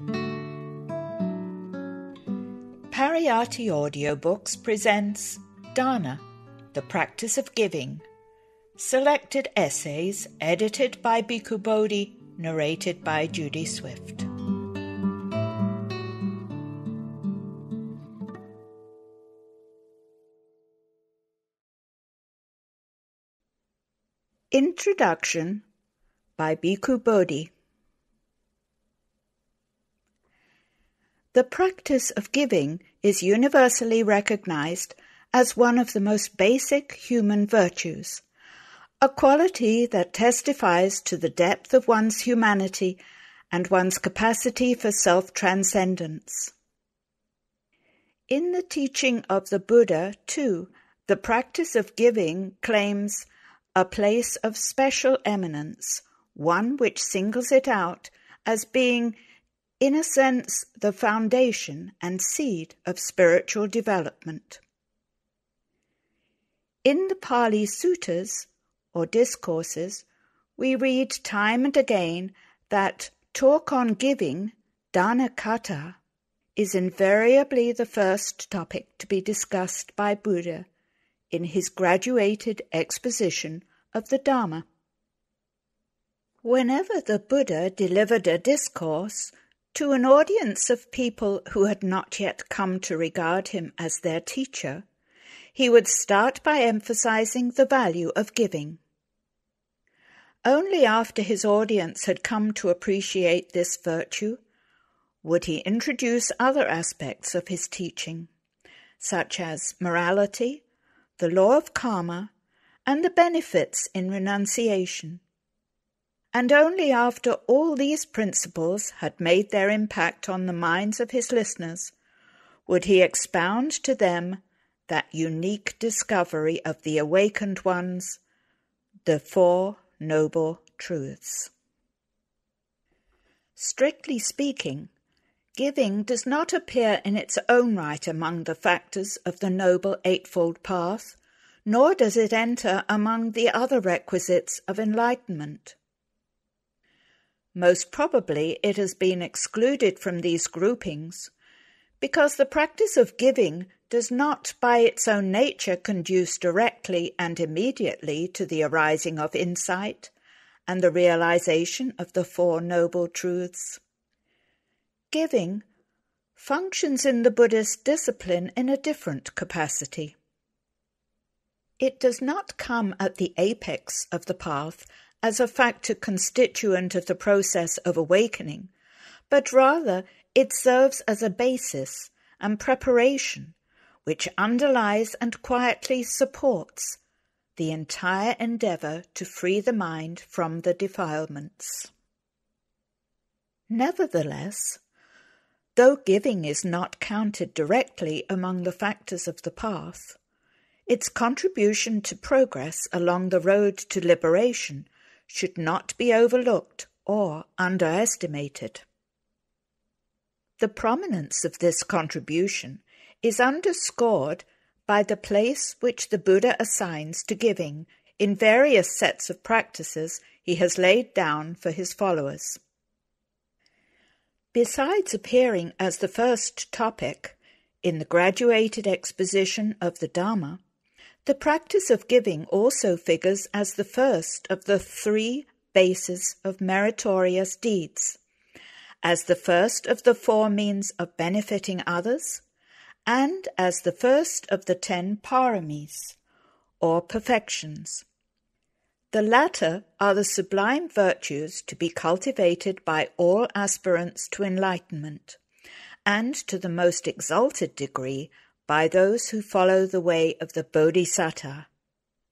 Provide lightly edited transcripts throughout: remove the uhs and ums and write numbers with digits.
Pariyatti Audiobooks presents Dana, the Practice of Giving, selected essays edited by Bhikkhu Bodhi, narrated by Judy Swift. Introduction by Bhikkhu Bodhi. The practice of giving is universally recognized as one of the most basic human virtues, a quality that testifies to the depth of one's humanity and one's capacity for self-transcendence. In the teaching of the Buddha, too, the practice of giving claims a place of special eminence, one which singles it out as being, in a sense, the foundation and seed of spiritual development. In the Pali Suttas, or discourses, we read time and again that talk on giving, dana kata, is invariably the first topic to be discussed by Buddha in his graduated exposition of the Dhamma. Whenever the Buddha delivered a discourse to an audience of people who had not yet come to regard him as their teacher, he would start by emphasizing the value of giving. Only after his audience had come to appreciate this virtue would he introduce other aspects of his teaching, such as morality, the law of karma, and the benefits in renunciation. And only after all these principles had made their impact on the minds of his listeners would he expound to them that unique discovery of the awakened ones, the Four Noble Truths. Strictly speaking, giving does not appear in its own right among the factors of the Noble Eightfold Path, nor does it enter among the other requisites of enlightenment. Most probably it has been excluded from these groupings because the practice of giving does not by its own nature conduce directly and immediately to the arising of insight and the realization of the Four Noble Truths. Giving functions in the Buddhist discipline in a different capacity. It does not come at the apex of the path as a factor constituent of the process of awakening, but rather it serves as a basis and preparation which underlies and quietly supports the entire endeavor to free the mind from the defilements. Nevertheless, though giving is not counted directly among the factors of the path, its contribution to progress along the road to liberation should not be overlooked or underestimated. The prominence of this contribution is underscored by the place which the Buddha assigns to giving in various sets of practices he has laid down for his followers. Besides appearing as the first topic in the graduated exposition of the Dhamma, the practice of giving also figures as the first of the three bases of meritorious deeds, as the first of the four means of benefiting others, and as the first of the 10 paramis, or perfections. The latter are the sublime virtues to be cultivated by all aspirants to enlightenment, and to the most exalted degree by those who follow the way of the Bodhisattva,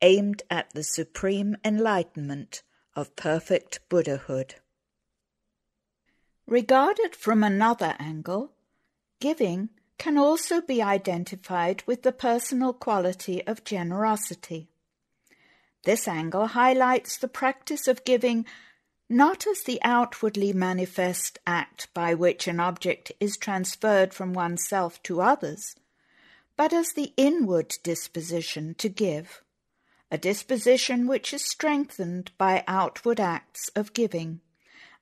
aimed at the supreme enlightenment of perfect Buddhahood. Regarded from another angle, giving can also be identified with the personal quality of generosity. This angle highlights the practice of giving not as the outwardly manifest act by which an object is transferred from oneself to others, but as the inward disposition to give, a disposition which is strengthened by outward acts of giving,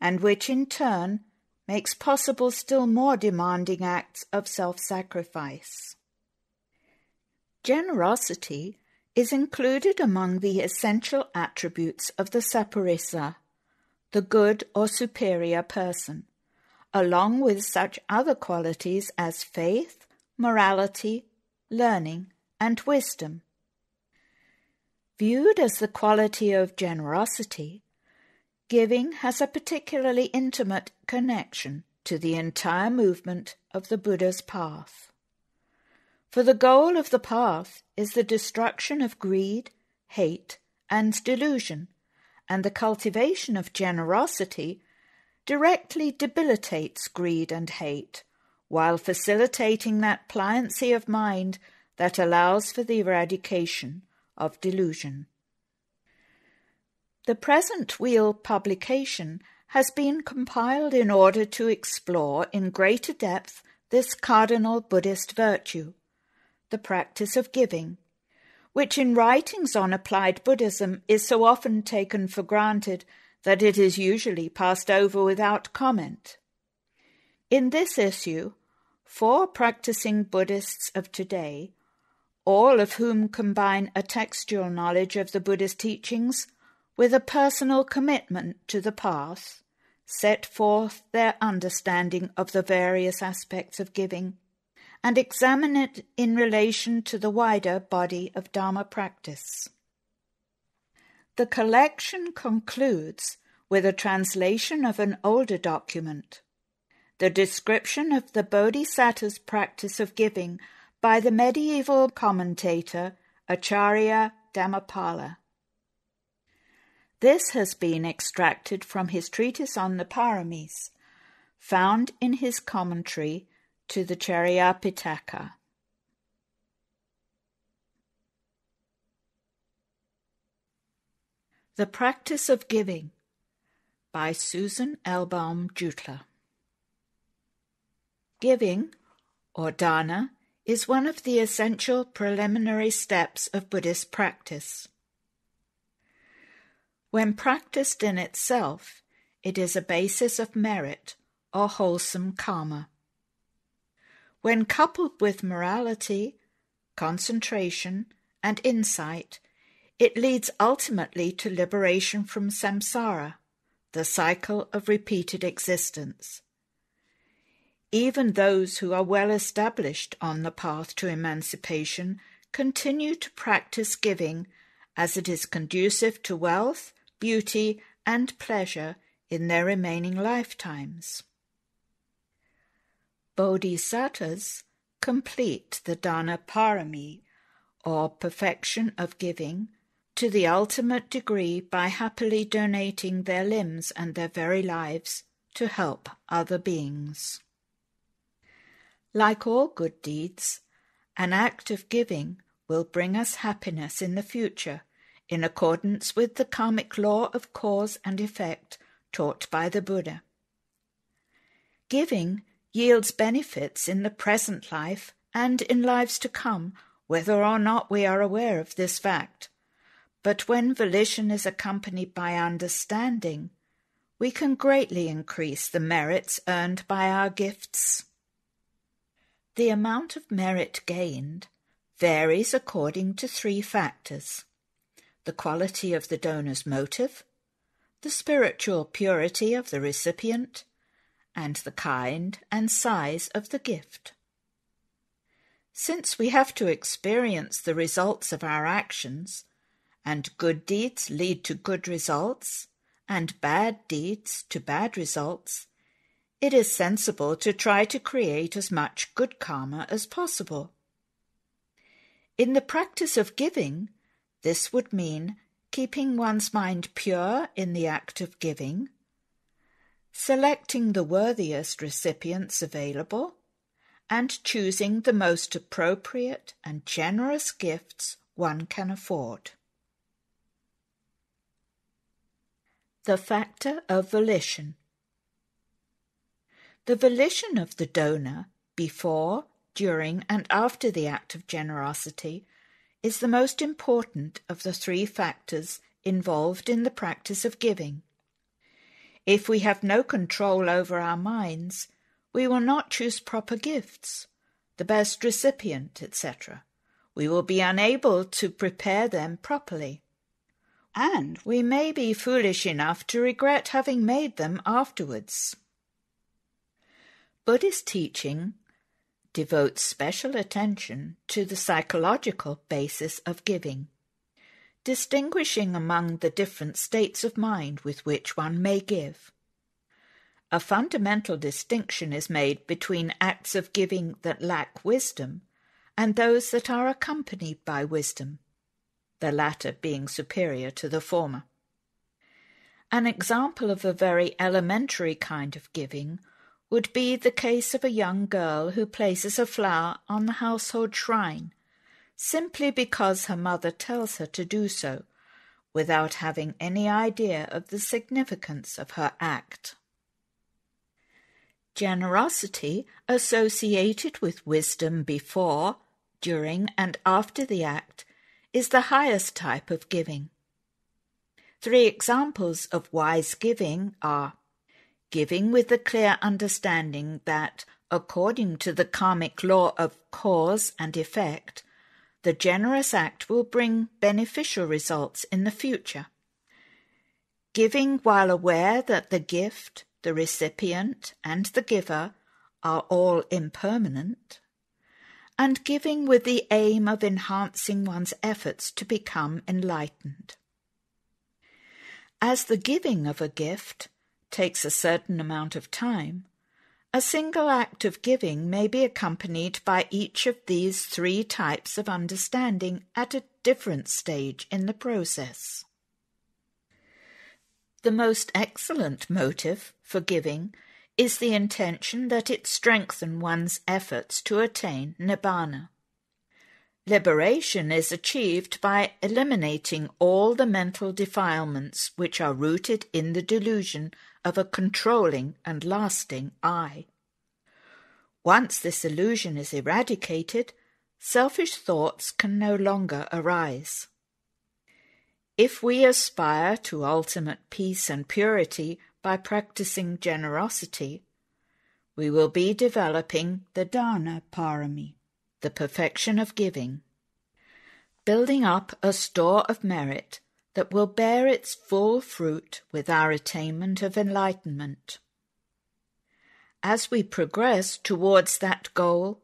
and which in turn makes possible still more demanding acts of self-sacrifice. Generosity is included among the essential attributes of the Saparissa, the good or superior person, along with such other qualities as faith, morality, learning, and wisdom. Viewed as the quality of generosity, giving has a particularly intimate connection to the entire movement of the Buddha's path. For the goal of the path is the destruction of greed, hate, and delusion, and the cultivation of generosity directly debilitates greed and hate, while facilitating that pliancy of mind that allows for the eradication of delusion. The present Wheel publication has been compiled in order to explore in greater depth this cardinal Buddhist virtue, the practice of giving, which in writings on applied Buddhism is so often taken for granted that it is usually passed over without comment. In this issue, 4 practicing Buddhists of today, all of whom combine a textual knowledge of the Buddhist teachings with a personal commitment to the path, set forth their understanding of the various aspects of giving and examine it in relation to the wider body of Dhamma practice. The collection concludes with a translation of an older document, the description of the Bodhisattva's practice of giving by the medieval commentator Acharya Dhammapala. This has been extracted from his treatise on the Paramis, found in his commentary to the Chariyapitaka. The Practice of Giving by Susan Elbaum Jutler. Giving, or dana, is one of the essential preliminary steps of Buddhist practice. When practiced in itself, it is a basis of merit or wholesome karma. When coupled with morality, concentration, and insight, it leads ultimately to liberation from samsara, the cycle of repeated existence. Even those who are well established on the path to emancipation continue to practice giving as it is conducive to wealth, beauty, and pleasure in their remaining lifetimes. Bodhisattvas complete the dana parami, or perfection of giving, to the ultimate degree by happily donating their limbs and their very lives to help other beings. Like all good deeds, an act of giving will bring us happiness in the future, in accordance with the karmic law of cause and effect taught by the Buddha. Giving yields benefits in the present life and in lives to come, whether or not we are aware of this fact. But when volition is accompanied by understanding, we can greatly increase the merits earned by our gifts. The amount of merit gained varies according to 3 factors: the quality of the donor's motive, the spiritual purity of the recipient, and the kind and size of the gift. Since we have to experience the results of our actions, and good deeds lead to good results, and bad deeds to bad results, it is sensible to try to create as much good karma as possible. In the practice of giving, this would mean keeping one's mind pure in the act of giving, selecting the worthiest recipients available, and choosing the most appropriate and generous gifts one can afford. The Factor of Volition. The volition of the donor before, during, and after the act of generosity is the most important of the 3 factors involved in the practice of giving. If we have no control over our minds, we will not choose proper gifts, the best recipient, etc. We will be unable to prepare them properly. And we may be foolish enough to regret having made them afterwards. Buddhist teaching devotes special attention to the psychological basis of giving, distinguishing among the different states of mind with which one may give. A fundamental distinction is made between acts of giving that lack wisdom and those that are accompanied by wisdom, the latter being superior to the former. An example of a very elementary kind of giving would be the case of a young girl who places a flower on the household shrine simply because her mother tells her to do so, without having any idea of the significance of her act. Generosity associated with wisdom before, during, and after the act is the highest type of giving. 3 examples of wise giving are giving with the clear understanding that, according to the karmic law of cause and effect, the generous act will bring beneficial results in the future. Giving while aware that the gift, the recipient, and the giver are all impermanent, and giving with the aim of enhancing one's efforts to become enlightened. As the giving of a gift takes a certain amount of time, a single act of giving may be accompanied by each of these 3 types of understanding at a different stage in the process. The most excellent motive for giving is the intention that it strengthen one's efforts to attain nibbana. Liberation is achieved by eliminating all the mental defilements which are rooted in the delusion of a controlling and lasting I. Once this illusion is eradicated, selfish thoughts can no longer arise. If we aspire to ultimate peace and purity by practicing generosity, we will be developing the dana parami, the perfection of giving, building up a store of merit that will bear its full fruit with our attainment of enlightenment. As we progress towards that goal,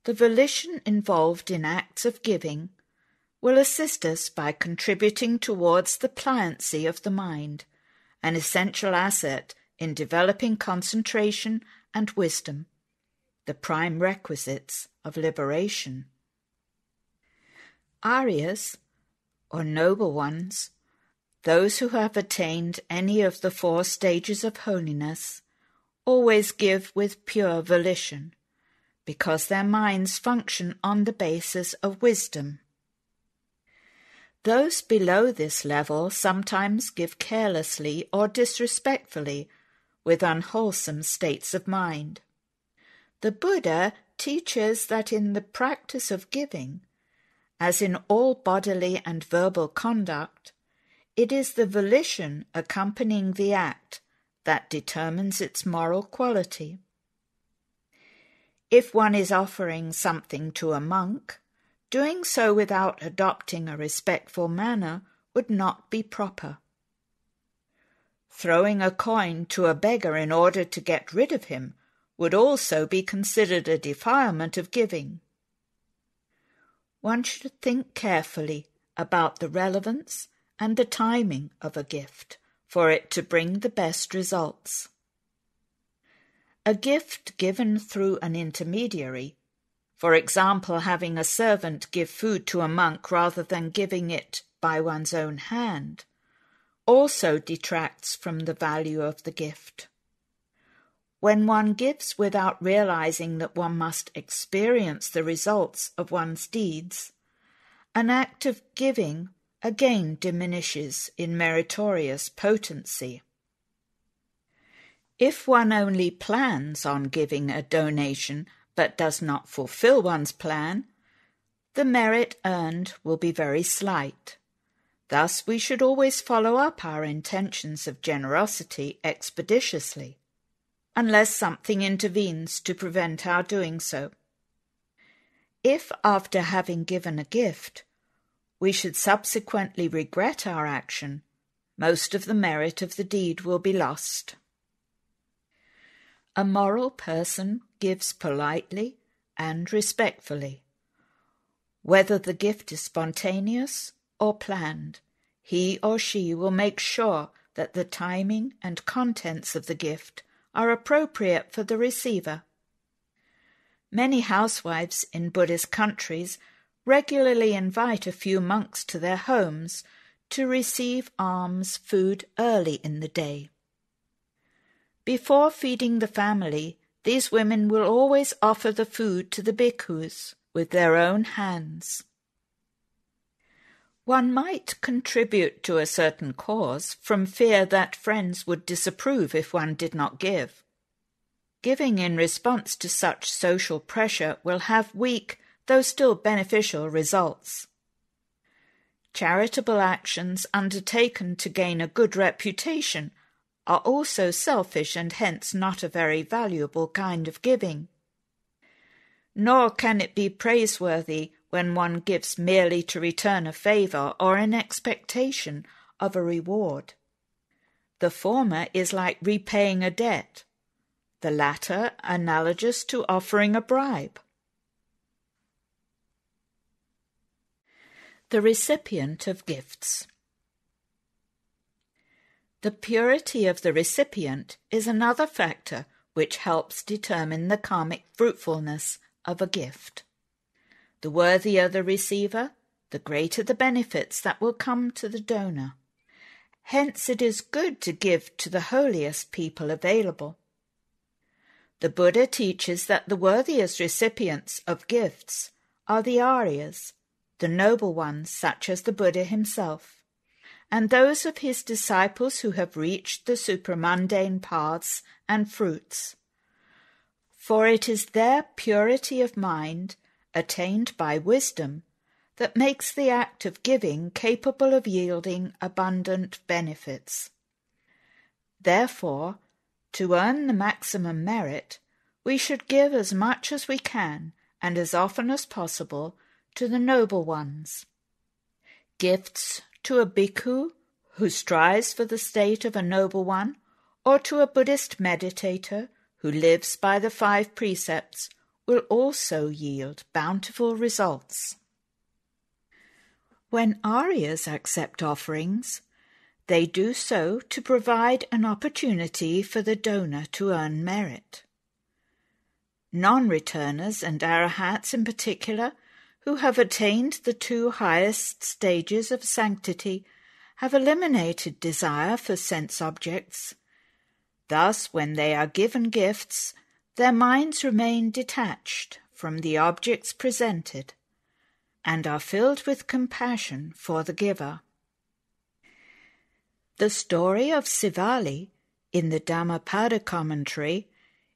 the volition involved in acts of giving will assist us by contributing towards the pliancy of the mind, an essential asset in developing concentration and wisdom, the prime requisites of liberation. Aryas, or noble ones, those who have attained any of the 4 stages of holiness, always give with pure volition, because their minds function on the basis of wisdom. Those below this level sometimes give carelessly or disrespectfully, with unwholesome states of mind. The Buddha teaches that in the practice of giving, as in all bodily and verbal conduct, it is the volition accompanying the act that determines its moral quality. If one is offering something to a monk, doing so without adopting a respectful manner would not be proper. Throwing a coin to a beggar in order to get rid of him would also be considered a defilement of giving. One should think carefully about the relevance and the timing of a gift for it to bring the best results. A gift given through an intermediary, for example having a servant give food to a monk rather than giving it by one's own hand, also detracts from the value of the gift. When one gives without realizing that one must experience the results of one's deeds, an act of giving again diminishes in meritorious potency. If one only plans on giving a donation but does not fulfill one's plan, the merit earned will be very slight. Thus we should always follow up our intentions of generosity expeditiously, unless something intervenes to prevent our doing so. If, after having given a gift, we should subsequently regret our action, most of the merit of the deed will be lost. A moral person gives politely and respectfully. Whether the gift is spontaneous or planned, he or she will make sure that the timing and contents of the gift are appropriate for the receiver. Many housewives in Buddhist countries regularly invite a few monks to their homes to receive alms food early in the day. Before feeding the family, these women will always offer the food to the bhikkhus with their own hands. One might contribute to a certain cause from fear that friends would disapprove if one did not give. Giving in response to such social pressure will have weak, though still beneficial, results. Charitable actions undertaken to gain a good reputation are also selfish and hence not a very valuable kind of giving. Nor can it be praiseworthy when one gives merely to return a favour or in expectation of a reward. The former is like repaying a debt, the latter analogous to offering a bribe. The recipient of gifts. The purity of the recipient is another factor which helps determine the karmic fruitfulness of a gift. The worthier the receiver, the greater the benefits that will come to the donor. Hence it is good to give to the holiest people available. The Buddha teaches that the worthiest recipients of gifts are the Aryas, the noble ones such as the Buddha himself, and those of his disciples who have reached the supramundane paths and fruits. For it is their purity of mind, attained by wisdom, that makes the act of giving capable of yielding abundant benefits. Therefore, to earn the maximum merit, we should give as much as we can and as often as possible to the noble ones. Gifts to a bhikkhu who strives for the state of a noble one, or to a Buddhist meditator who lives by the 5 precepts, will also yield bountiful results. When Aryas accept offerings, they do so to provide an opportunity for the donor to earn merit. Non-returners and arahats in particular, who have attained the 2 highest stages of sanctity, have eliminated desire for sense objects. Thus, when they are given gifts, their minds remain detached from the objects presented and are filled with compassion for the giver. The story of Sivali in the Dhammapada commentary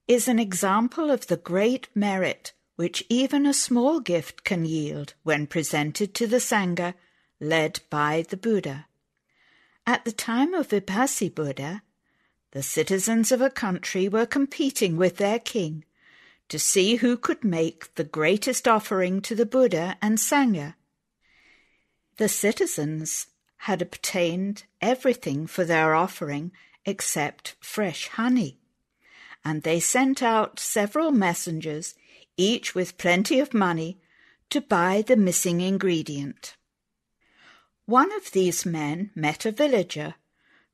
is an example of the great merit which even a small gift can yield when presented to the Sangha led by the Buddha. At the time of Vipassana Buddha, the citizens of a country were competing with their king to see who could make the greatest offering to the Buddha and Sangha. The citizens had obtained everything for their offering except fresh honey, and they sent out several messengers, each with plenty of money, to buy the missing ingredient. One of these men met a villager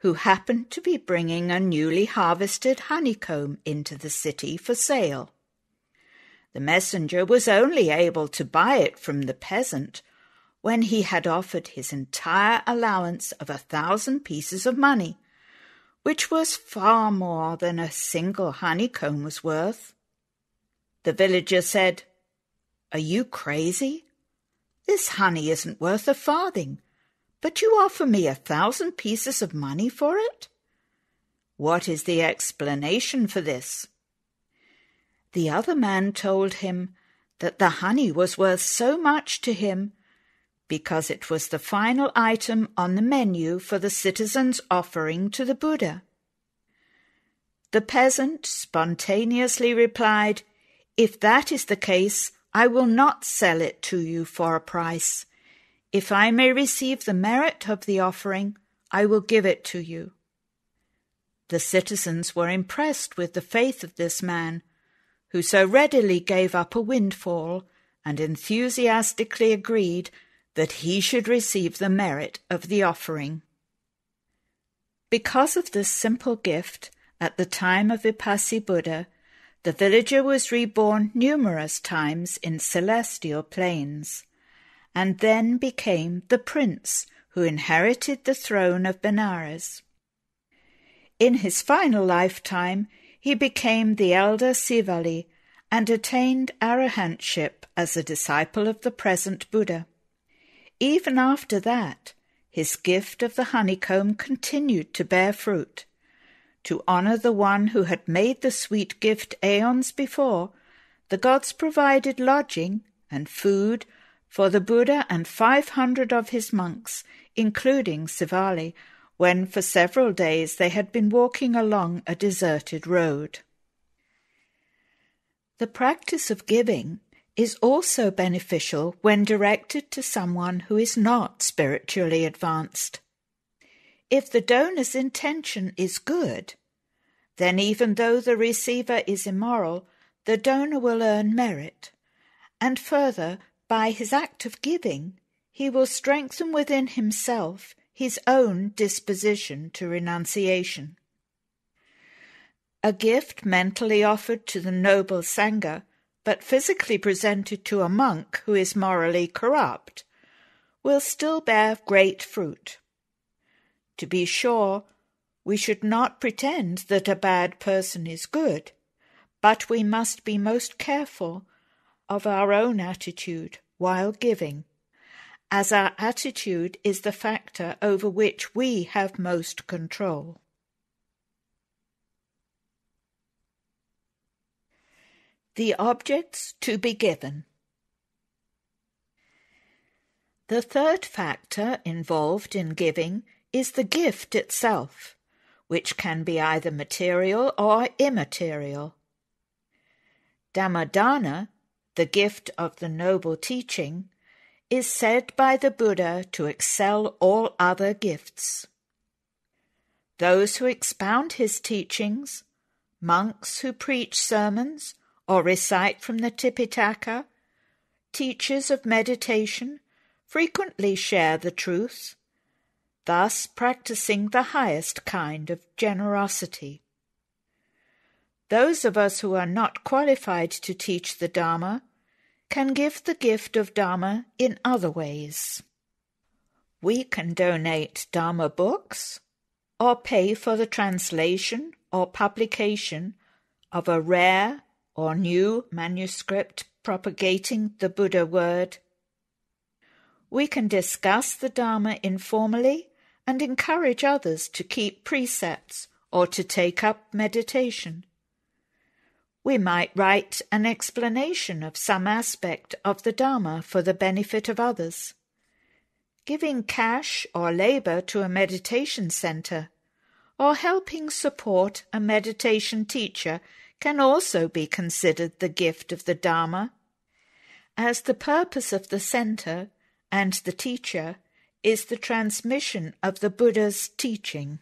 who happened to be bringing a newly harvested honeycomb into the city for sale. The messenger was only able to buy it from the peasant when he had offered his entire allowance of 1,000 pieces of money, which was far more than a single honeycomb was worth. The villager said, "Are you crazy? This honey isn't worth a farthing, but you offer me 1,000 pieces of money for it? What is the explanation for this?" The other man told him that the honey was worth so much to him because it was the final item on the menu for the citizen's offering to the Buddha. The peasant spontaneously replied, "If that is the case, I will not sell it to you for a price. If I may receive the merit of the offering, I will give it to you." The citizens were impressed with the faith of this man, who so readily gave up a windfall and enthusiastically agreed that he should receive the merit of the offering. Because of this simple gift, at the time of Vipassana Buddha, the villager was reborn numerous times in celestial planes, and then became the prince who inherited the throne of Benares. In his final lifetime, he became the elder Sivali and attained arahantship as a disciple of the present Buddha. Even after that, his gift of the honeycomb continued to bear fruit. To honor the one who had made the sweet gift aeons before, the gods provided lodging and food for the Buddha and 500 of his monks, including Sivali, when for several days they had been walking along a deserted road. The practice of giving is also beneficial when directed to someone who is not spiritually advanced. If the donor's intention is good, then even though the receiver is immoral, the donor will earn merit, and further, by his act of giving, he will strengthen within himself his own disposition to renunciation. A gift mentally offered to the noble Sangha, but physically presented to a monk who is morally corrupt, will still bear great fruit. To be sure, we should not pretend that a bad person is good, but we must be most careful of our own attitude while giving, as our attitude is the factor over which we have most control. The objects to be given. The third factor involved in giving is the gift itself, which can be either material or immaterial. Dhammadana, the gift of the noble teaching, is said by the Buddha to excel all other gifts. Those who expound his teachings, monks who preach sermons or recite from the Tipitaka, teachers of meditation, frequently share the truth, thus practicing the highest kind of generosity. Those of us who are not qualified to teach the Dhamma can give the gift of Dhamma in other ways. We can donate Dhamma books or pay for the translation or publication of a rare or new manuscript propagating the Buddha word. We can discuss the Dhamma informally and encourage others to keep precepts or to take up meditation. We might write an explanation of some aspect of the Dhamma for the benefit of others. Giving cash or labor to a meditation center, or helping support a meditation teacher can also be considered the gift of the Dhamma, as the purpose of the center and the teacher is the transmission of the Buddha's teaching.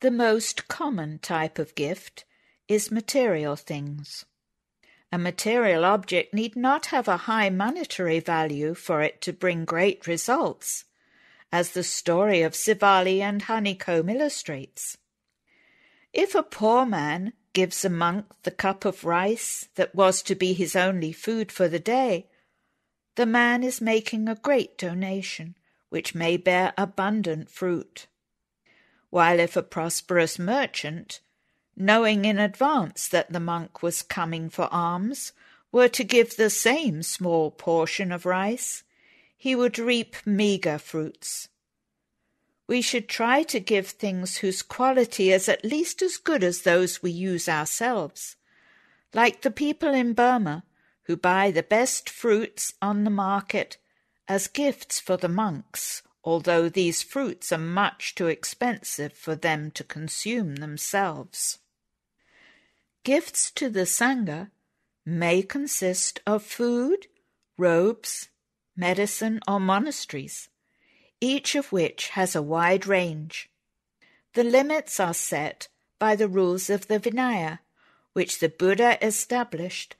The most common type of gift is material things. A material object need not have a high monetary value for it to bring great results, as the story of Sivali and honeycomb illustrates. If a poor man gives a monk the cup of rice that was to be his only food for the day, the man is making a great donation, which may bear abundant fruit. While if a prosperous merchant, knowing in advance that the monk was coming for alms, were to give the same small portion of rice, he would reap meagre fruits. We should try to give things whose quality is at least as good as those we use ourselves, like the people in Burma, who buy the best fruits on the market as gifts for the monks, although these fruits are much too expensive for them to consume themselves. Gifts to the Sangha may consist of food, robes, medicine, or monasteries, each of which has a wide range. The limits are set by the rules of the Vinaya, which the Buddha established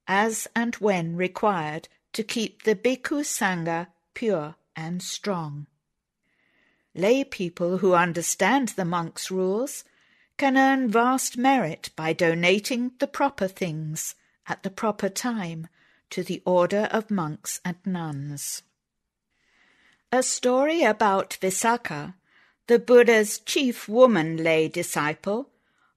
as and when required to keep the Bhikkhu Sangha pure and strong. Lay people who understand the monks' rules can earn vast merit by donating the proper things at the proper time to the order of monks and nuns. A story about Visakha, the Buddha's chief woman lay disciple,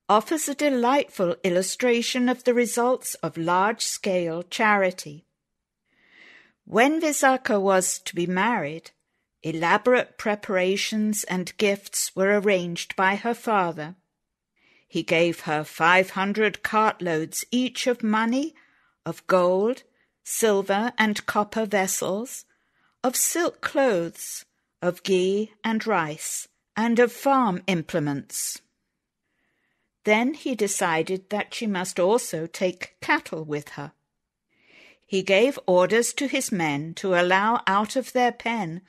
offers a delightful illustration of the results of large-scale charity. When Visakha was to be married, elaborate preparations and gifts were arranged by her father. He gave her 500 cartloads each of money, of gold, silver and copper vessels, of silk clothes, of ghee and rice, and of farm implements. Then he decided that she must also take cattle with her. He gave orders to his men to allow out of their pen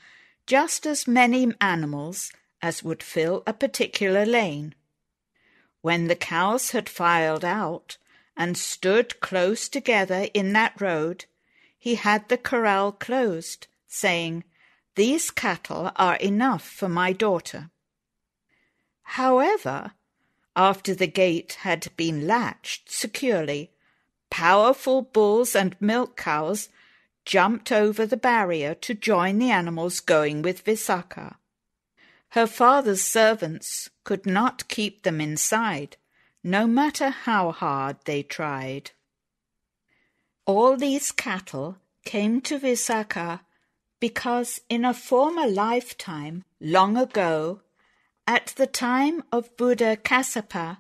just as many animals as would fill a particular lane. When the cows had filed out and stood close together in that road, he had the corral closed, saying, "These cattle are enough for my daughter." However, after the gate had been latched securely, powerful bulls and milk cows jumped over the barrier to join the animals going with Visakha. Her father's servants could not keep them inside, no matter how hard they tried. All these cattle came to Visakha because in a former lifetime, long ago, at the time of Buddha Kassapa,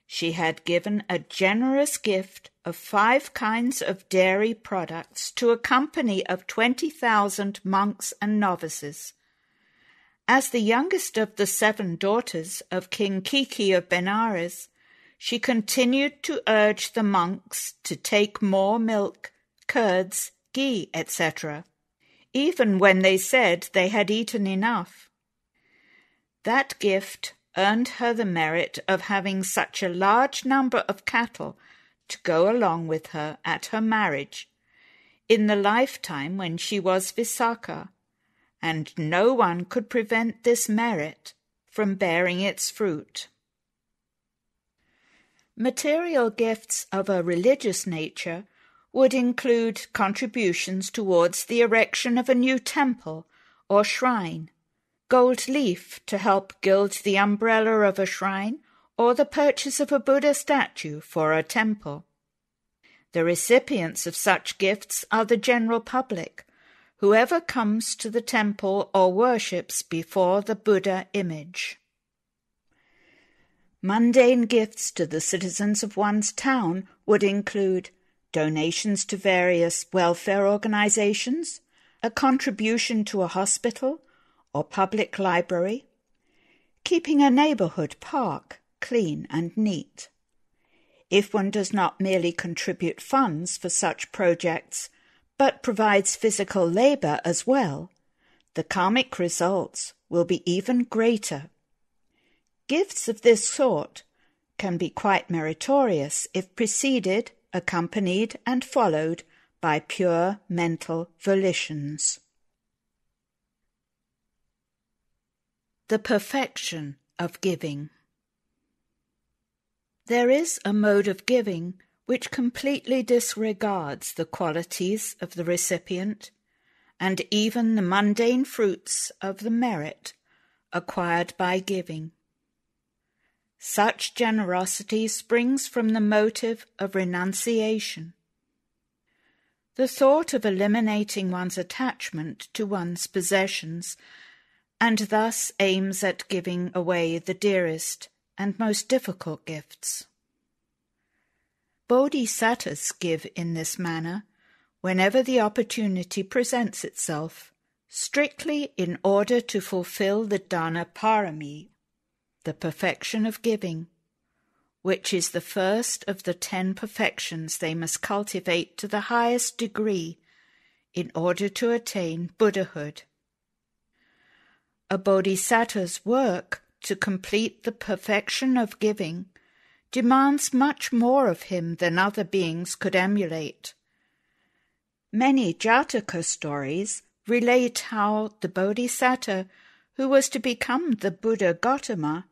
she had given a generous gift of 5 kinds of dairy products to a company of 20,000 monks and novices. As the youngest of the 7 daughters of King Kiki of Benares, she continued to urge the monks to take more milk, curds, ghee, etc., even when they said they had eaten enough. That gift earned her the merit of having such a large number of cattle to go along with her at her marriage, in the lifetime when she was Visakha, and no one could prevent this merit from bearing its fruit. Material gifts of a religious nature would include contributions towards the erection of a new temple or shrine, gold leaf to help gild the umbrella of a shrine, or the purchase of a Buddha statue for a temple. The recipients of such gifts are the general public, whoever comes to the temple or worships before the Buddha image. Mundane gifts to the citizens of one's town would include donations to various welfare organizations, a contribution to a hospital or public library, keeping a neighborhood park clean and neat. If one does not merely contribute funds for such projects, but provides physical labor as well, the karmic results will be even greater. Gifts of this sort can be quite meritorious if preceded, accompanied, and followed by pure mental volitions. The perfection of giving. There is a mode of giving which completely disregards the qualities of the recipient and even the mundane fruits of the merit acquired by giving. Such generosity springs from the motive of renunciation. The thought of eliminating one's attachment to one's possessions and thus aims at giving away the dearest and most difficult gifts. Bodhisattvas give in this manner whenever the opportunity presents itself, strictly in order to fulfill the Dana Parami, the perfection of giving, which is the first of the 10 perfections they must cultivate to the highest degree in order to attain Buddhahood. A bodhisattva's work to complete the perfection of giving demands much more of him than other beings could emulate. Many Jataka stories relate how the bodhisattva who was to become the Buddha Gautama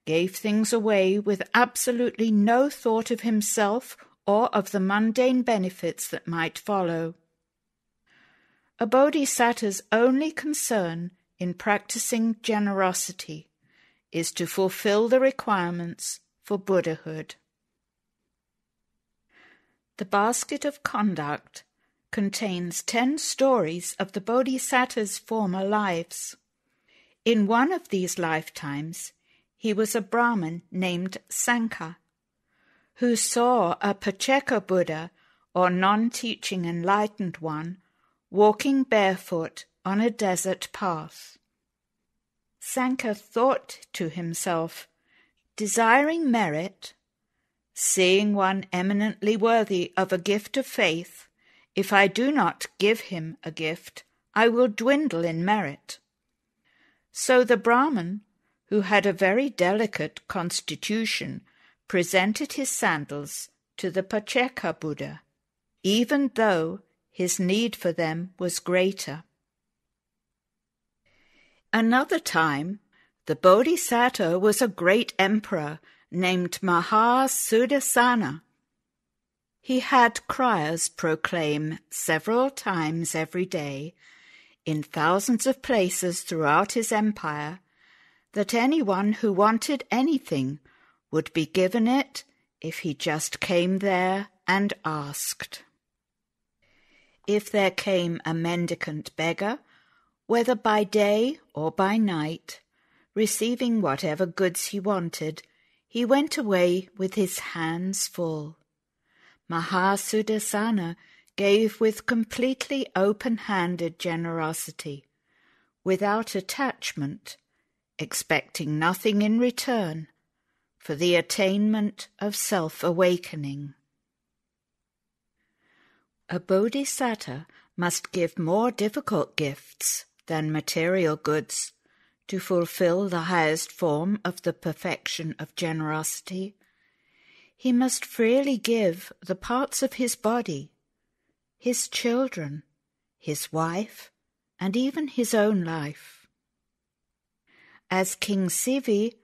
gave things away with absolutely no thought of himself or of the mundane benefits that might follow. A bodhisattva's only concern in practicing generosity is to fulfill the requirements for Buddhahood. The basket of conduct contains 10 stories of the bodhisattva's former lives. In one of these lifetimes, he was a Brahmin named Sankha, who saw a Pacceka Buddha, or non-teaching enlightened one, walking barefoot on a desert path. Sankha thought to himself, desiring merit, seeing one eminently worthy of a gift of faith, if I do not give him a gift, I will dwindle in merit. So the Brahmin, who had a very delicate constitution, presented his sandals to the Pacceka Buddha, even though his need for them was greater. Another time, the Bodhisattva was a great emperor named Mahasudassana. He had criers proclaim several times every day, in thousands of places throughout his empire, that anyone who wanted anything would be given it if he just came there and asked. If there came a mendicant beggar, whether by day or by night, receiving whatever goods he wanted, he went away with his hands full. Mahasudassana gave with completely open-handed generosity, without attachment, expecting nothing in return, for the attainment of self-awakening. A bodhisattva must give more difficult gifts than material goods to fulfill the highest form of the perfection of generosity. He must freely give the parts of his body, his children, his wife, and even his own life. As King Sivi,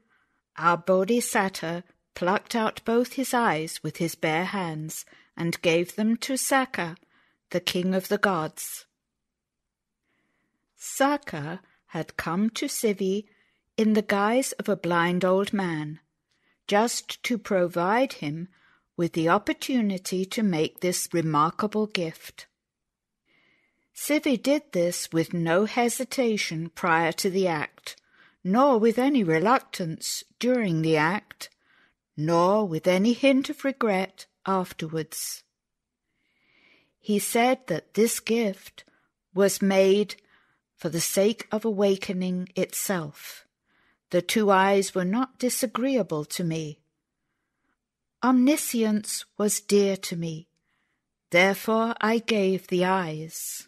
our bodhisattva plucked out both his eyes with his bare hands and gave them to Sakka, the king of the gods. Sakka had come to Sivi in the guise of a blind old man, just to provide him with the opportunity to make this remarkable gift. Sivi did this with no hesitation prior to the act, nor with any reluctance during the act, nor with any hint of regret afterwards. He said that this gift was made for the sake of awakening itself. The 2 eyes were not disagreeable to me. Omniscience was dear to me. Therefore I gave the eyes.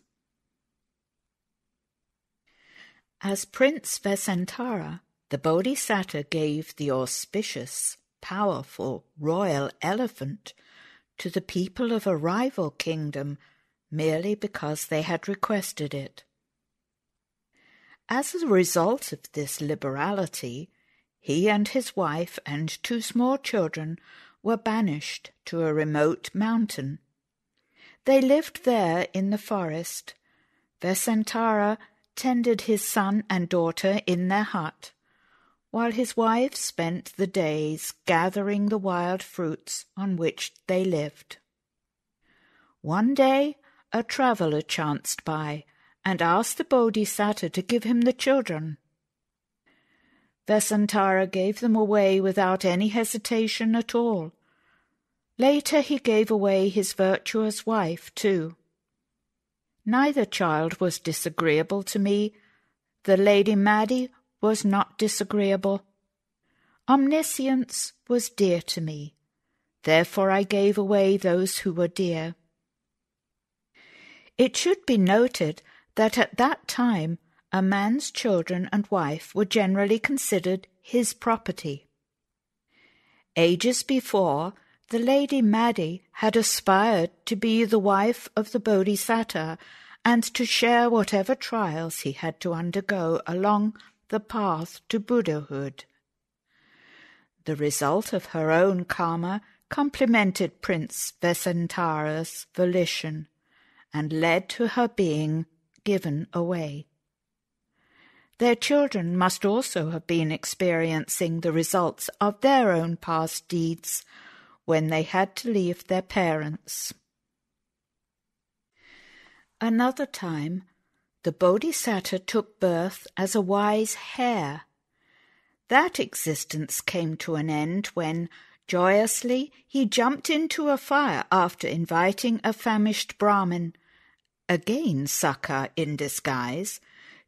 As Prince Vesantara, the Bodhisattva gave the auspicious, powerful, royal elephant to the people of a rival kingdom merely because they had requested it. As a result of this liberality, he and his wife and 2 small children were banished to a remote mountain. They lived there in the forest. Vesantara tended his son and daughter in their hut, while his wife spent the days gathering the wild fruits on which they lived. One day a traveller chanced by and asked the Bodhisattva to give him the children. Vesantara gave them away without any hesitation at all, Later he gave away his virtuous wife too. Neither child was disagreeable to me. The Lady Maddie was not disagreeable. Omniscience was dear to me. Therefore I gave away those who were dear. It should be noted that at that time a man's children and wife were generally considered his property. Ages before, the Lady Maddie had aspired to be the wife of the Bodhisattva and to share whatever trials he had to undergo along the path to Buddhahood. The result of her own karma complemented Prince Vesantara's volition and led to her being given away. Their children must also have been experiencing the results of their own past deeds when they had to leave their parents. Another time, the Bodhisattva took birth as a wise hare. That existence came to an end when, joyously, he jumped into a fire after inviting a famished Brahmin, again sucker in disguise,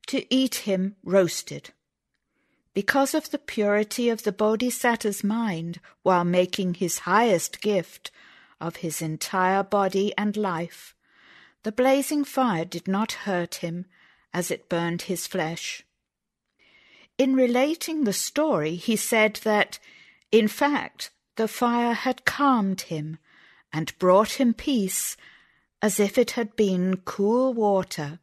to eat him roasted. Because of the purity of the Bodhisattva's mind while making his highest gift of his entire body and life, the blazing fire did not hurt him as it burned his flesh. In relating the story, he said that, in fact, the fire had calmed him and brought him peace as if it had been cool water,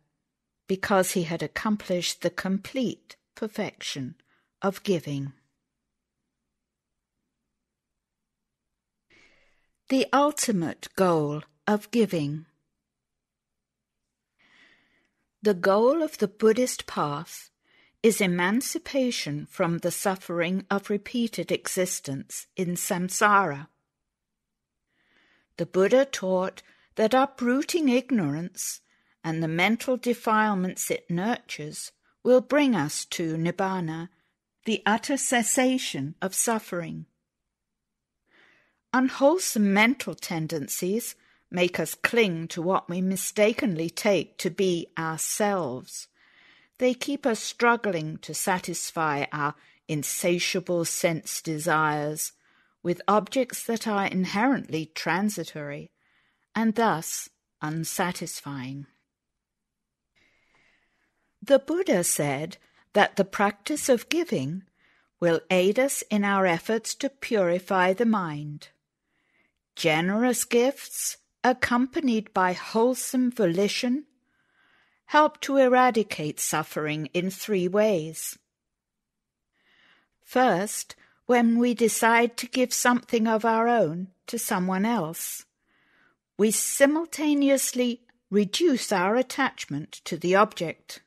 because he had accomplished the complete perfection of giving. The ultimate goal of giving. The goal of the Buddhist path is emancipation from the suffering of repeated existence in samsara. The Buddha taught that uprooting ignorance and the mental defilements it nurtures will bring us to nibbana, the utter cessation of suffering. Unwholesome mental tendencies make us cling to what we mistakenly take to be ourselves. They keep us struggling to satisfy our insatiable sense desires with objects that are inherently transitory and thus unsatisfying. The Buddha said that the practice of giving will aid us in our efforts to purify the mind. Generous gifts, accompanied by wholesome volition, help to eradicate suffering in 3 ways. First, when we decide to give something of our own to someone else, we simultaneously reduce our attachment to the object.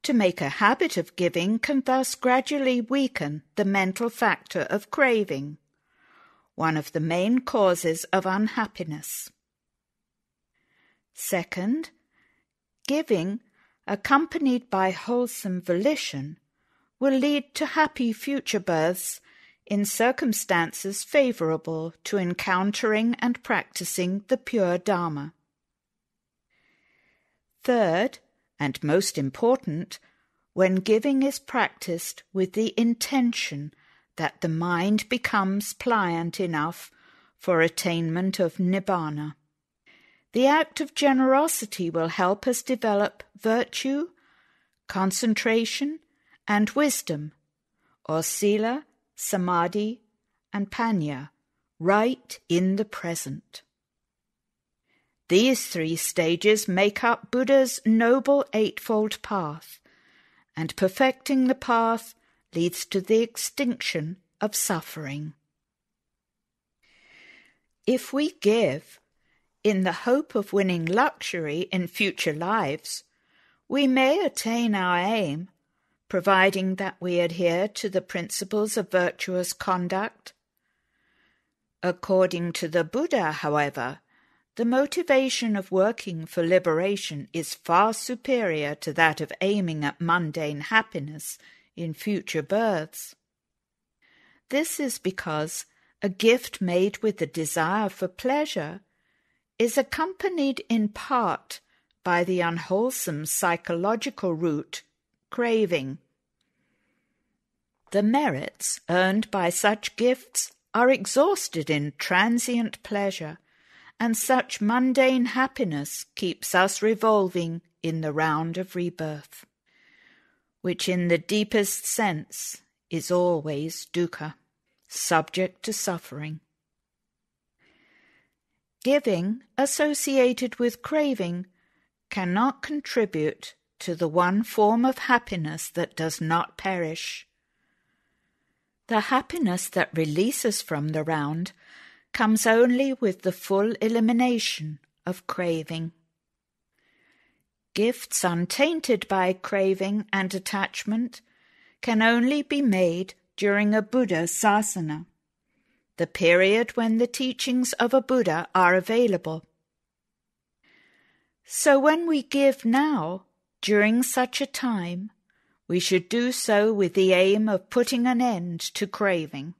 To make a habit of giving can thus gradually weaken the mental factor of craving, one of the main causes of unhappiness. Second, giving, accompanied by wholesome volition, will lead to happy future births in circumstances favorable to encountering and practicing the pure Dhamma. Third, and most important, when giving is practiced with the intention that the mind becomes pliant enough for attainment of nibbana. The act of generosity will help us develop virtue, concentration, and wisdom, or sila, samadhi, and panya, right in the present. These 3 stages make up Buddha's Noble Eightfold Path, and perfecting the path leads to the extinction of suffering. If we give, in the hope of winning luxury in future lives, we may attain our aim, providing that we adhere to the principles of virtuous conduct. According to the Buddha, however, the motivation of working for liberation is far superior to that of aiming at mundane happiness in future births. This is because a gift made with the desire for pleasure, is accompanied in part by the unwholesome psychological root, craving. The merits earned by such gifts are exhausted in transient pleasure, and such mundane happiness keeps us revolving in the round of rebirth, which in the deepest sense is always dukkha, subject to suffering. Giving associated with craving cannot contribute to the one form of happiness that does not perish. The happiness that releases from the round comes only with the full elimination of craving. Gifts untainted by craving and attachment can only be made during a Buddha sasana, the period when the teachings of a Buddha are available. So when we give now, during such a time, we should do so with the aim of putting an end to craving.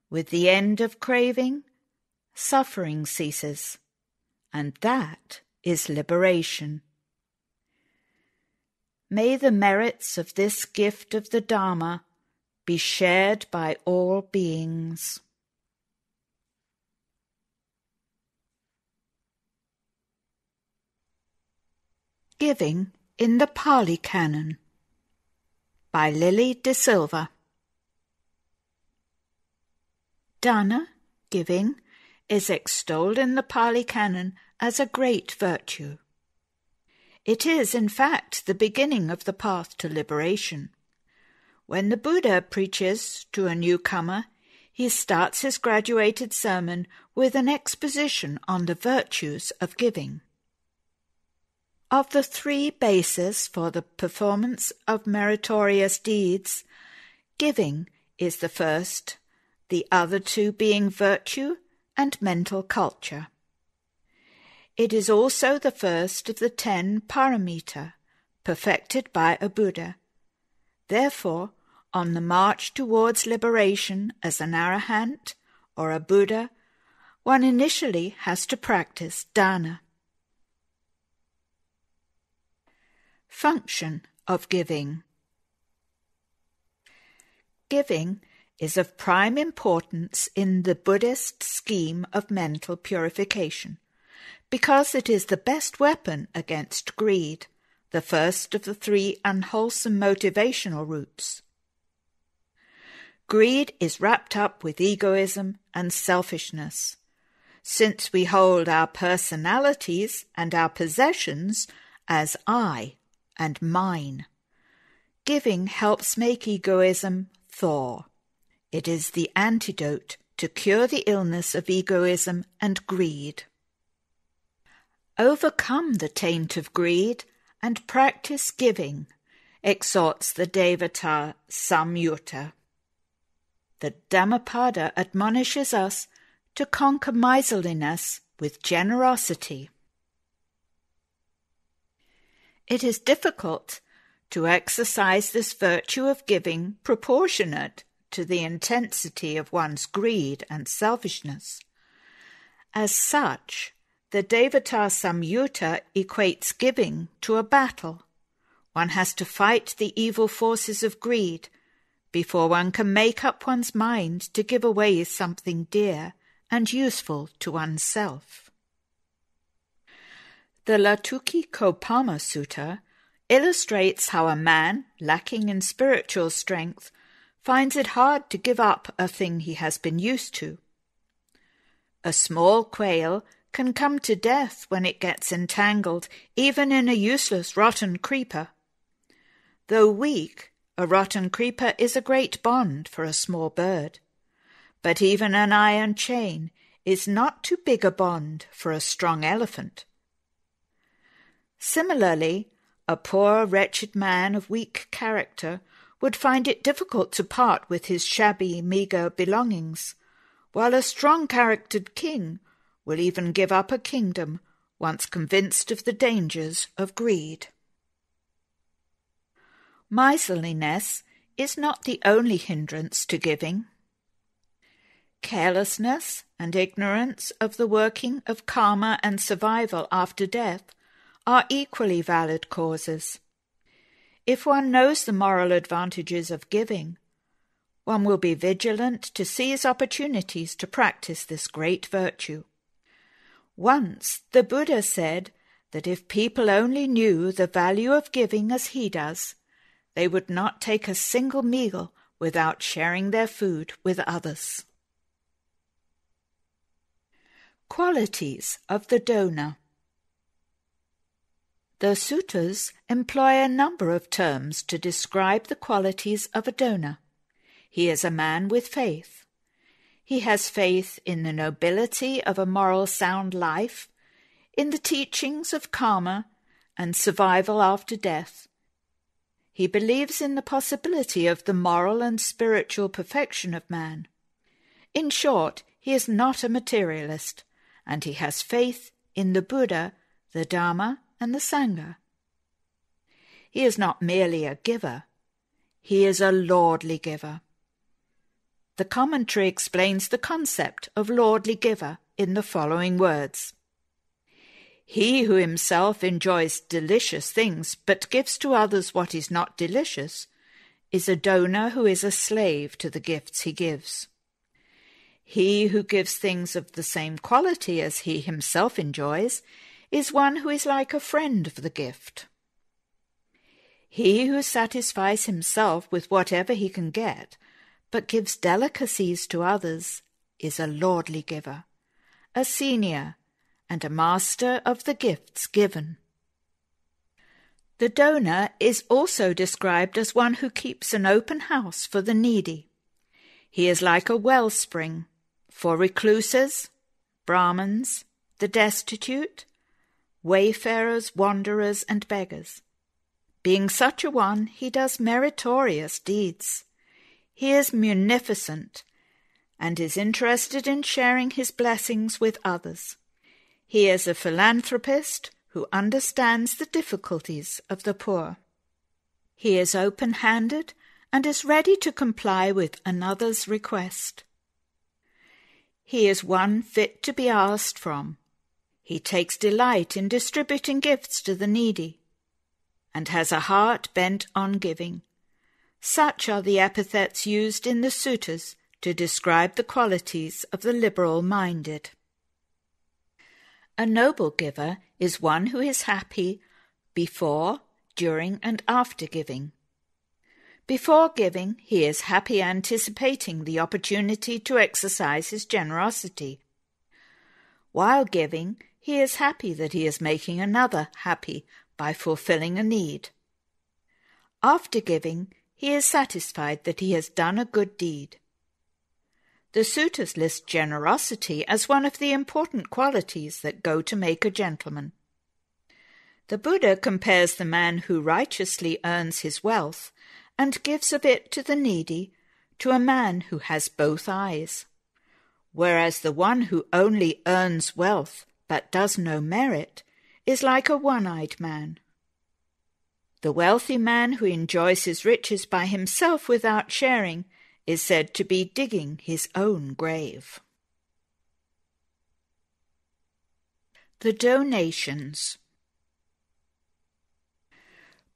With the end of craving, suffering ceases, and that is liberation. May the merits of this gift of the Dhamma be shared by all beings. Giving in the Pali Canon by Lily De Silva. Dana, giving, is extolled in the Pali Canon as a great virtue. It is, in fact, the beginning of the path to liberation. When the Buddha preaches to a newcomer, he starts his graduated sermon with an exposition on the virtues of giving. Of the three bases for the performance of meritorious deeds, giving is the first, the other two being virtue and mental culture. It is also the first of the 10 paramita, perfected by a Buddha. Therefore, on the march towards liberation as an arahant or a Buddha, one initially has to practice dana. Function of giving. Giving is of prime importance in the Buddhist scheme of mental purification, because it is the best weapon against greed, the first of the 3 unwholesome motivational roots. Greed is wrapped up with egoism and selfishness. Since we hold our personalities and our possessions as I and mine, giving helps make egoism thaw. It is the antidote to cure the illness of egoism and greed. Overcome the taint of greed and practice giving, exhorts the Devata Samyutta. The Dhammapada admonishes us to conquer miserliness with generosity. It is difficult to exercise this virtue of giving proportionate to the intensity of one's greed and selfishness. As such, the Devata Samyutta equates giving to a battle. One has to fight the evil forces of greed before one can make up one's mind to give away something dear and useful to oneself. The Latukikopama Sutta illustrates how a man, lacking in spiritual strength, finds it hard to give up a thing he has been used to. A small quail can come to death when it gets entangled, even in a useless rotten creeper. Though weak, a rotten creeper is a great bond for a small bird. But even an iron chain is not too big a bond for a strong elephant. Similarly, a poor, wretched man of weak character would find it difficult to part with his shabby, meagre belongings, while a strong-charactered king will even give up a kingdom once convinced of the dangers of greed. Miserliness is not the only hindrance to giving. carelessness and ignorance of the working of karma and survival after death are equally valid causes. If one knows the moral advantages of giving, one will be vigilant to seize opportunities to practice this great virtue. Once the Buddha said that if people only knew the value of giving as he does, they would not take a single meal without sharing their food with others. Qualities of the donor. The suttas employ a number of terms to describe the qualities of a donor. He is a man with faith. He has faith in the nobility of a moral sound life, in the teachings of karma and survival after death. He believes in the possibility of the moral and spiritual perfection of man. In short, he is not a materialist, and he has faith in the Buddha, the Dhamma, and the Sangha. He is not merely a giver, he is a lordly giver. The commentary explains the concept of lordly giver in the following words. He who himself enjoys delicious things but gives to others what is not delicious is a donor who is a slave to the gifts he gives. He who gives things of the same quality as he himself enjoys is one who is like a friend of the gift. He who satisfies himself with whatever he can get, but gives delicacies to others, is a lordly giver, a senior, and a master of the gifts given. The donor is also described as one who keeps an open house for the needy. He is like a wellspring for recluses, Brahmins, the destitute, wayfarers, wanderers, and beggars. Being such a one, he does meritorious deeds. He is munificent and is interested in sharing his blessings with others. He is a philanthropist who understands the difficulties of the poor. He is open-handed and is ready to comply with another's request. He is one fit to be asked from. He takes delight in distributing gifts to the needy, and has a heart bent on giving. Such are the epithets used in the suttas to describe the qualities of the liberal-minded. A noble giver is one who is happy before, during, and after giving. Before giving, he is happy anticipating the opportunity to exercise his generosity. While giving, he is happy that he is making another happy by fulfilling a need. After giving, he is satisfied that he has done a good deed. The suttas list generosity as one of the important qualities that go to make a gentleman. The Buddha compares the man who righteously earns his wealth and gives of it to the needy to a man who has both eyes, whereas the one who only earns wealth but does no merit is like a one-eyed man. The wealthy man who enjoys his riches by himself without sharing is said to be digging his own grave. The donations.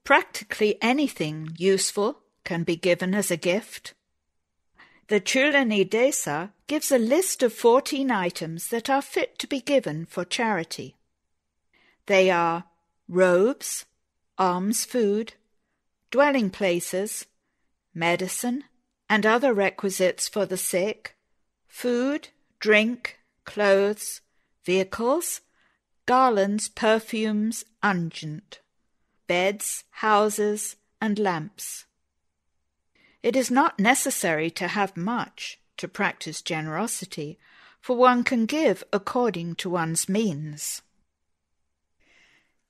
Practically anything useful can be given as a gift. The Chulanidesa gives a list of 14 items that are fit to be given for charity. They are robes, alms food, dwelling places, medicine, and other requisites for the sick, food, drink, clothes, vehicles, garlands, perfumes, unguent, beds, houses, and lamps. It is not necessary to have much to practice generosity, for one can give according to one's means.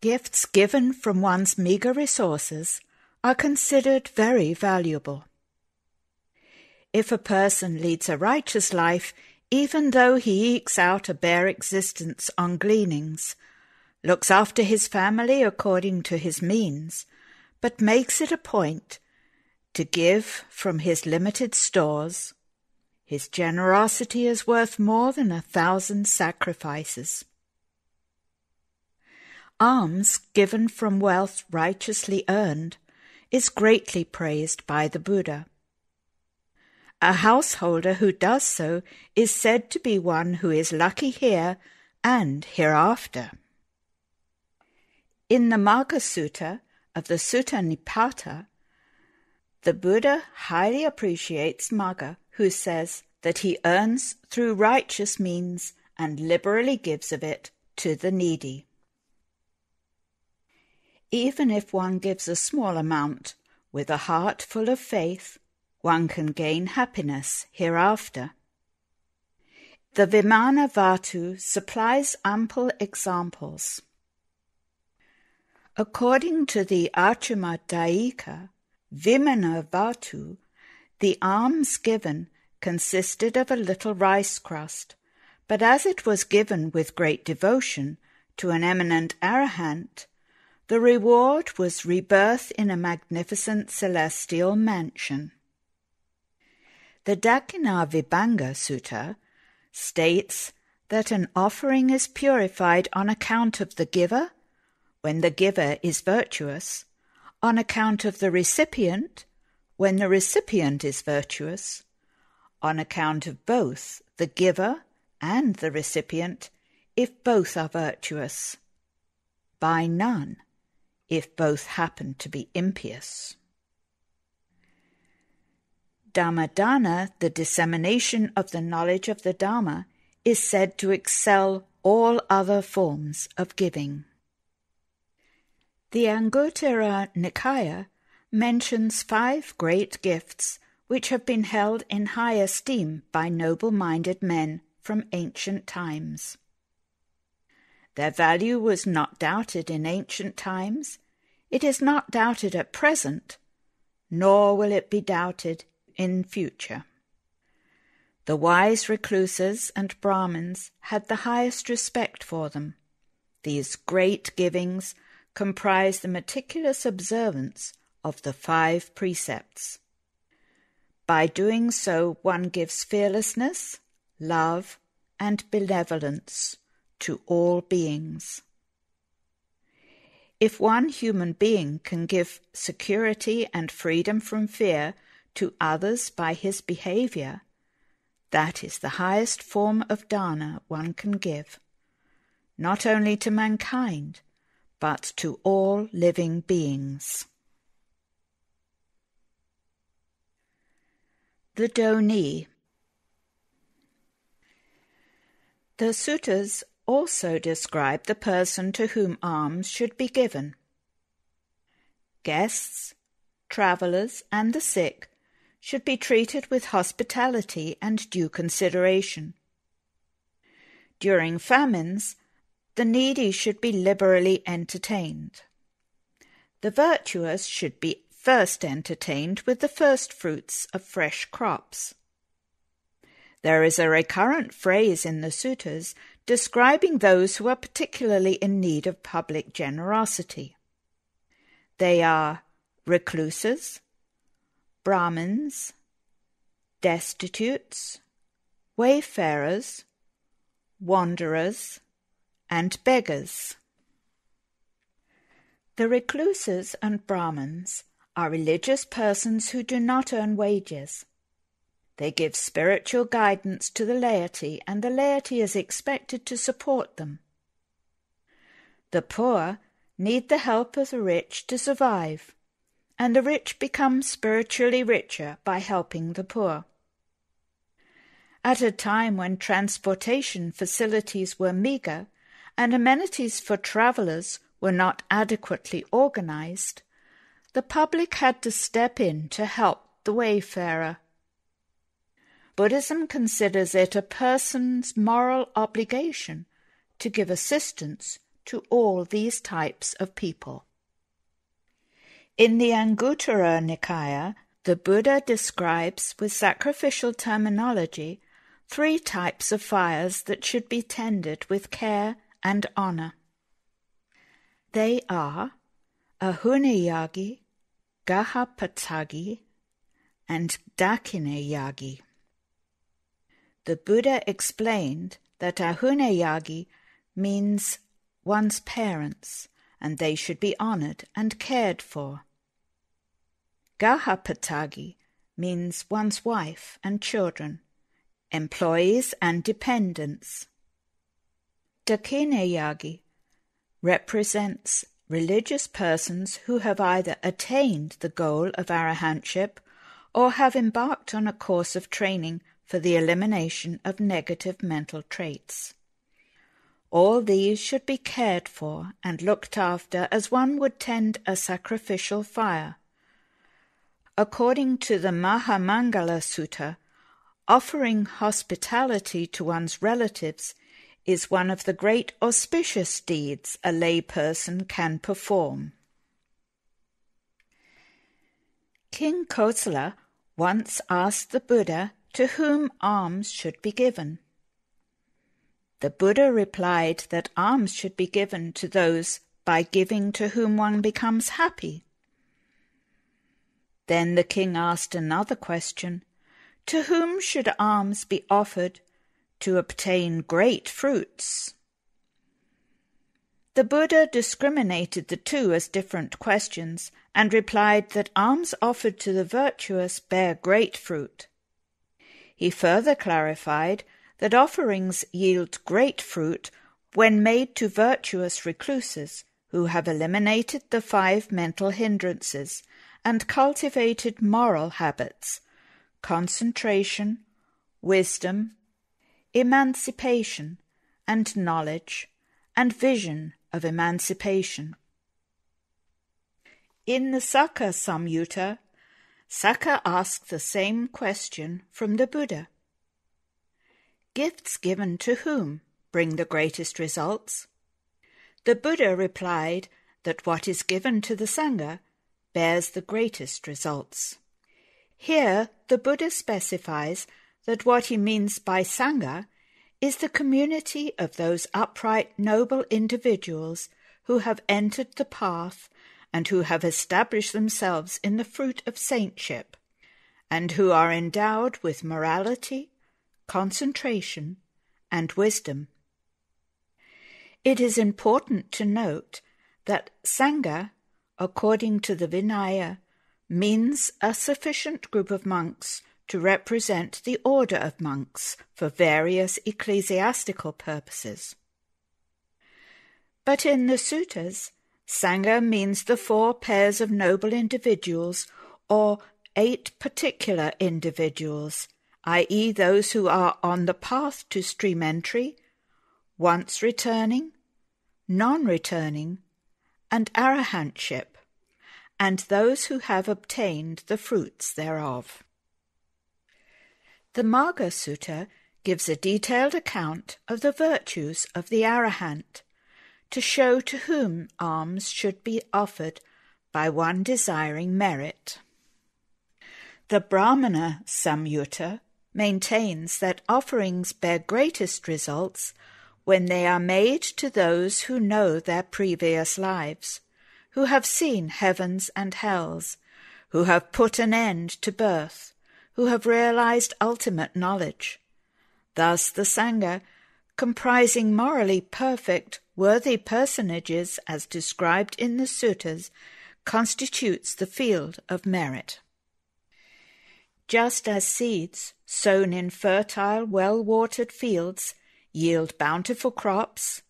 Gifts given from one's meagre resources are considered very valuable. If a person leads a righteous life, even though he ekes out a bare existence on gleanings, looks after his family according to his means, but makes it a point to give from his limited stores, His generosity is worth more than 1,000 sacrifices. Alms given from wealth righteously earned is greatly praised by the Buddha. A householder who does so is said to be one who is lucky here and hereafter. In the Magga Sutta of the Sutta Nipata, the Buddha highly appreciates Magga, who says that he earns through righteous means and liberally gives of it to the needy. Even if one gives a small amount with a heart full of faith, one can gain happiness hereafter. The Vimana Vatu supplies ample examples. According to the Achuma Daika, Vimana Vatu, the alms given consisted of a little rice crust, but as it was given with great devotion to an eminent arahant, the reward was rebirth in a magnificent celestial mansion. The Dakinavibhanga Sutta states that an offering is purified on account of the giver, when the giver is virtuous, on account of the recipient, when the recipient is virtuous, on account of both the giver and the recipient, if both are virtuous, by none, if both happen to be impious. Dhammadana, the dissemination of the knowledge of the Dhamma, is said to excel all other forms of giving. The Anguttara Nikaya mentions 5 great gifts which have been held in high esteem by noble-minded men from ancient times. Their value was not doubted in ancient times, it is not doubted at present, nor will it be doubted in future. The wise recluses and Brahmins had the highest respect for them. These great givings comprise the meticulous observance of the 5 precepts. By doing so, one gives fearlessness, love, and benevolence to all beings. If one human being can give security and freedom from fear to others by his behavior, that is the highest form of dana one can give, not only to mankind, but to all living beings. The Doni. The suttas also describe the person to whom alms should be given. Guests, travellers, and the sick should be treated with hospitality and due consideration. During famines, the needy should be liberally entertained. The virtuous should be first entertained with the first fruits of fresh crops. There is a recurrent phrase in the suttas describing those who are particularly in need of public generosity. They are recluses, Brahmins, destitutes, wayfarers, wanderers, and beggars. The recluses and Brahmins are religious persons who do not earn wages. They give spiritual guidance to the laity, and the laity is expected to support them. The poor need the help of the rich to survive, and the rich become spiritually richer by helping the poor. At a time when transportation facilities were meagre and amenities for travellers were not adequately organized, the public had to step in to help the wayfarer. Buddhism considers it a person's moral obligation to give assistance to all these types of people. In the Anguttara Nikaya, the Buddha describes with sacrificial terminology 3 types of fires that should be tended with care and honor. They are Ahunayagi, Gahapatagi, and Dakinayagi. the Buddha explained that ahunayagi means one's parents, and they should be honored and cared for. Gahapatagi means one's wife and children, employees and dependents. Dakinayagi represents religious persons who have either attained the goal of arahantship or have embarked on a course of training for the elimination of negative mental traits. All these should be cared for and looked after as one would tend a sacrificial fire. According to the Mahamangala Sutta, offering hospitality to one's relatives is one of the great auspicious deeds a lay person can perform. King Kosala once asked the Buddha to whom alms should be given. The Buddha replied that alms should be given to those by giving to whom one becomes happy. Then the king asked another question: to whom should alms be offered to obtain great fruits? The Buddha discriminated the two as different questions and replied that alms offered to the virtuous bear great fruit. He further clarified that offerings yield great fruit when made to virtuous recluses who have eliminated the 5 mental hindrances and cultivated moral habits, concentration, wisdom, emancipation, and knowledge, and vision of emancipation. In the Sakka Samyutta, Sakka asked the same question from the Buddha. Gifts given to whom bring the greatest results? The Buddha replied that what is given to the Sangha bears the greatest results. Here the Buddha specifies that what he means by Sangha is the community of those upright, noble individuals who have entered the path and who have established themselves in the fruit of saintship, and who are endowed with morality, concentration, and wisdom. It is important to note that Sangha, according to the Vinaya, means a sufficient group of monks to represent the order of monks for various ecclesiastical purposes. But in the suttas, Sangha means the 4 pairs of noble individuals, or 8 particular individuals, i.e. those who are on the path to stream entry, once returning, non-returning, and arahantship, and those who have obtained the fruits thereof. The Magga Sutta gives a detailed account of the virtues of the arahant, to show to whom alms should be offered by one desiring merit. The Brahmana Samyutta maintains that offerings bear greatest results when they are made to those who know their previous lives, who have seen heavens and hells, who have put an end to birth, who have realized ultimate knowledge. Thus the Sangha, comprising morally perfect, worthy personages as described in the suttas, constitutes the field of merit. Just as seeds sown in fertile, well-watered fields yield bountiful crops,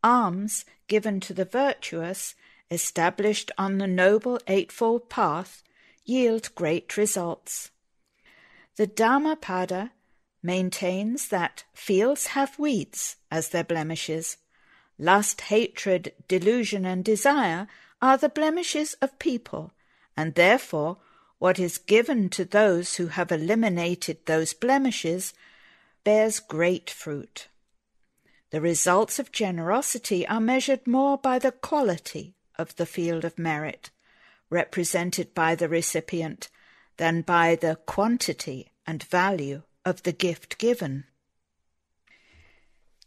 alms given to the virtuous, established on the noble eightfold path, yield great results. The Dhammapada maintains that fields have weeds as their blemishes. Lust, hatred, delusion, and desire are the blemishes of people, and therefore what is given to those who have eliminated those blemishes bears great fruit. The results of generosity are measured more by the quality of the field of merit, represented by the recipient, than by the quantity and value of the gift given.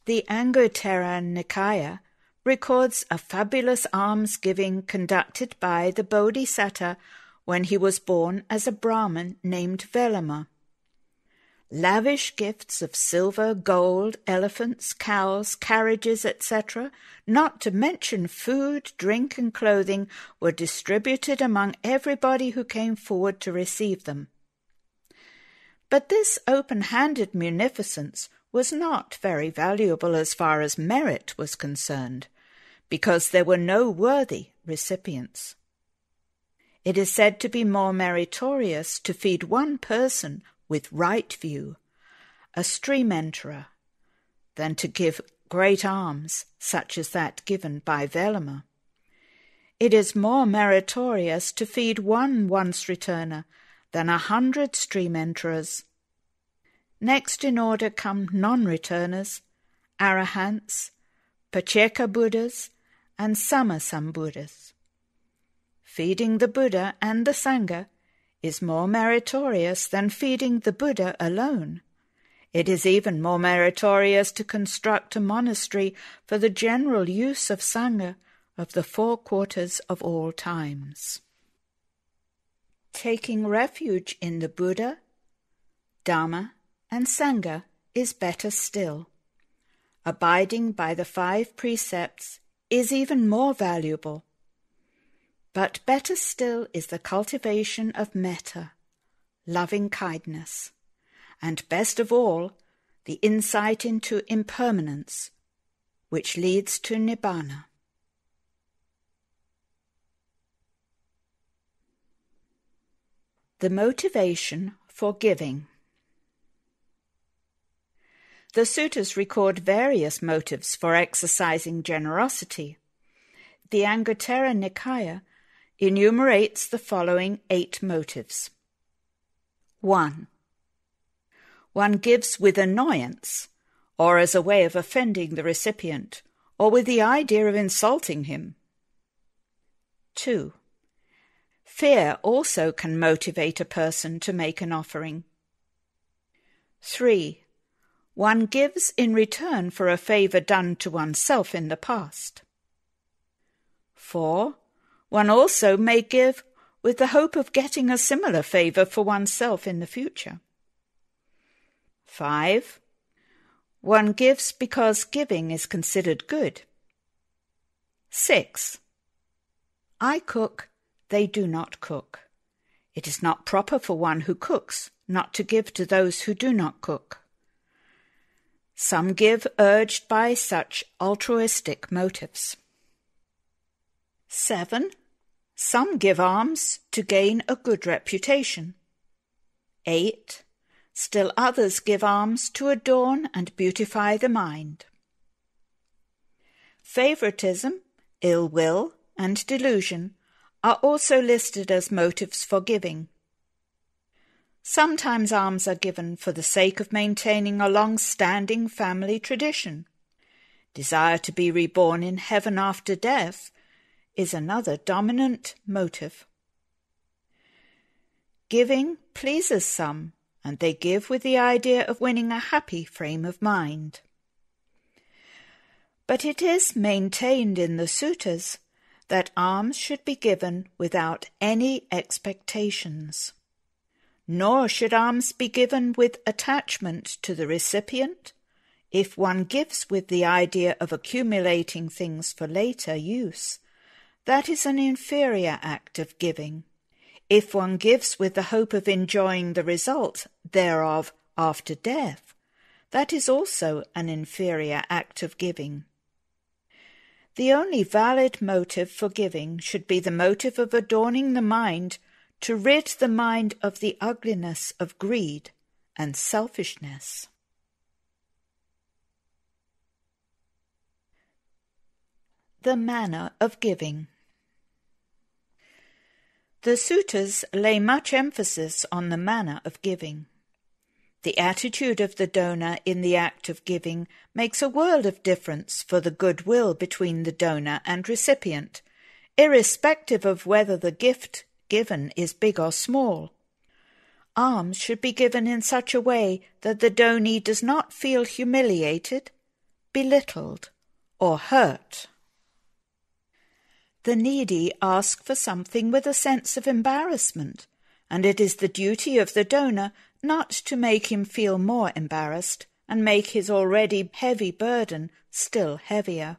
The Anguttara Nikaya records a fabulous almsgiving conducted by the Bodhisattva when he was born as a Brahmin named Velama. lavish gifts of silver, gold, elephants, cows, carriages, etc., not to mention food, drink, and clothing, were distributed among everybody who came forward to receive them. But this open-handed munificence was not very valuable as far as merit was concerned, because there were no worthy recipients. It is said to be more meritorious to feed one person with right view, a stream enterer, than to give great alms, such as that given by Velama. It is more meritorious to feed one once-returner than 100 stream enterers. Next in order come non-returners, arahants, Pacheka Buddhas, and Samasambuddhas. Feeding the Buddha and the Sangha is more meritorious than feeding the Buddha alone. It is even more meritorious to construct a monastery for the general use of Sangha of the 4 quarters of all times. Taking refuge in the Buddha, Dhamma, and Sangha is better still. Abiding by the 5 precepts is even more valuable. But better still is the cultivation of metta, loving-kindness, and best of all, the insight into impermanence, which leads to nibbana. The motivation for giving. The suttas record various motives for exercising generosity. The Anguttara Nikaya enumerates the following 8 motives. 1. One gives with annoyance, or as a way of offending the recipient, or with the idea of insulting him. 2. Fear also can motivate a person to make an offering. 3. One gives in return for a favour done to oneself in the past. 4. One also may give with the hope of getting a similar favour for oneself in the future. 5. One gives because giving is considered good. 6. I cook, they do not cook. It is not proper for one who cooks not to give to those who do not cook. Some give urged by such altruistic motives. 7. Some give alms to gain a good reputation. 8. Still others give alms to adorn and beautify the mind. Favoritism, ill will, and delusion are also listed as motives for giving. Sometimes alms are given for the sake of maintaining a long-standing family tradition. Desire to be reborn in heaven after death is another dominant motive. Giving pleases some, and they give with the idea of winning a happy frame of mind. But it is maintained in the suttas that alms should be given without any expectations. Nor should alms be given with attachment to the recipient. If one gives with the idea of accumulating things for later use, that is an inferior act of giving. If one gives with the hope of enjoying the result thereof after death, that is also an inferior act of giving. The only valid motive for giving should be the motive of adorning the mind to rid the mind of the ugliness of greed and selfishness. The manner of giving. The suttas lay much emphasis on the manner of giving. The attitude of the donor in the act of giving makes a world of difference for the goodwill between the donor and recipient, irrespective of whether the gift given is big or small. Alms should be given in such a way that the donee does not feel humiliated, belittled, or hurt. The needy ask for something with a sense of embarrassment, and it is the duty of the donor not to make him feel more embarrassed and make his already heavy burden still heavier.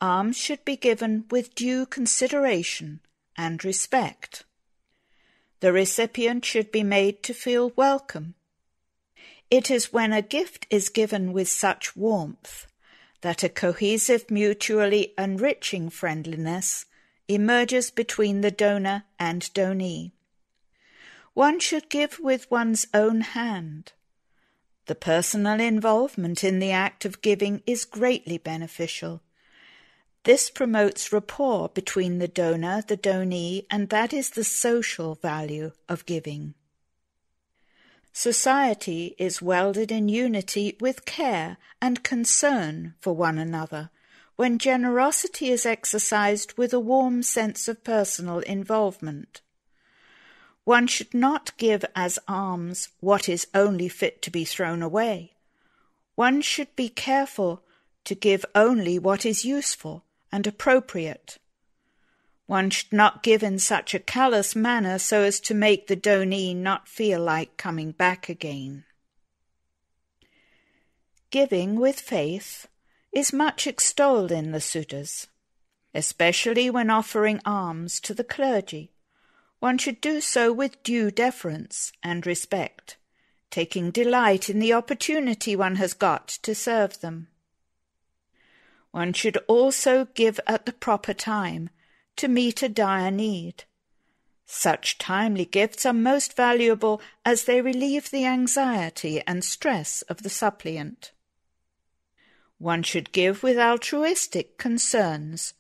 Alms should be given with due consideration and respect. The recipient should be made to feel welcome. It is when a gift is given with such warmth that a cohesive, mutually enriching friendliness emerges between the donor and donee. One should give with one's own hand. The personal involvement in the act of giving is greatly beneficial. This promotes rapport between the donor, the donee, and that is the social value of giving. Society is welded in unity with care and concern for one another when generosity is exercised with a warm sense of personal involvement. One should not give as alms what is only fit to be thrown away. One should be careful to give only what is useful and appropriate. One should not give in such a callous manner so as to make the donee not feel like coming back again. Giving with faith is much extolled in the suttas, especially when offering alms to the clergy. One should do so with due deference and respect, taking delight in the opportunity one has got to serve them. One should also give at the proper time to meet a dire need. Such timely gifts are most valuable as they relieve the anxiety and stress of the suppliant. One should give with altruistic concerns,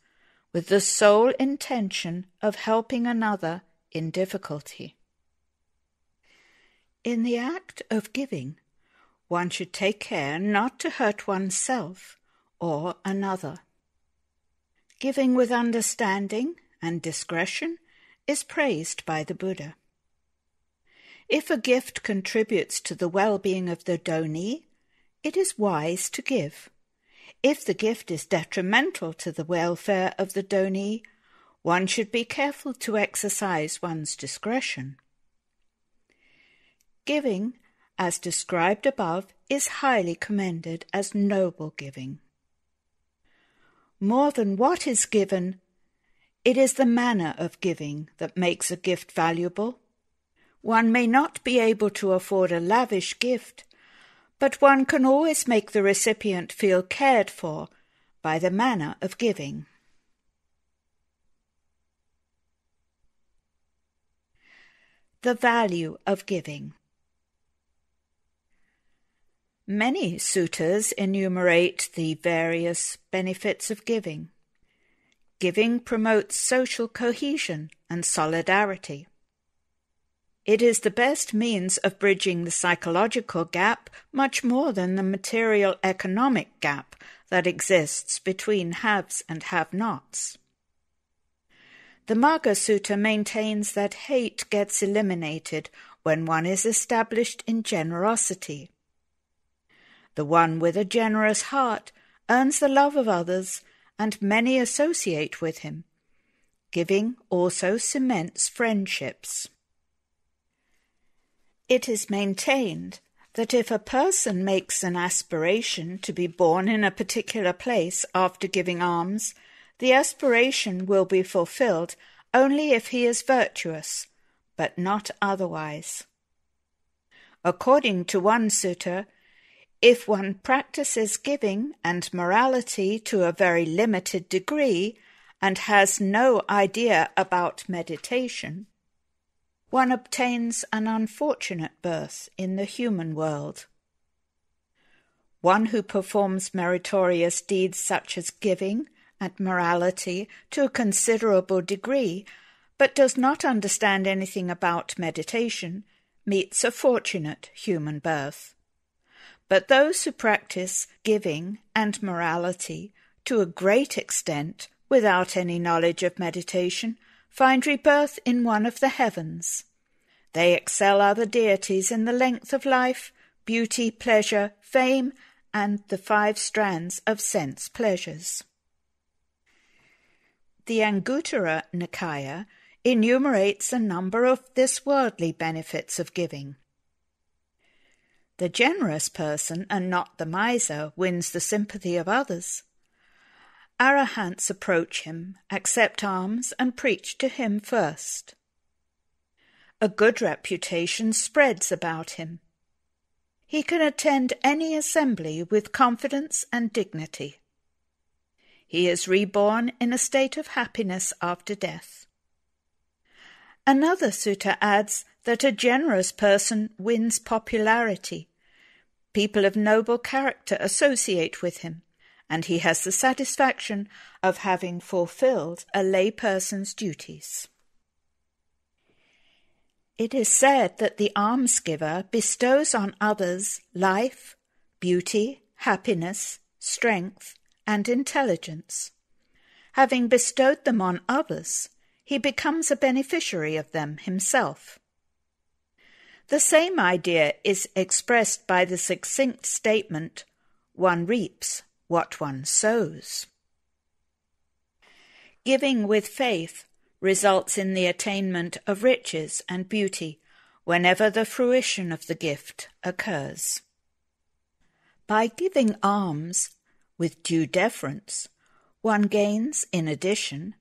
with the sole intention of helping another in difficulty. In the act of giving, one should take care not to hurt oneself or another. Giving with understanding and discretion is praised by the Buddha. If a gift contributes to the well-being of the donee, it is wise to give. If the gift is detrimental to the welfare of the donee, one should be careful to exercise one's discretion. Giving, as described above, is highly commended as noble giving. More than what is given, it is the manner of giving that makes a gift valuable. One may not be able to afford a lavish gift, but one can always make the recipient feel cared for by the manner of giving. The value of giving. Many suttas enumerate the various benefits of giving. Giving promotes social cohesion and solidarity. It is the best means of bridging the psychological gap much more than the material economic gap that exists between haves and have-nots. The Magga Sutta maintains that hate gets eliminated when one is established in generosity. The one with a generous heart earns the love of others, and many associate with him. Giving also cements friendships. It is maintained that if a person makes an aspiration to be born in a particular place after giving alms, the aspiration will be fulfilled only if he is virtuous, but not otherwise. According to one sutta, if one practices giving and morality to a very limited degree and has no idea about meditation, one obtains an unfortunate birth in the human world. One who performs meritorious deeds such as giving and morality to a considerable degree, but does not understand anything about meditation, meets a fortunate human birth. But those who practice giving and morality to a great extent without any knowledge of meditation find rebirth in one of the heavens. They excel other deities in the length of life, beauty, pleasure, fame, and the 5 strands of sense pleasures. The Anguttara Nikaya enumerates a number of this worldly benefits of giving. The generous person, and not the miser, wins the sympathy of others. Arahants approach him, accept alms, and preach to him first. A good reputation spreads about him. He can attend any assembly with confidence and dignity. He is reborn in a state of happiness after death. Another sutta adds that a generous person wins popularity. People of noble character associate with him, and he has the satisfaction of having fulfilled a lay person's duties. It is said that the almsgiver bestows on others life, beauty, happiness, strength, and intelligence. Having bestowed them on others, he becomes a beneficiary of them himself. The same idea is expressed by the succinct statement, "One reaps what one sows." Giving with faith results in the attainment of riches and beauty whenever the fruition of the gift occurs. By giving alms with due deference, one gains, in addition,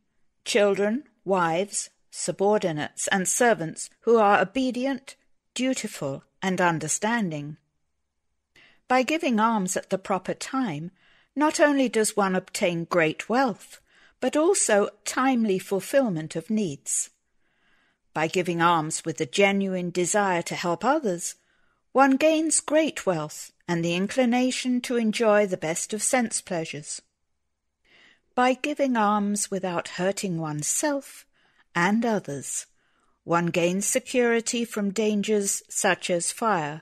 children, wives, subordinates, and servants who are obedient, dutiful, and understanding. By giving alms at the proper time, not only does one obtain great wealth, but also timely fulfillment of needs. By giving alms with a genuine desire to help others, one gains great wealth and the inclination to enjoy the best of sense pleasures. By giving alms without hurting oneself and others, one gains security from dangers such as fire,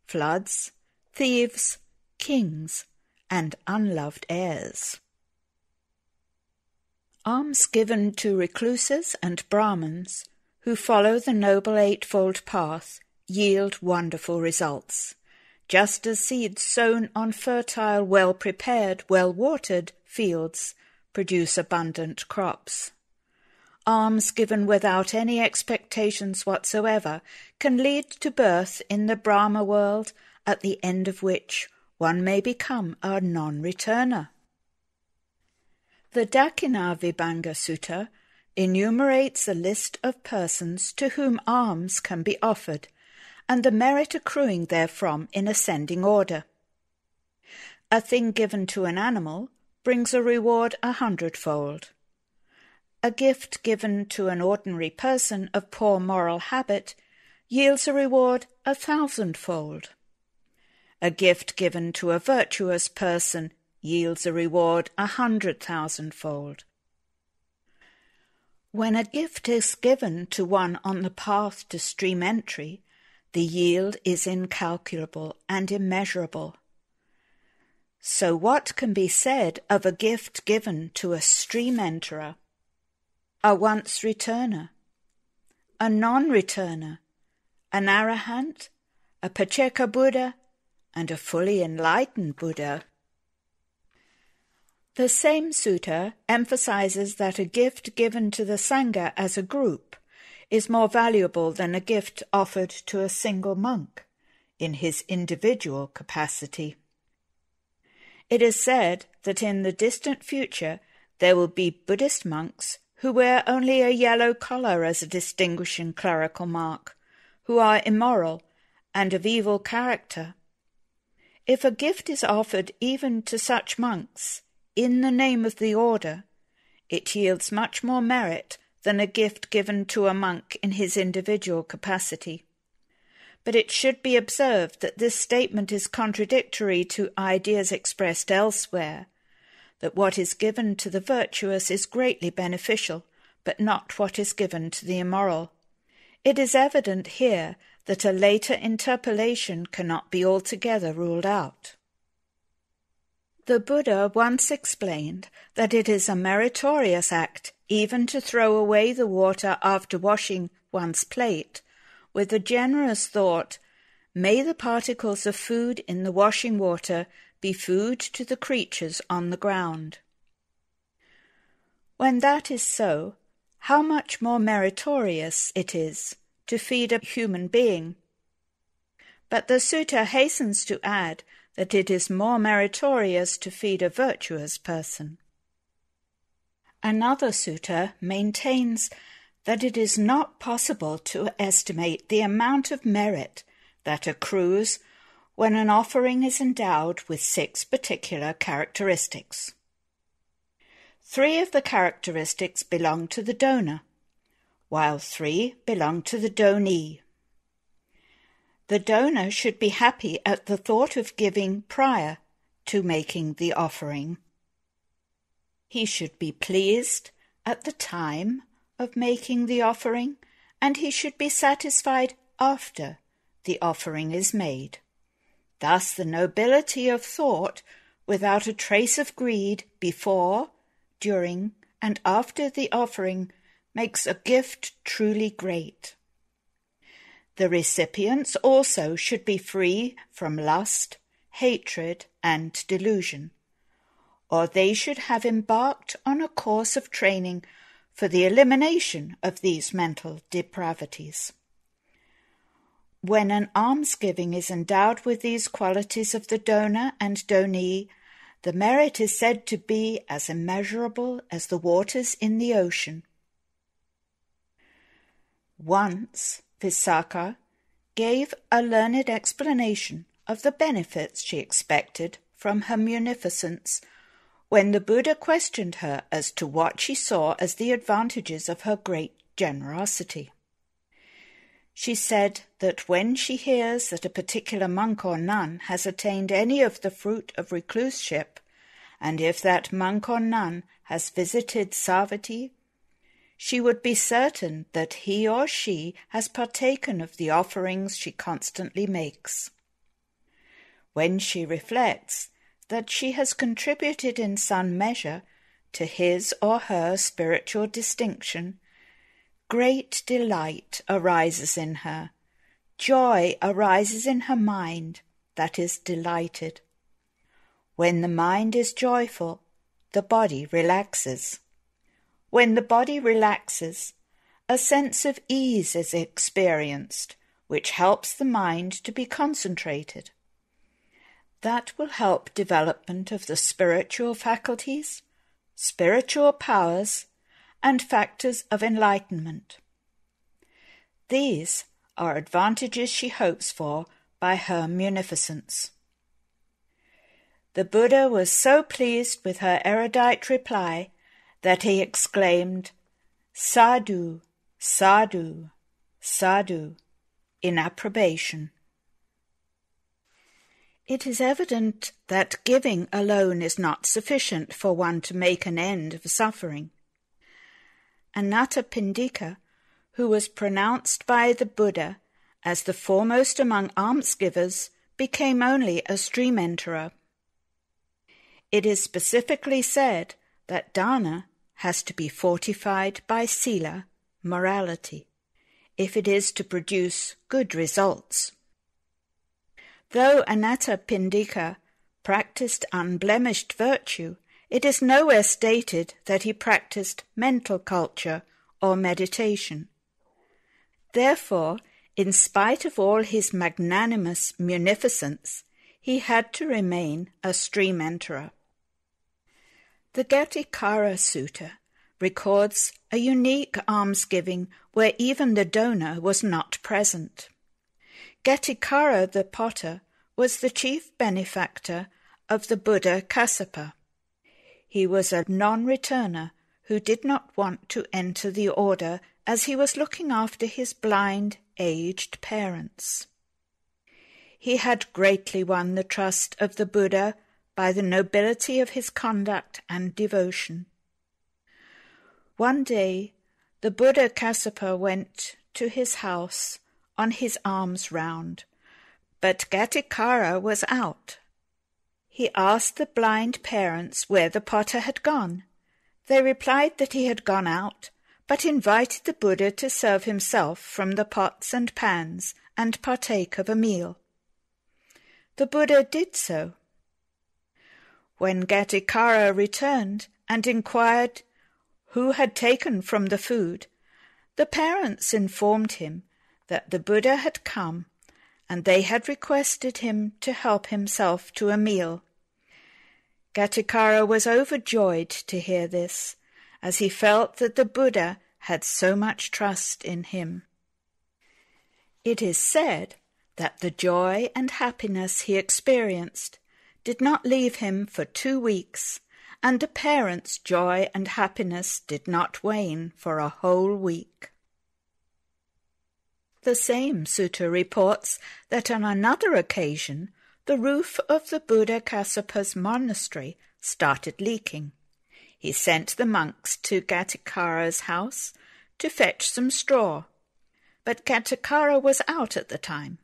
floods, thieves, kings, and unloved heirs. Alms given to recluses and Brahmins who follow the Noble Eightfold Path yield wonderful results, just as seeds sown on fertile, well-prepared, well-watered fields produce abundant crops. Alms given without any expectations whatsoever can lead to birth in the Brahma world, at the end of which one may become a non-returner. The Dakkhina Vibhanga Sutta enumerates a list of persons to whom alms can be offered, and the merit accruing therefrom in ascending order. A thing given to an animal brings a reward 100-fold. A gift given to an ordinary person of poor moral habit yields a reward 1,000-fold. A gift given to a virtuous person yields a reward 100,000-fold. When a gift is given to one on the path to stream entry, the yield is incalculable and immeasurable. So what can be said of a gift given to a stream enterer, a once returner, a non-returner, an arahant, a Pacceka Buddha, and a fully enlightened Buddha? The same sutta emphasizes that a gift given to the Sangha as a group is more valuable than a gift offered to a single monk in his individual capacity. It is said that in the distant future there will be Buddhist monks who wear only a yellow collar as a distinguishing clerical mark, who are immoral and of evil character. If a gift is offered even to such monks, in the name of the order, it yields much more merit than a gift given to a monk in his individual capacity. But it should be observed that this statement is contradictory to ideas expressed elsewhere, that what is given to the virtuous is greatly beneficial, but not what is given to the immoral. It is evident here that a later interpolation cannot be altogether ruled out. The Buddha once explained that it is a meritorious act even to throw away the water after washing one's plate, with the generous thought, "May the particles of food in the washing water be food to the creatures on the ground." When that is so, how much more meritorious it is to feed a human being. But the sutta hastens to add that it is more meritorious to feed a virtuous person. Another sutta maintains that it is not possible to estimate the amount of merit that accrues when an offering is endowed with 6 particular characteristics. 3 of the characteristics belong to the donor, while 3 belong to the donee. The donor should be happy at the thought of giving prior to making the offering. He should be pleased at the time of making the offering, and he should be satisfied after the offering is made. Thus the nobility of thought, without a trace of greed before, during, and after the offering, makes a gift truly great. The recipients also should be free from lust, hatred, and delusion, or they should have embarked on a course of training for the elimination of these mental depravities. When an almsgiving is endowed with these qualities of the donor and donee, the merit is said to be as immeasurable as the waters in the ocean. Once, Visakha gave a learned explanation of the benefits she expected from her munificence when the Buddha questioned her as to what she saw as the advantages of her great generosity. She said that when she hears that a particular monk or nun has attained any of the fruit of recluseship, and if that monk or nun has visited Savatthi, she would be certain that he or she has partaken of the offerings she constantly makes. When she reflects that she has contributed in some measure to his or her spiritual distinction, great delight arises in her. Joy arises in her mind that is delighted. When the mind is joyful, the body relaxes. When the body relaxes, a sense of ease is experienced, which helps the mind to be concentrated. That will help development of the spiritual faculties, spiritual powers, and factors of enlightenment. These are advantages she hopes for by her munificence. The Buddha was so pleased with her erudite reply that he exclaimed, "Sadhu, sadhu, sadhu," in approbation. It is evident that giving alone is not sufficient for one to make an end of suffering. Anathapindika, who was pronounced by the Buddha as the foremost among almsgivers, became only a stream enterer. It is specifically said that dana has to be fortified by sila, morality, if it is to produce good results. Though Anathapindika practiced unblemished virtue, it is nowhere stated that he practiced mental culture or meditation. Therefore, in spite of all his magnanimous munificence, he had to remain a stream enterer. The Gatikara Sutta records a unique almsgiving where even the donor was not present. Gatikara the potter was the chief benefactor of the Buddha Kassapa. He was a non-returner who did not want to enter the order as he was looking after his blind, aged parents. He had greatly won the trust of the Buddha by the nobility of his conduct and devotion. One day, the Buddha Kassapa went to his house on his alms round, but Gatikara was out. He asked the blind parents where the potter had gone. They replied that he had gone out, but invited the Buddha to serve himself from the pots and pans and partake of a meal. The Buddha did so. When Gatikara returned and inquired who had taken from the food, the parents informed him that the Buddha had come and they had requested him to help himself to a meal. Gatikara was overjoyed to hear this, as he felt that the Buddha had so much trust in him. It is said that the joy and happiness he experienced did not leave him for 2 weeks, and the parents' joy and happiness did not wane for a whole week. The same sutta reports that on another occasion the roof of the Buddha Kassapa's monastery started leaking. He sent the monks to Gatikara's house to fetch some straw, but Gatikara was out at the time.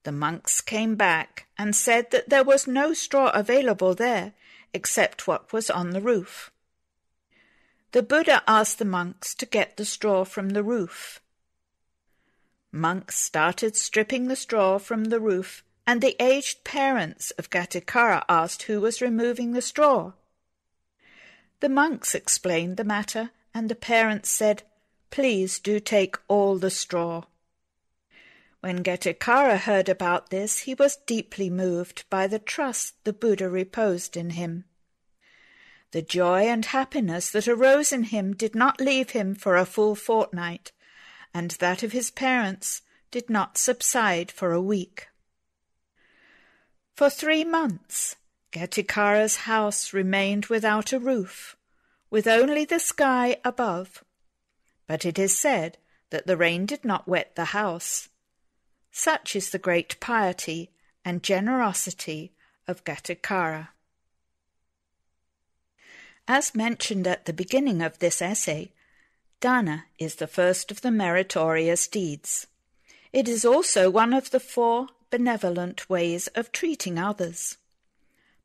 The monks came back and said that there was no straw available there except what was on the roof. The Buddha asked the monks to get the straw from the roof. Monks started stripping the straw from the roof, and the aged parents of Gatikara asked who was removing the straw. The monks explained the matter, and the parents said, "Please do take all the straw." When Gatikara heard about this, he was deeply moved by the trust the Buddha reposed in him. The joy and happiness that arose in him did not leave him for a full fortnight, and that of his parents did not subside for a week. For 3 months, Gatikara's house remained without a roof, with only the sky above. But it is said that the rain did not wet the house. Such is the great piety and generosity of Gatikara. As mentioned at the beginning of this essay, dana is the first of the meritorious deeds. It is also one of the 4 benevolent ways of treating others.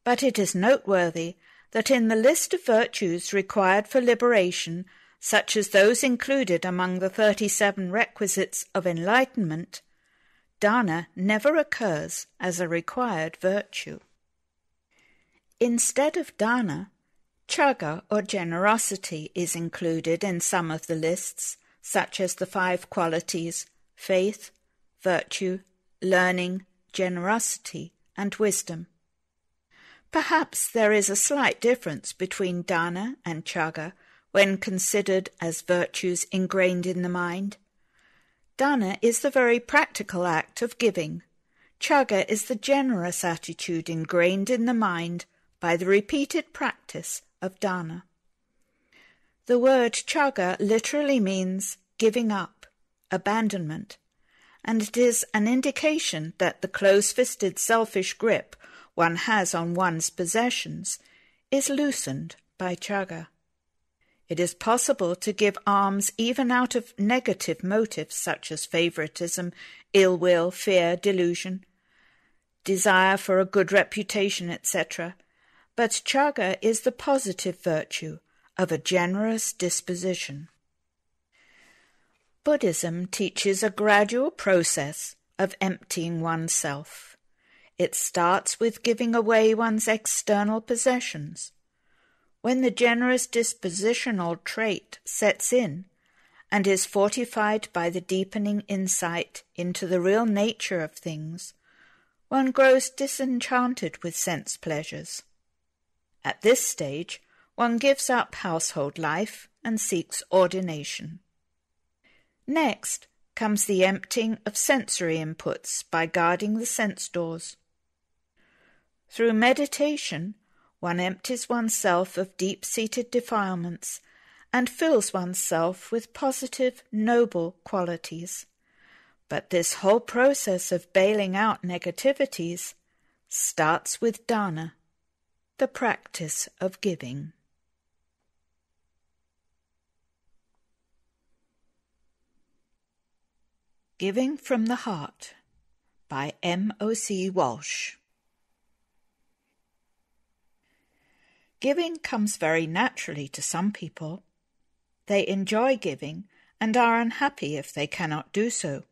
But it is noteworthy that in the list of virtues required for liberation, such as those included among the 37 requisites of enlightenment, dana never occurs as a required virtue. Instead of dana, chaga or generosity is included in some of the lists, such as the 5 qualities, faith, virtue, learning, generosity, and wisdom. Perhaps there is a slight difference between dana and chaga when considered as virtues ingrained in the mind. Dana is the very practical act of giving. Chaga is the generous attitude ingrained in the mind by the repeated practice of dana. The word chaga literally means giving up, abandonment, and it is an indication that the close-fisted selfish grip one has on one's possessions is loosened by chaga. It is possible to give alms even out of negative motives such as favoritism, ill will, fear, delusion, desire for a good reputation, etc., but chaga is the positive virtue of a generous disposition. Buddhism teaches a gradual process of emptying oneself. It starts with giving away one's external possessions. When the generous dispositional trait sets in and is fortified by the deepening insight into the real nature of things, one grows disenchanted with sense pleasures. At this stage, one gives up household life and seeks ordination. Next comes the emptying of sensory inputs by guarding the sense doors. Through meditation, one empties oneself of deep-seated defilements and fills oneself with positive, noble qualities. But this whole process of bailing out negativities starts with dana, the practice of giving. Giving from the Heart by M.O.C. Walsh. Giving comes very naturally to some people. They enjoy giving and are unhappy if they cannot do so.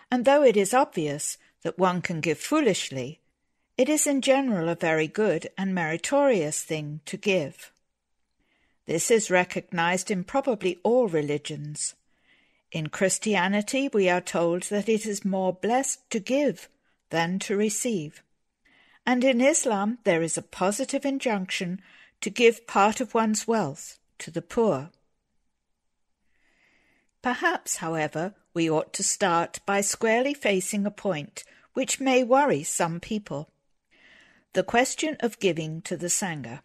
And though it is obvious that one can give foolishly, it is in general a very good and meritorious thing to give. This is recognized in probably all religions. In Christianity, we are told that it is more blessed to give than to receive. And in Islam, there is a positive injunction to give part of one's wealth to the poor. Perhaps, however, we ought to start by squarely facing a point which may worry some people: the question of giving to the Sangha.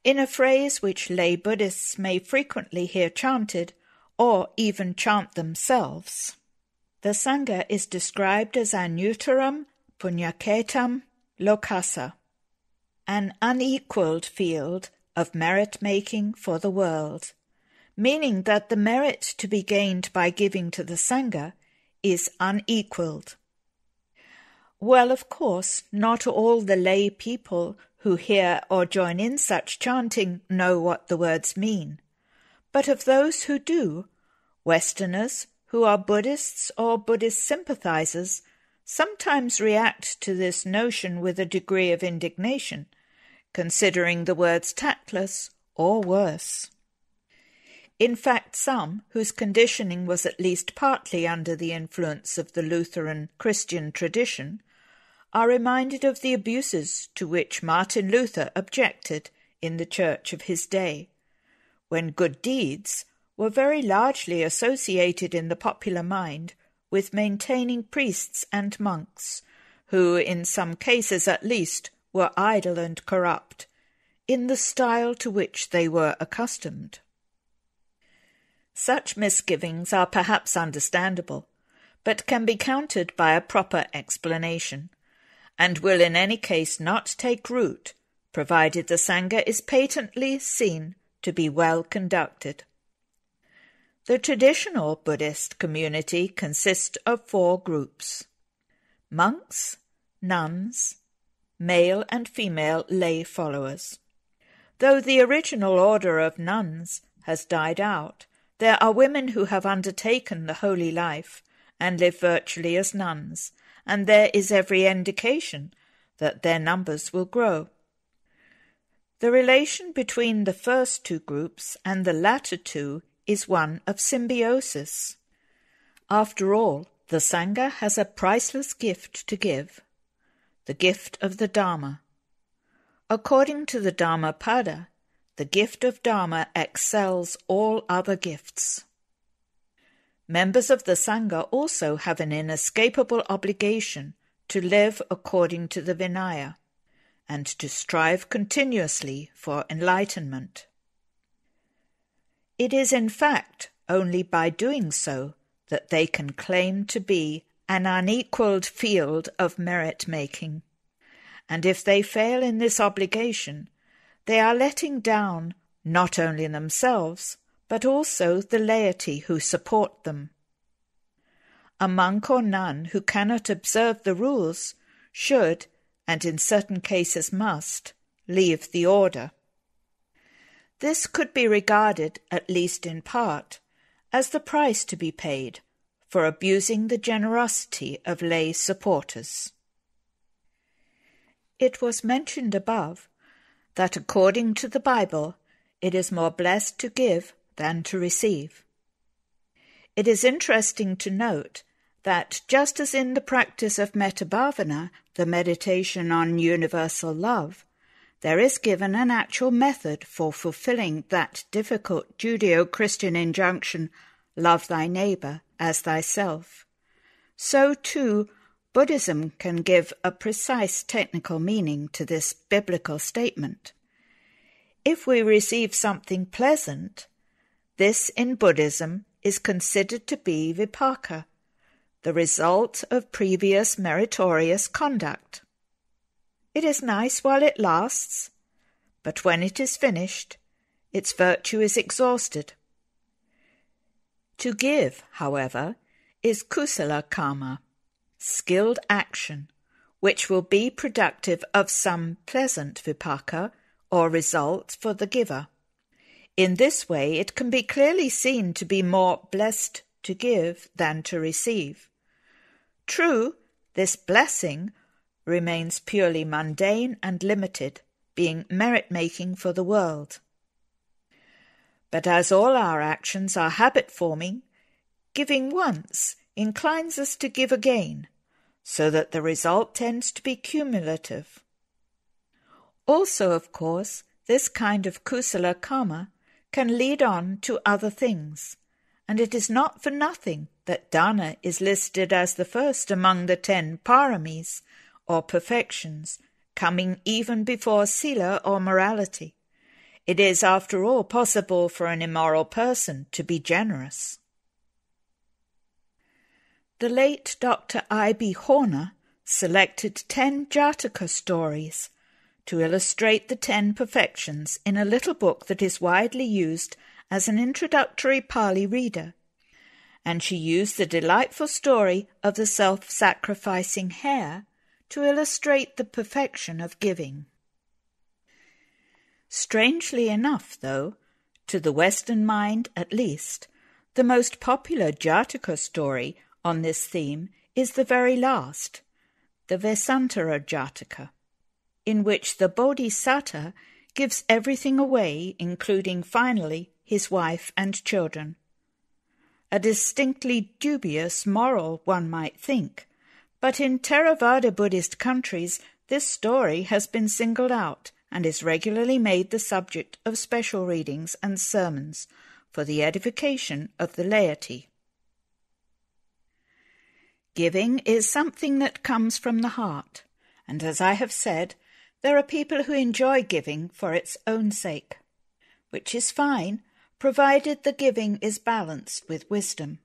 In a phrase which lay Buddhists may frequently hear chanted, or even chant themselves, the Sangha is described as anuttaram punyaketam lokasa, an unequalled field of merit-making for the world, meaning that the merit to be gained by giving to the Sangha is unequalled. Well, of course, not all the lay people who hear or join in such chanting know what the words mean, but of those who do, Westerners who are Buddhists or Buddhist sympathizers sometimes react to this notion with a degree of indignation, considering the words tactless or worse. In fact, some, whose conditioning was at least partly under the influence of the Lutheran Christian tradition, are reminded of the abuses to which Martin Luther objected in the church of his day, when good deeds were very largely associated in the popular mind with maintaining priests and monks, who, in some cases at least, were idle and corrupt, in the style to which they were accustomed. Such misgivings are perhaps understandable, but can be countered by a proper explanation, and will in any case not take root, provided the Sangha is patently seen to be well conducted. The traditional Buddhist community consists of 4 groups: monks, nuns, male and female lay followers. Though the original order of nuns has died out, there are women who have undertaken the holy life and live virtually as nuns, and there is every indication that their numbers will grow. The relation between the first 2 groups and the latter 2 is one of symbiosis. After all, the Sangha has a priceless gift to give, the gift of the Dhamma. According to the Dhammapada, the gift of Dhamma excels all other gifts. Members of the Sangha also have an inescapable obligation to live according to the Vinaya, and to strive continuously for enlightenment. It is in fact only by doing so that they can claim to be an unequalled field of merit-making, and if they fail in this obligation, they are letting down not only themselves, but also the laity who support them. A monk or nun who cannot observe the rules should, and in certain cases must, leave the order. This could be regarded, at least in part, as the price to be paid for abusing the generosity of lay supporters. It was mentioned above that according to the Bible, it is more blessed to give than to receive. It is interesting to note that just as in the practice of metta-bhavana, the meditation on universal love, there is given an actual method for fulfilling that difficult Judeo-Christian injunction, love thy neighbour as thyself, so too Buddhism can give a precise technical meaning to this biblical statement. If we receive something pleasant, this in Buddhism is considered to be vipaka, the result of previous meritorious conduct. It is nice while it lasts, but when it is finished, its virtue is exhausted. To give, however, is kusala karma, skilled action, which will be productive of some pleasant vipaka or result for the giver. In this way, it can be clearly seen to be more blessed to give than to receive. True, this blessing remains purely mundane and limited, being merit-making for the world. But as all our actions are habit-forming, giving once inclines us to give again, so that the result tends to be cumulative. Also, of course, this kind of kusala karma can lead on to other things, and it is not for nothing that dana is listed as the first among the 10 paramis, or perfections, coming even before sila or morality. It is, after all, possible for an immoral person to be generous. The late Dr. I.B. Horner selected 10 Jataka stories to illustrate the 10 perfections in a little book that is widely used as an introductory Pali reader, and she used the delightful story of the self-sacrificing hare to illustrate the perfection of giving. Strangely enough, though, to the Western mind at least, the most popular Jataka story on this theme is the very last, the Vesantara Jataka, in which the Bodhisattva gives everything away, including, finally, his wife and children. A distinctly dubious moral, one might think, but in Theravada Buddhist countries this story has been singled out and is regularly made the subject of special readings and sermons for the edification of the laity. Giving is something that comes from the heart, and as I have said, there are people who enjoy giving for its own sake, which is fine, provided the giving is balanced with wisdom.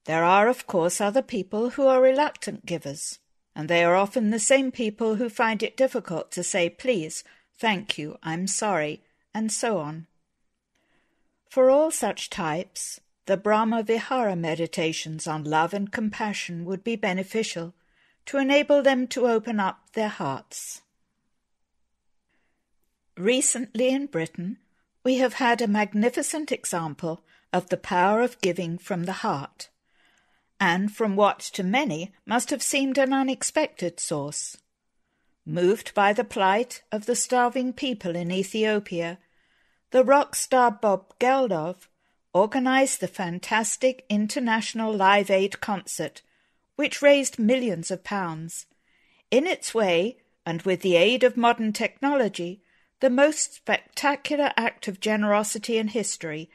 There are, of course, other people who are reluctant givers, and they are often the same people who find it difficult to say please, thank you, I'm sorry, and so on. For all such types, the Brahma Vihara meditations on love and compassion would be beneficial to enable them to open up their hearts. Recently in Britain, we have had a magnificent example of the power of giving from the heart, and from what to many must have seemed an unexpected source. Moved by the plight of the starving people in Ethiopia, the rock star Bob Geldof organized the fantastic international Live Aid concert, which raised millions of pounds. In its way, and with the aid of modern technology, the most spectacular act of generosity in history,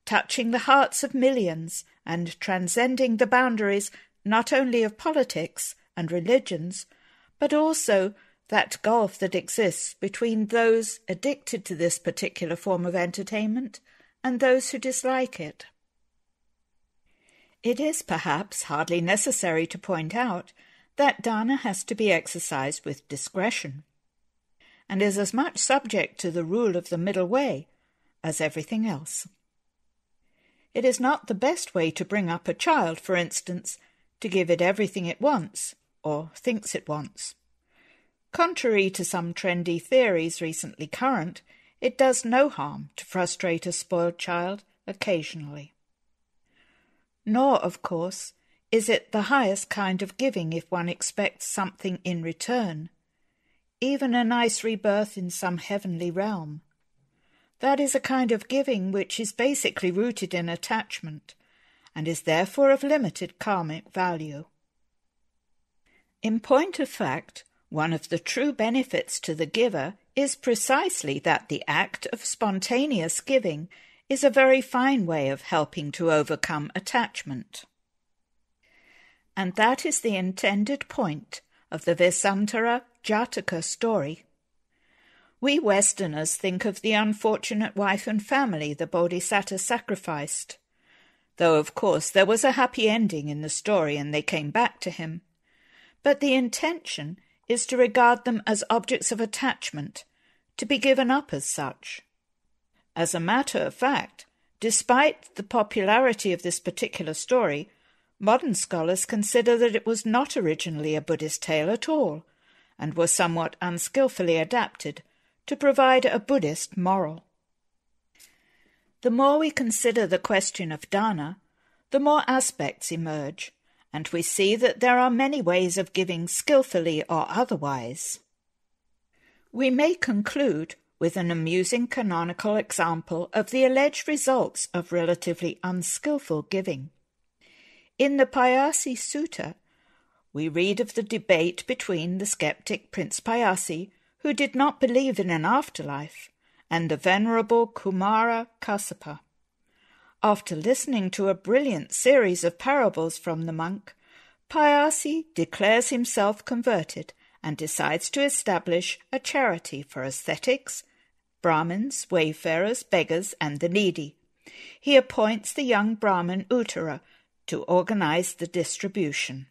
touching the hearts of millions and transcending the boundaries not only of politics and religions, but also that gulf that exists between those addicted to this particular form of entertainment and those who dislike it. It is perhaps hardly necessary to point out that dana has to be exercised with discretion, and is as much subject to the rule of the middle way as everything else. It is not the best way to bring up a child, for instance, to give it everything it wants, or thinks it wants. Contrary to some trendy theories recently current, it does no harm to frustrate a spoiled child occasionally. Nor, of course, is it the highest kind of giving if one expects something in return, even a nice rebirth in some heavenly realm. That is a kind of giving which is basically rooted in attachment, and is therefore of limited karmic value. In point of fact, one of the true benefits to the giver is precisely that the act of spontaneous giving is a very fine way of helping to overcome attachment. And that is the intended point of the Vesantara Jataka story. We Westerners think of the unfortunate wife and family the Bodhisattva sacrificed, though of course there was a happy ending in the story and they came back to him. But the intention is to regard them as objects of attachment, to be given up as such. As a matter of fact, despite the popularity of this particular story, modern scholars consider that it was not originally a Buddhist tale at all, and was somewhat unskillfully adapted to provide a Buddhist moral. The more we consider the question of dana, the more aspects emerge, and we see that there are many ways of giving skillfully or otherwise. We may conclude, with an amusing canonical example of the alleged results of relatively unskillful giving. In the Payasi Sutta, we read of the debate between the skeptic Prince Payasi, who did not believe in an afterlife, and the venerable Kumara Kassapa. After listening to a brilliant series of parables from the monk, Payasi declares himself converted and decides to establish a charity for ascetics, Brahmins, wayfarers, beggars, and the needy. He appoints the young Brahmin Uttara to organize the distribution.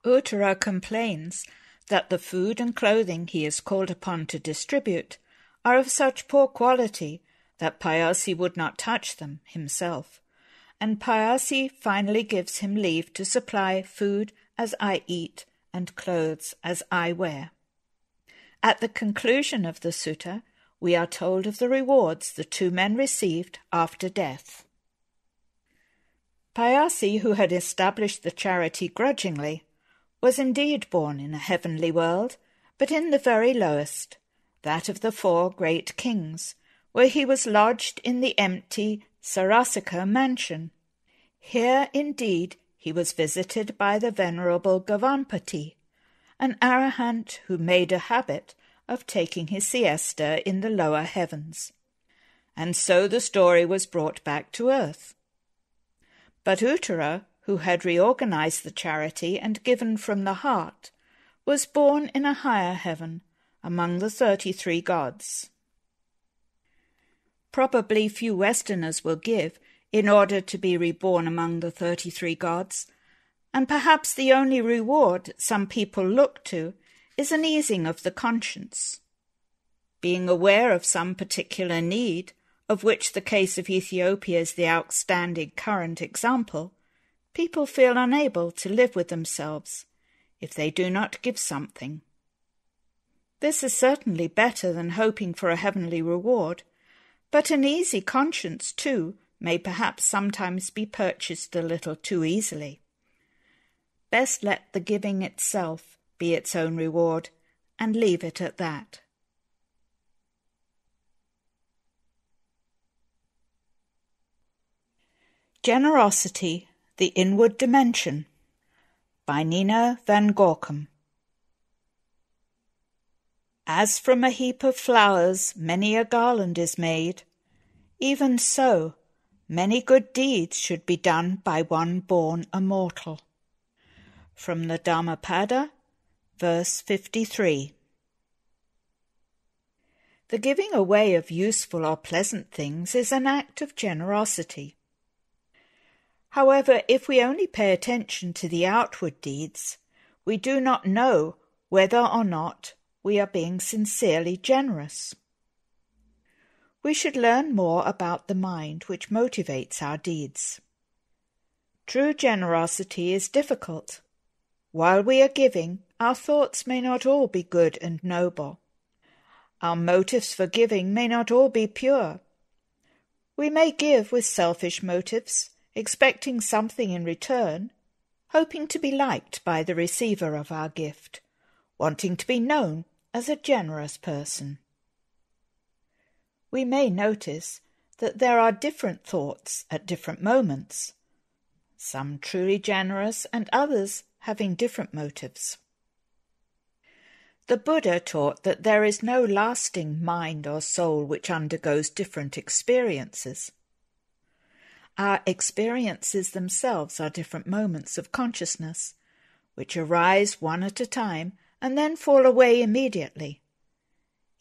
Uttara complains that the food and clothing he is called upon to distribute are of such poor quality that Payasi would not touch them himself, and Payasi finally gives him leave to supply food as I eat and clothes as I wear. At the conclusion of the sutta, we are told of the rewards the two men received after death. Payasi, who had established the charity grudgingly, was indeed born in a heavenly world, but in the very lowest, that of the 4 great kings, where he was lodged in the empty Sarasaka mansion. Here, indeed, he was visited by the venerable Gavampati, an arahant who made a habit of taking his siesta in the lower heavens. And so the story was brought back to earth. But Uttara, who had reorganized the charity and given from the heart, was born in a higher heaven among the 33 gods. Probably few Westerners will give in order to be reborn among the 33 gods, and perhaps the only reward some people look to is an easing of the conscience. Being aware of some particular need, of which the case of Ethiopia is the outstanding current example, people feel unable to live with themselves if they do not give something. This is certainly better than hoping for a heavenly reward, but an easy conscience, too, may perhaps sometimes be purchased a little too easily. Best let the giving itself be its own reward, and leave it at that. Generosity, the Inward Dimension, by Nina van Gorkum. As from a heap of flowers many a garland is made, even so many good deeds should be done by one born a mortal. From the Dhammapada, verse 53. The giving away of useful or pleasant things is an act of generosity. However, if we only pay attention to the outward deeds, we do not know whether or not we are being sincerely generous. We should learn more about the mind which motivates our deeds. True generosity is difficult. While we are giving, our thoughts may not all be good and noble. Our motives for giving may not all be pure. We may give with selfish motives, expecting something in return, hoping to be liked by the receiver of our gift, wanting to be known as a generous person. We may notice that there are different thoughts at different moments, some truly generous and others having different motives. The Buddha taught that there is no lasting mind or soul which undergoes different experiences. Our experiences themselves are different moments of consciousness, which arise one at a time and then fall away immediately.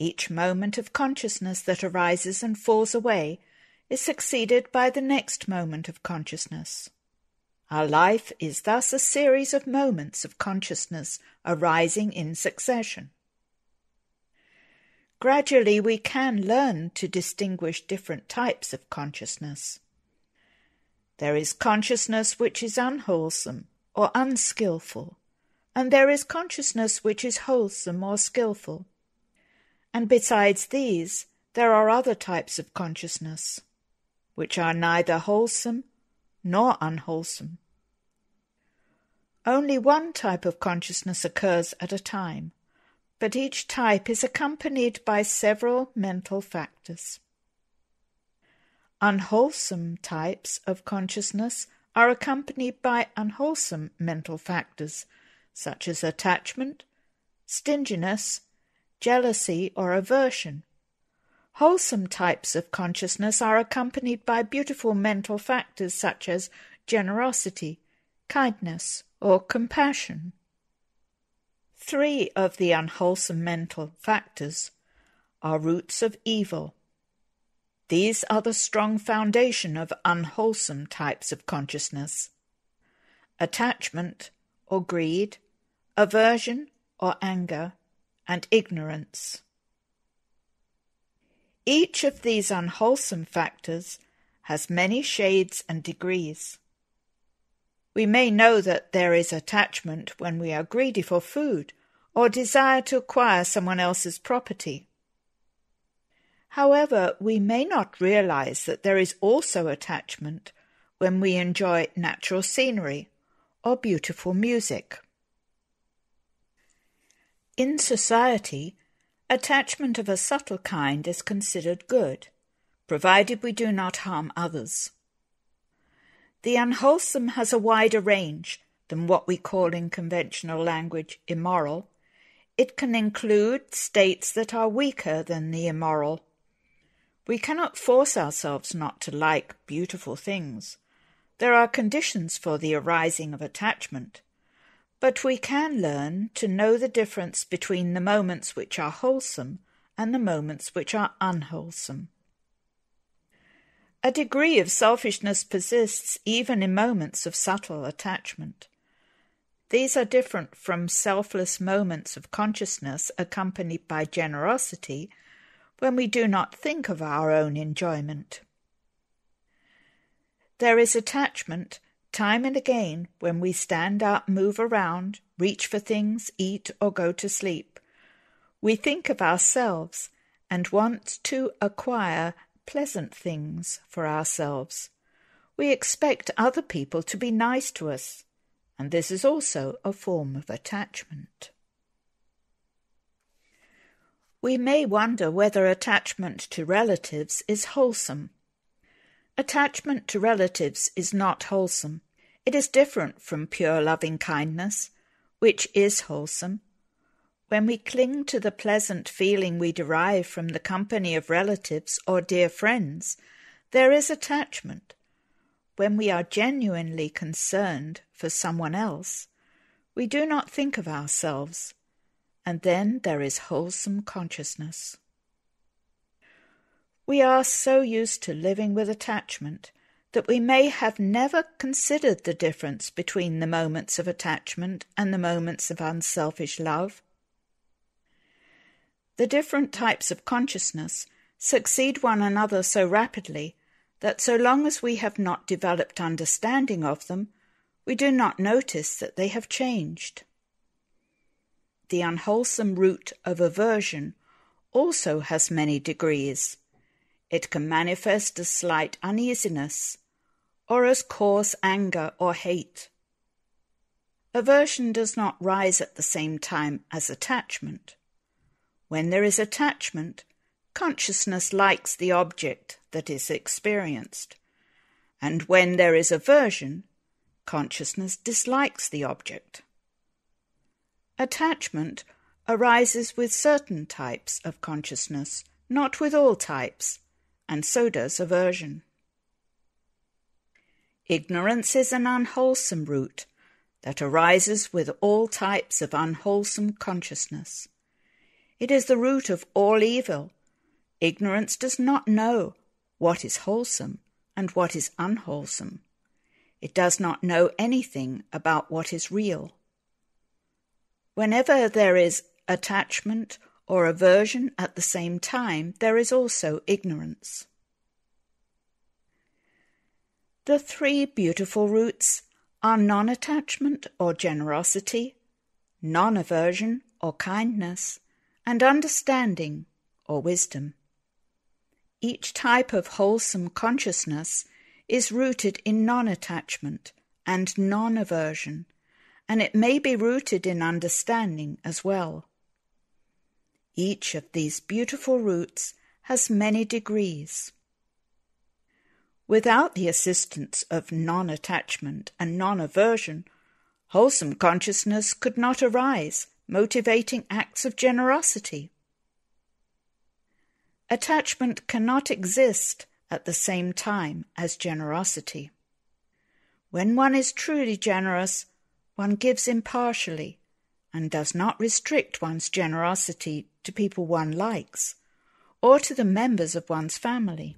Each moment of consciousness that arises and falls away is succeeded by the next moment of consciousness. Our life is thus a series of moments of consciousness arising in succession. Gradually we can learn to distinguish different types of consciousness. There is consciousness which is unwholesome or unskillful, and there is consciousness which is wholesome or skillful. And besides these, there are other types of consciousness, which are neither wholesome nor unwholesome. Only one type of consciousness occurs at a time, but each type is accompanied by several mental factors. Unwholesome types of consciousness are accompanied by unwholesome mental factors, such as attachment, stinginess, jealousy, or aversion. Wholesome types of consciousness are accompanied by beautiful mental factors such as generosity, kindness, or compassion. 3 of the unwholesome mental factors are roots of evil. These are the strong foundation of unwholesome types of consciousness: attachment or greed, aversion or anger, and ignorance. Each of these unwholesome factors has many shades and degrees. We may know that there is attachment when we are greedy for food or desire to acquire someone else's property. However, we may not realize that there is also attachment when we enjoy natural scenery or beautiful music. In society, attachment of a subtle kind is considered good, provided we do not harm others. The unwholesome has a wider range than what we call in conventional language immoral. It can include states that are weaker than the immoral. We cannot force ourselves not to like beautiful things. There are conditions for the arising of attachment, but we can learn to know the difference between the moments which are wholesome and the moments which are unwholesome. A degree of selfishness persists even in moments of subtle attachment. These are different from selfless moments of consciousness accompanied by generosity, when we do not think of our own enjoyment. There is attachment time and again when we stand up, move around, reach for things, eat, or go to sleep. We think of ourselves and want to acquire pleasant things for ourselves. We expect other people to be nice to us, and this is also a form of attachment. We may wonder whether attachment to relatives is wholesome. Attachment to relatives is not wholesome. It is different from pure loving kindness, which is wholesome. When we cling to the pleasant feeling we derive from the company of relatives or dear friends, there is attachment. When we are genuinely concerned for someone else, we do not think of ourselves, and then there is wholesome consciousness. We are so used to living with attachment that we may have never considered the difference between the moments of attachment and the moments of unselfish love. The different types of consciousness succeed one another so rapidly that so long as we have not developed understanding of them, we do not notice that they have changed. The unwholesome root of aversion also has many degrees. It can manifest as slight uneasiness, or as coarse anger or hate. Aversion does not rise at the same time as attachment. When there is attachment, consciousness likes the object that is experienced, and when there is aversion, consciousness dislikes the object. Attachment arises with certain types of consciousness, not with all types, and so does aversion. Ignorance is an unwholesome root that arises with all types of unwholesome consciousness. It is the root of all evil. Ignorance does not know what is wholesome and what is unwholesome. It does not know anything about what is real. Whenever there is attachment or aversion at the same time, there is also ignorance. The 3 beautiful roots are non-attachment or generosity, non-aversion or kindness, and understanding or wisdom. Each type of wholesome consciousness is rooted in non-attachment and non-aversion, and it may be rooted in understanding as well. Each of these beautiful roots has many degrees. Without the assistance of non-attachment and non-aversion, wholesome consciousness could not arise, motivating acts of generosity. Attachment cannot exist at the same time as generosity. When one is truly generous, one gives impartially and does not restrict one's generosity to people one likes or to the members of one's family.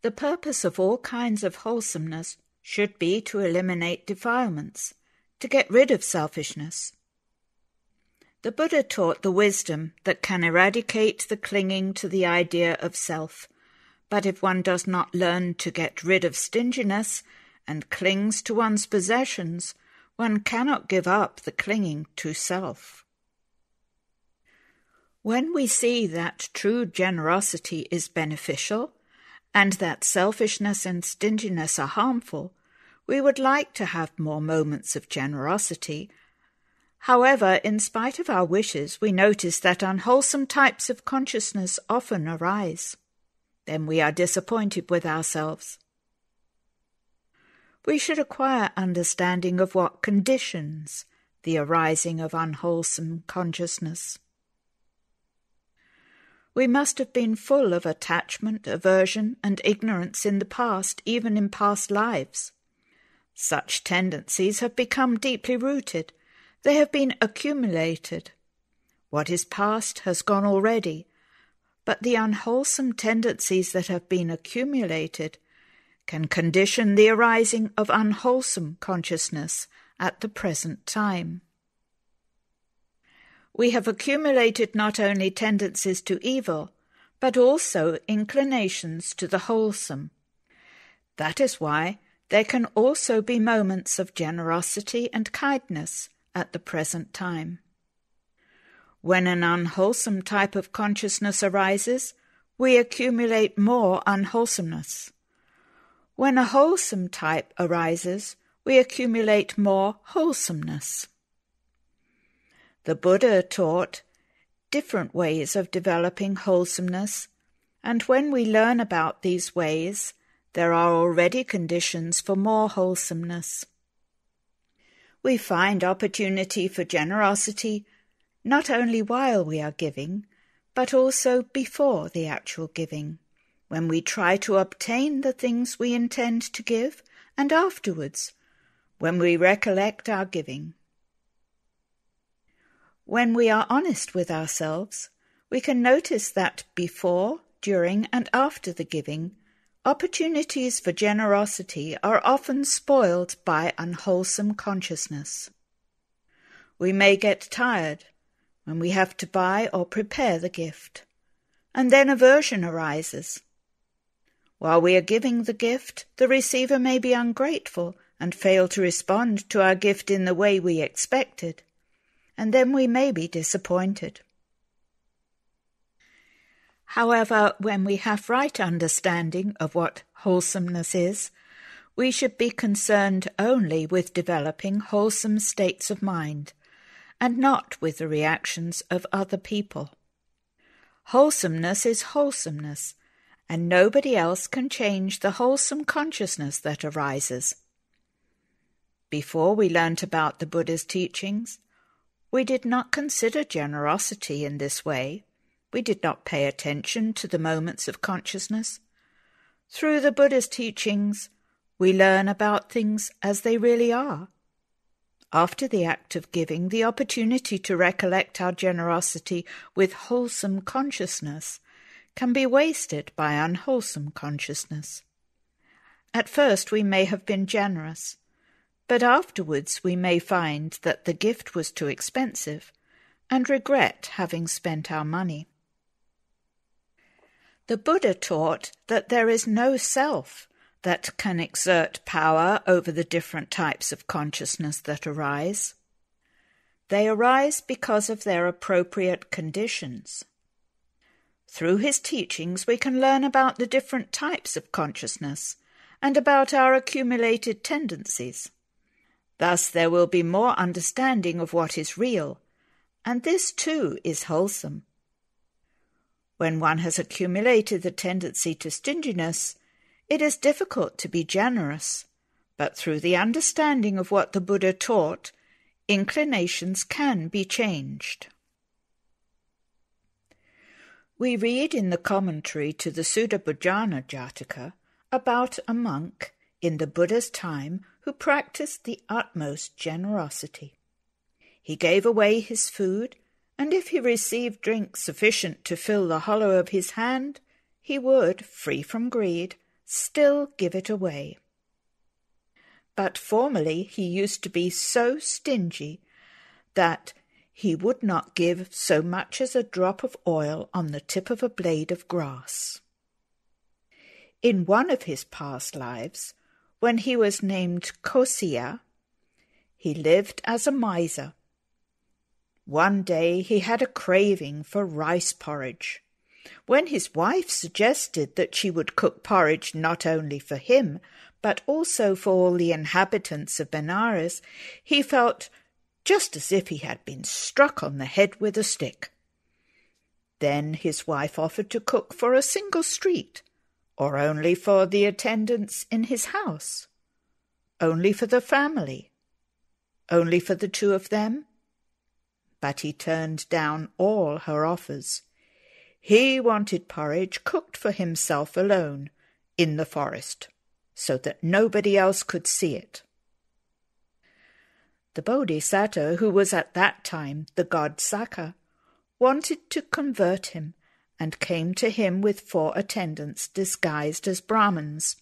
The purpose of all kinds of wholesomeness should be to eliminate defilements, to get rid of selfishness. The Buddha taught the wisdom that can eradicate the clinging to the idea of self, but if one does not learn to get rid of stinginess and clings to one's possessions, one cannot give up the clinging to self. When we see that true generosity is beneficial, and that selfishness and stinginess are harmful, we would like to have more moments of generosity. However, in spite of our wishes, we notice that unwholesome types of consciousness often arise. Then we are disappointed with ourselves. We should acquire understanding of what conditions the arising of unwholesome consciousness. We must have been full of attachment, aversion, and ignorance in the past, even in past lives. Such tendencies have become deeply rooted. They have been accumulated. What is past has gone already, but the unwholesome tendencies that have been accumulated can condition the arising of unwholesome consciousness at the present time. We have accumulated not only tendencies to evil, but also inclinations to the wholesome. That is why there can also be moments of generosity and kindness at the present time. When an unwholesome type of consciousness arises, we accumulate more unwholesomeness. When a wholesome type arises, we accumulate more wholesomeness. The Buddha taught different ways of developing wholesomeness, and when we learn about these ways, there are already conditions for more wholesomeness. We find opportunity for generosity not only while we are giving, but also before the actual giving, when we try to obtain the things we intend to give, and afterwards, when we recollect our giving. When we are honest with ourselves, we can notice that before, during, and after the giving, opportunities for generosity are often spoiled by unwholesome consciousness. We may get tired when we have to buy or prepare the gift, and then aversion arises. While we are giving the gift, the receiver may be ungrateful and fail to respond to our gift in the way we expected, and then we may be disappointed. However, when we have right understanding of what wholesomeness is, we should be concerned only with developing wholesome states of mind, and not with the reactions of other people. Wholesomeness is wholesomeness, and nobody else can change the wholesome consciousness that arises. Before we learnt about the Buddha's teachings, we did not consider generosity in this way. We did not pay attention to the moments of consciousness. Through the Buddha's teachings, we learn about things as they really are. After the act of giving, the opportunity to recollect our generosity with wholesome consciousness can be wasted by unwholesome consciousness. At first we may have been generous, but afterwards we may find that the gift was too expensive and regret having spent our money. The Buddha taught that there is no self that can exert power over the different types of consciousness that arise. They arise because of their appropriate conditions. Through his teachings we can learn about the different types of consciousness and about our accumulated tendencies. Thus there will be more understanding of what is real, and this too is wholesome. When one has accumulated the tendency to stinginess, it is difficult to be generous, but through the understanding of what the Buddha taught, inclinations can be changed. We read in the commentary to the Vesantara Jataka about a monk in the Buddha's time who practiced the utmost generosity. He gave away his food, and if he received drink sufficient to fill the hollow of his hand, he would, free from greed, still give it away. But formerly he used to be so stingy that he would not give so much as a drop of oil on the tip of a blade of grass. In one of his past lives, when he was named Kosya, he lived as a miser. One day he had a craving for rice porridge. When his wife suggested that she would cook porridge not only for him, but also for all the inhabitants of Benares, he felt just as if he had been struck on the head with a stick. Then his wife offered to cook for a single street, or only for the attendants in his house, only for the family, only for the two of them. But he turned down all her offers. He wanted porridge cooked for himself alone in the forest, so that nobody else could see it. The Bodhisattva, who was at that time the god Sakka, wanted to convert him and came to him with 4 attendants disguised as Brahmins.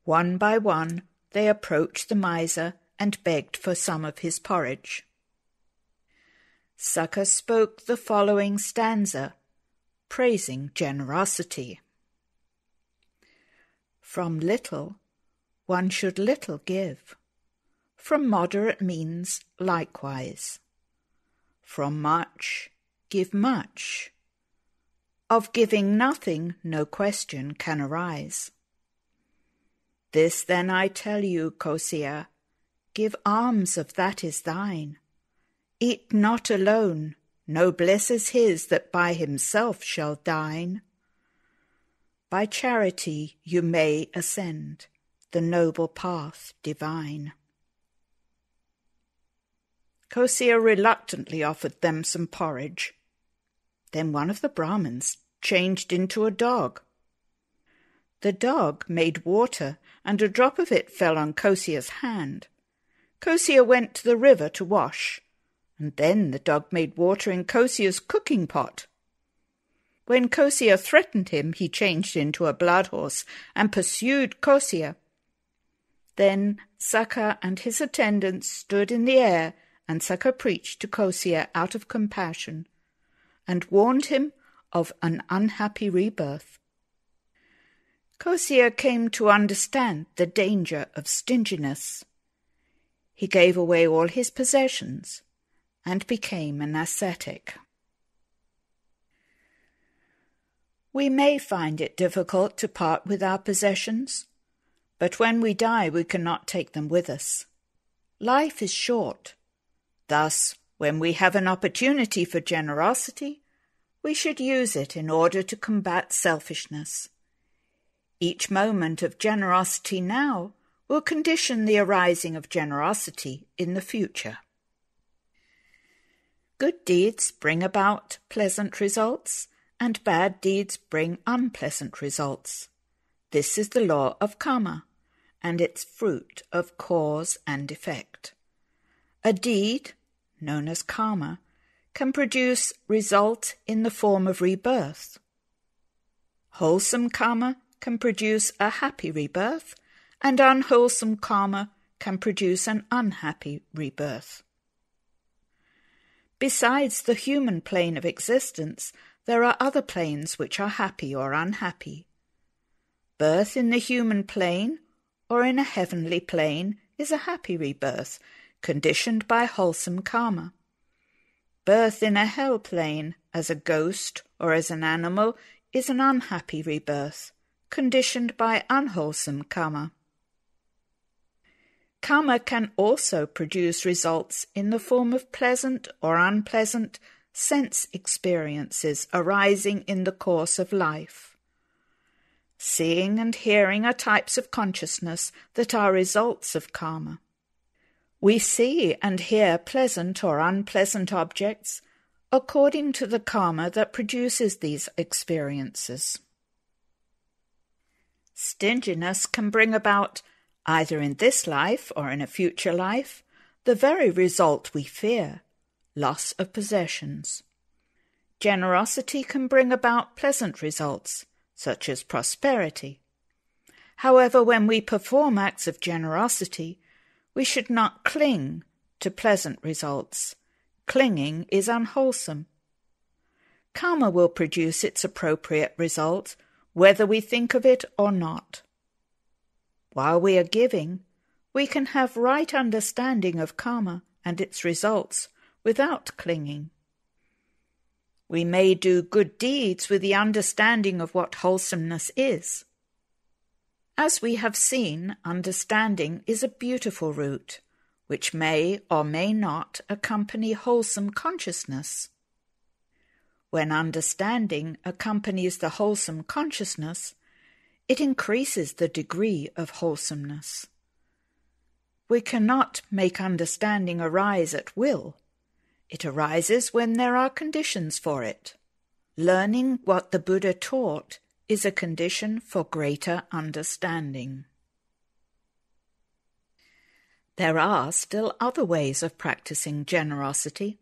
One by one they approached the miser and begged for some of his porridge. Sakka spoke the following stanza, praising generosity. From little, one should little give. From moderate means likewise. From much, give much. Of giving nothing, no question can arise. This then I tell you, Kosya, give alms of that is thine. Eat not alone, no bliss is his that by himself shall dine. By charity you may ascend the noble path divine. Kosya reluctantly offered them some porridge. Then one of the Brahmins changed into a dog. The dog made water, and a drop of it fell on Kosya's hand. Kosya went to the river to wash, and then the dog made water in Kosya's cooking pot. When Kosya threatened him, he changed into a blood horse and pursued Kosya. Then Sakka and his attendants stood in the air, and Sakka preached to Kosya out of compassion, and warned him of an unhappy rebirth. Kosya came to understand the danger of stinginess. He gave away all his possessions and became an ascetic. We may find it difficult to part with our possessions, but when we die we cannot take them with us. Life is short. Thus, when we have an opportunity for generosity, we should use it in order to combat selfishness. Each moment of generosity now will condition the arising of generosity in the future. Good deeds bring about pleasant results, and bad deeds bring unpleasant results. This is the law of karma, and its fruit of cause and effect. A deed, known as karma, can produce result in the form of rebirth. Wholesome karma can produce a happy rebirth, and unwholesome karma can produce an unhappy rebirth. Besides the human plane of existence, there are other planes which are happy or unhappy. Birth in the human plane or in a heavenly plane is a happy rebirth, conditioned by wholesome karma. Birth in a hell plane, as a ghost or as an animal, is an unhappy rebirth, conditioned by unwholesome karma. Karma can also produce results in the form of pleasant or unpleasant sense experiences arising in the course of life. Seeing and hearing are types of consciousness that are results of karma. We see and hear pleasant or unpleasant objects according to the karma that produces these experiences. Stinginess can bring about, either in this life or in a future life, the very result we fear, loss of possessions. Generosity can bring about pleasant results, such as prosperity. However, when we perform acts of generosity, we should not cling to pleasant results. Clinging is unwholesome. Karma will produce its appropriate result, whether we think of it or not. While we are giving, we can have right understanding of karma and its results without clinging. We may do good deeds with the understanding of what wholesomeness is. As we have seen, understanding is a beautiful root, which may or may not accompany wholesome consciousness. When understanding accompanies the wholesome consciousness, it increases the degree of wholesomeness. We cannot make understanding arise at will. It arises when there are conditions for it. Learning what the Buddha taught is a condition for greater understanding. There are still other ways of practicing generosity,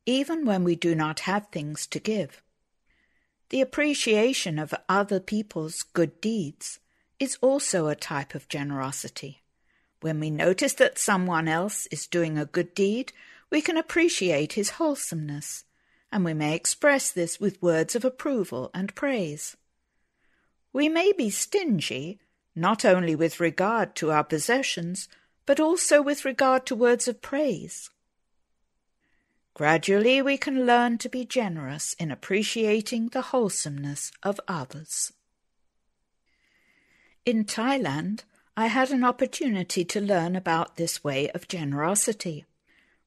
even when we do not have things to give. The appreciation of other people's good deeds is also a type of generosity. When we notice that someone else is doing a good deed, we can appreciate his wholesomeness, and we may express this with words of approval and praise. We may be stingy, not only with regard to our possessions, but also with regard to words of praise. Gradually we can learn to be generous in appreciating the wholesomeness of others. In Thailand, I had an opportunity to learn about this way of generosity,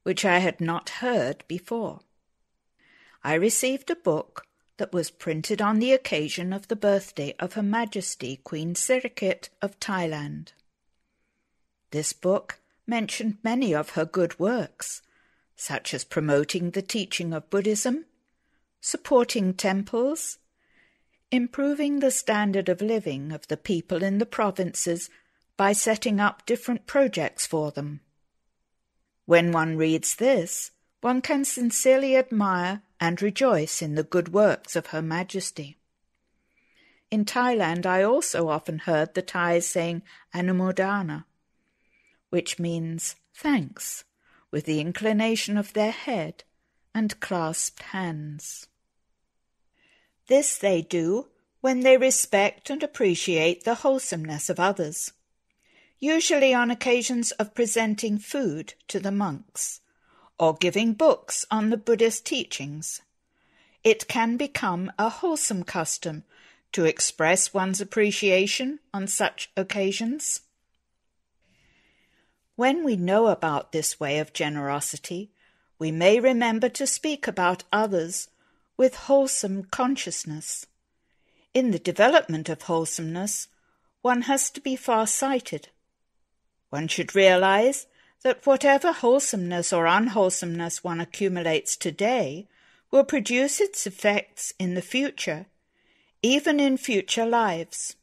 which I had not heard before. I received a book that was printed on the occasion of the birthday of Her Majesty Queen Sirikit of Thailand. This book mentioned many of her good works, such as promoting the teaching of Buddhism, supporting temples, improving the standard of living of the people in the provinces by setting up different projects for them. When one reads this, one can sincerely admire and rejoice in the good works of Her Majesty. In Thailand, I also often heard the Thais saying Anumodana, which means thanks, with the inclination of their head and clasped hands. This they do when they respect and appreciate the wholesomeness of others, usually on occasions of presenting food to the monks, or giving books on the Buddhist teachings. It can become a wholesome custom to express one's appreciation on such occasions. When we know about this way of generosity, we may remember to speak about others with wholesome consciousness. In the development of wholesomeness, one has to be far-sighted. One should realize that whatever wholesomeness or unwholesomeness one accumulates today will produce its effects in the future, even in future lives.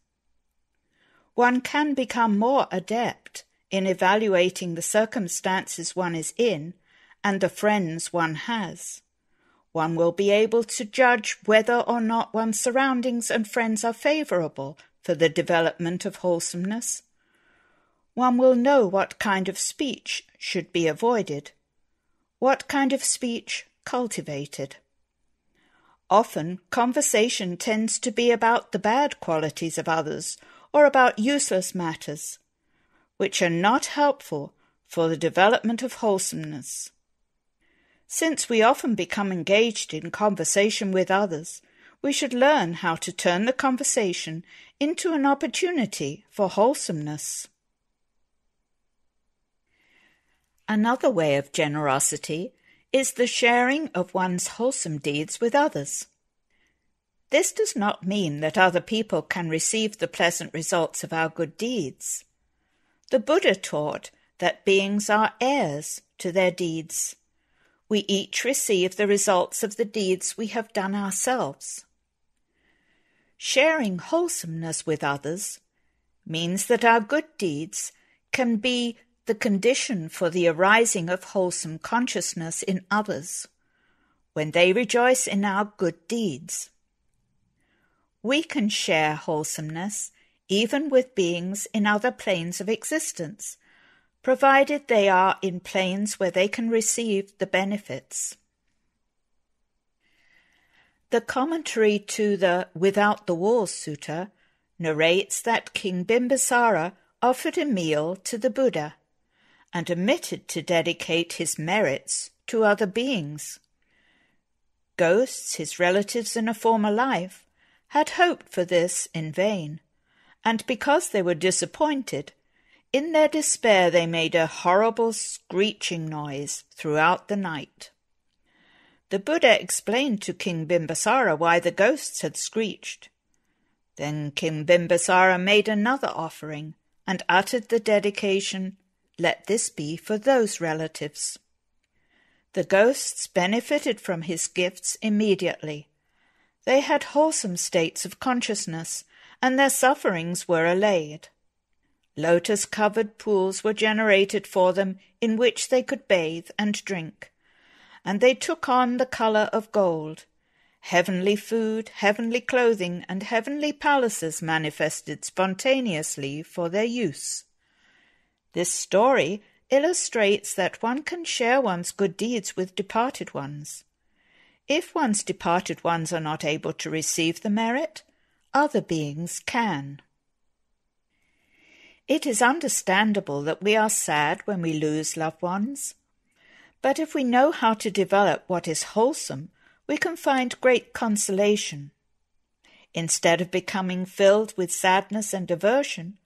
One can become more adept in evaluating the circumstances one is in and the friends one has. One will be able to judge whether or not one's surroundings and friends are favorable for the development of wholesomeness. One will know what kind of speech should be avoided, what kind of speech cultivated. Often, conversation tends to be about the bad qualities of others or about useless matters, which are not helpful for the development of wholesomeness. Since we often become engaged in conversation with others, we should learn how to turn the conversation into an opportunity for wholesomeness. Another way of generosity is the sharing of one's wholesome deeds with others. This does not mean that other people can receive the pleasant results of our good deeds. The Buddha taught that beings are heirs to their deeds. We each receive the results of the deeds we have done ourselves. Sharing wholesomeness with others means that our good deeds can be the condition for the arising of wholesome consciousness in others, when they rejoice in our good deeds. We can share wholesomeness even with beings in other planes of existence, provided they are in planes where they can receive the benefits. The commentary to the Without the Walls Sutta narrates that King Bimbisara offered a meal to the Buddha and omitted to dedicate his merits to other beings. Ghosts, his relatives in a former life, had hoped for this in vain, and because they were disappointed, in their despair they made a horrible screeching noise throughout the night. The Buddha explained to King Bimbisara why the ghosts had screeched. Then King Bimbisara made another offering and uttered the dedication, "Let this be for those relatives." The ghosts benefited from his gifts immediately. They had wholesome states of consciousness, and their sufferings were allayed. Lotus-covered pools were generated for them in which they could bathe and drink, and they took on the colour of gold. Heavenly food, heavenly clothing, and heavenly palaces manifested spontaneously for their use. This story illustrates that one can share one's good deeds with departed ones. If one's departed ones are not able to receive the merit, other beings can. It is understandable that we are sad when we lose loved ones, but if we know how to develop what is wholesome, we can find great consolation. Instead of becoming filled with sadness and aversion,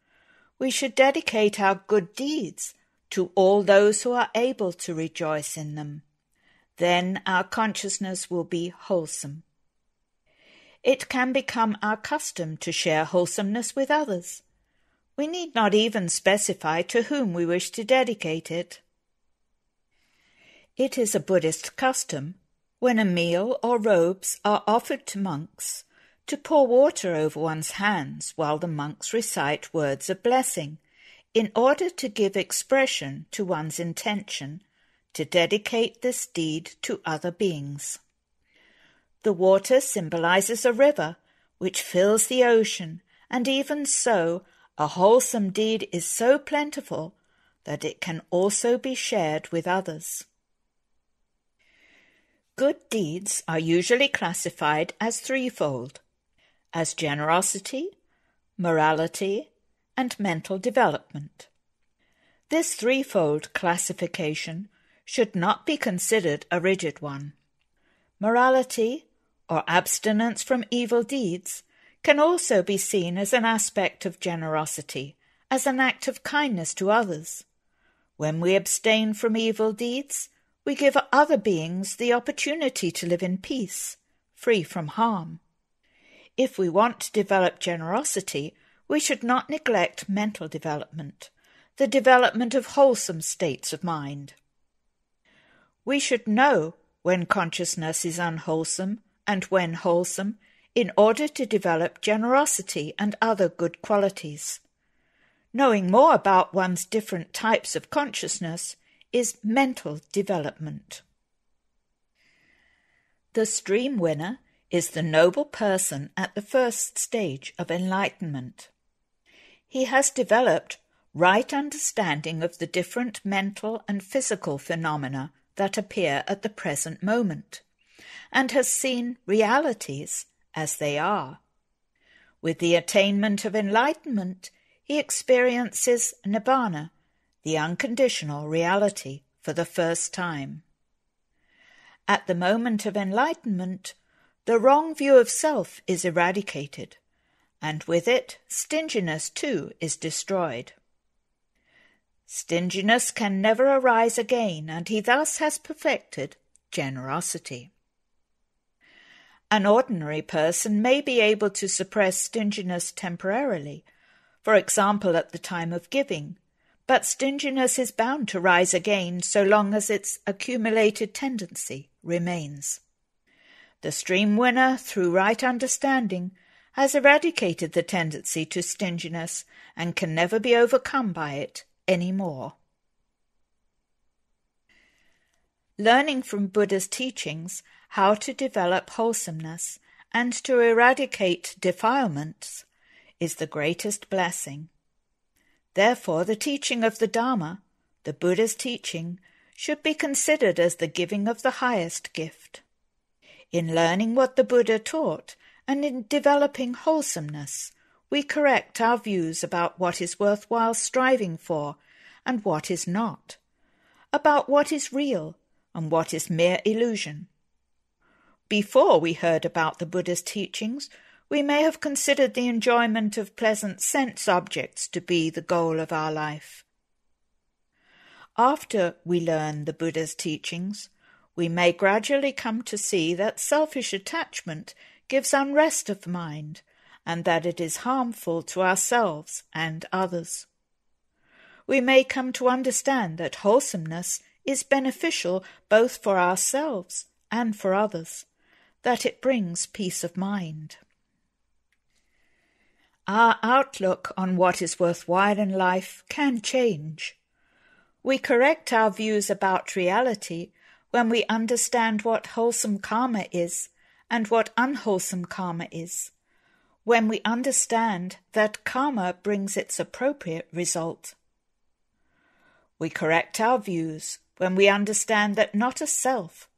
we should dedicate our good deeds to all those who are able to rejoice in them. Then our consciousness will be wholesome. It can become our custom to share wholesomeness with others. We need not even specify to whom we wish to dedicate it. It is a Buddhist custom, when a meal or robes are offered to monks, to pour water over one's hands while the monks recite words of blessing, in order to give expression to one's intention to dedicate this deed to other beings. The water symbolizes a river which fills the ocean, and even so, a wholesome deed is so plentiful that it can also be shared with others. Good deeds are usually classified as threefold, as generosity, morality, and mental development. This threefold classification should not be considered a rigid one. Morality, or abstinence from evil deeds, can also be seen as an aspect of generosity, as an act of kindness to others. When we abstain from evil deeds, we give other beings the opportunity to live in peace, free from harm. If we want to develop generosity, we should not neglect mental development, the development of wholesome states of mind. We should know when consciousness is unwholesome and when wholesome, in order to develop generosity and other good qualities. Knowing more about one's different types of consciousness is mental development. The stream winner is the noble person at the first stage of enlightenment. He has developed right understanding of the different mental and physical phenomena that appear at the present moment, and has seen realities as they are. With the attainment of enlightenment, he experiences Nibbana, the unconditional reality, for the first time. At the moment of enlightenment, the wrong view of self is eradicated, and with it, stinginess too is destroyed. Stinginess can never arise again, and he thus has perfected generosity. An ordinary person may be able to suppress stinginess temporarily, for example at the time of giving, but stinginess is bound to rise again so long as its accumulated tendency remains. The stream winner, through right understanding, has eradicated the tendency to stinginess and can never be overcome by it any more. Learning from Buddha's teachings how to develop wholesomeness and to eradicate defilements is the greatest blessing. Therefore, the teaching of the Dhamma, the Buddha's teaching, should be considered as the giving of the highest gift. In learning what the Buddha taught and in developing wholesomeness, we correct our views about what is worthwhile striving for and what is not, about what is real and what is mere illusion. Before we heard about the Buddha's teachings, we may have considered the enjoyment of pleasant sense objects to be the goal of our life. After we learn the Buddha's teachings, we may gradually come to see that selfish attachment gives unrest of mind, and that it is harmful to ourselves and others. We may come to understand that wholesomeness is beneficial both for ourselves and for others, that it brings peace of mind. Our outlook on what is worthwhile in life can change. We correct our views about reality when we understand what wholesome karma is and what unwholesome karma is, when we understand that karma brings its appropriate result. We correct our views when we understand that not a self,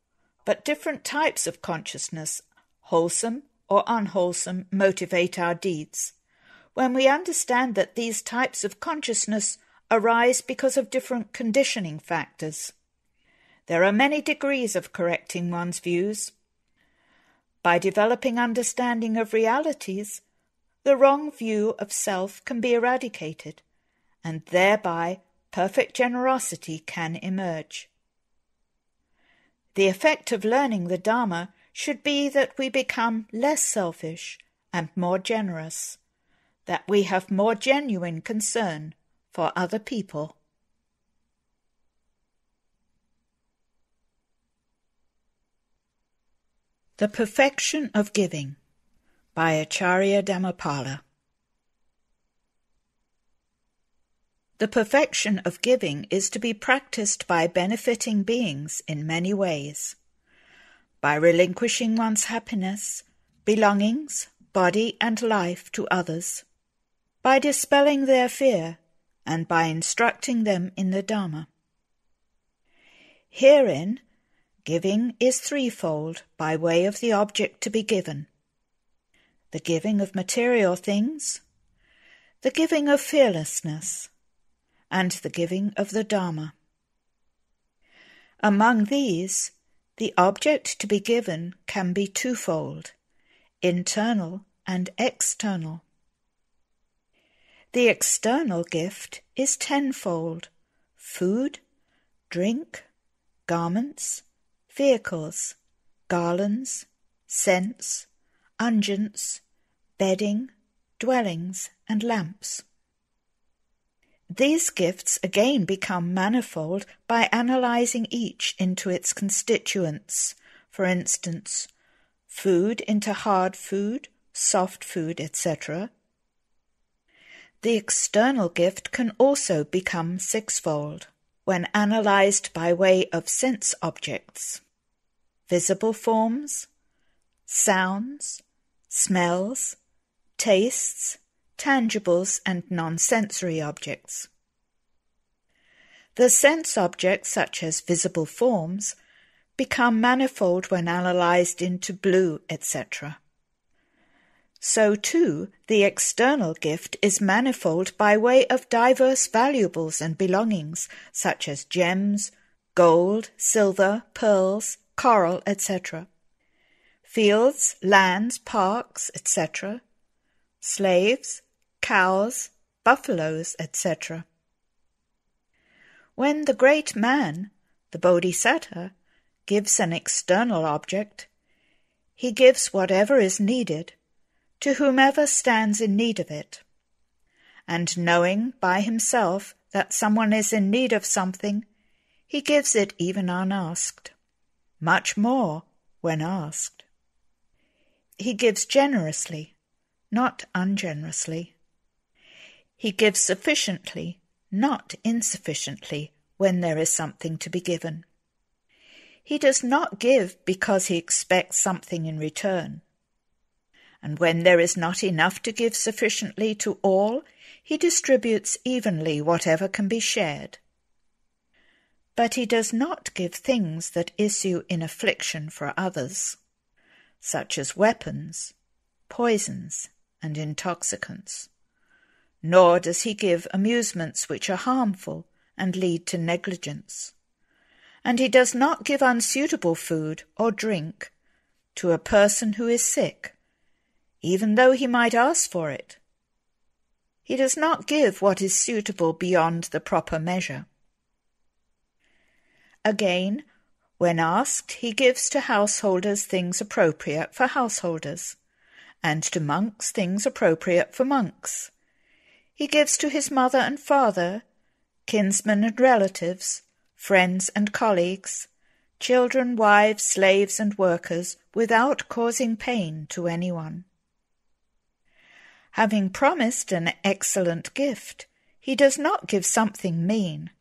but different types of consciousness, wholesome or unwholesome, motivate our deeds, when we understand that these types of consciousness arise because of different conditioning factors. There are many degrees of correcting one's views. By developing understanding of realities, the wrong view of self can be eradicated, and thereby perfect generosity can emerge. The effect of learning the Dhamma should be that we become less selfish and more generous, that we have more genuine concern for other people. The Perfection of Giving by Acharya Dhammapala. The perfection of giving is to be practiced by benefiting beings in many ways. By relinquishing one's happiness, belongings, body and life to others, by dispelling their fear, and by instructing them in the Dhamma. Herein, giving is threefold by way of the object to be given: the giving of material things, the giving of fearlessness, and the giving of the Dhamma. Among these, the object to be given can be twofold, internal and external. The external gift is tenfold: food, drink, garments, vehicles, garlands, scents, unguents, bedding, dwellings, and lamps. These gifts again become manifold by analyzing each into its constituents. For instance, food into hard food, soft food, etc. The external gift can also become sixfold when analyzed by way of sense objects: visible forms, sounds, smells, tastes, tangibles, and non-sensory objects. The sense objects, such as visible forms, become manifold when analyzed into blue, etc. So too, the external gift is manifold by way of diverse valuables and belongings, such as gems, gold, silver, pearls, coral, etc., fields, lands, parks, etc., slaves, cows, buffaloes, etc. When the great man, the Bodhisattva, gives an external object, he gives whatever is needed to whomever stands in need of it. And knowing by himself that someone is in need of something, he gives it even unasked, much more when asked. He gives generously, not ungenerously. He gives sufficiently, not insufficiently, when there is something to be given. He does not give because he expects something in return. And when there is not enough to give sufficiently to all, he distributes evenly whatever can be shared. But he does not give things that issue in affliction for others, such as weapons, poisons, and intoxicants. Nor does he give amusements which are harmful and lead to negligence. And he does not give unsuitable food or drink to a person who is sick, even though he might ask for it. He does not give what is suitable beyond the proper measure. Again, when asked, he gives to householders things appropriate for householders, and to monks things appropriate for monks. He gives to his mother and father, kinsmen and relatives, friends and colleagues, children, wives, slaves, and workers, without causing pain to anyone. Having promised an excellent gift, he does not give something mean.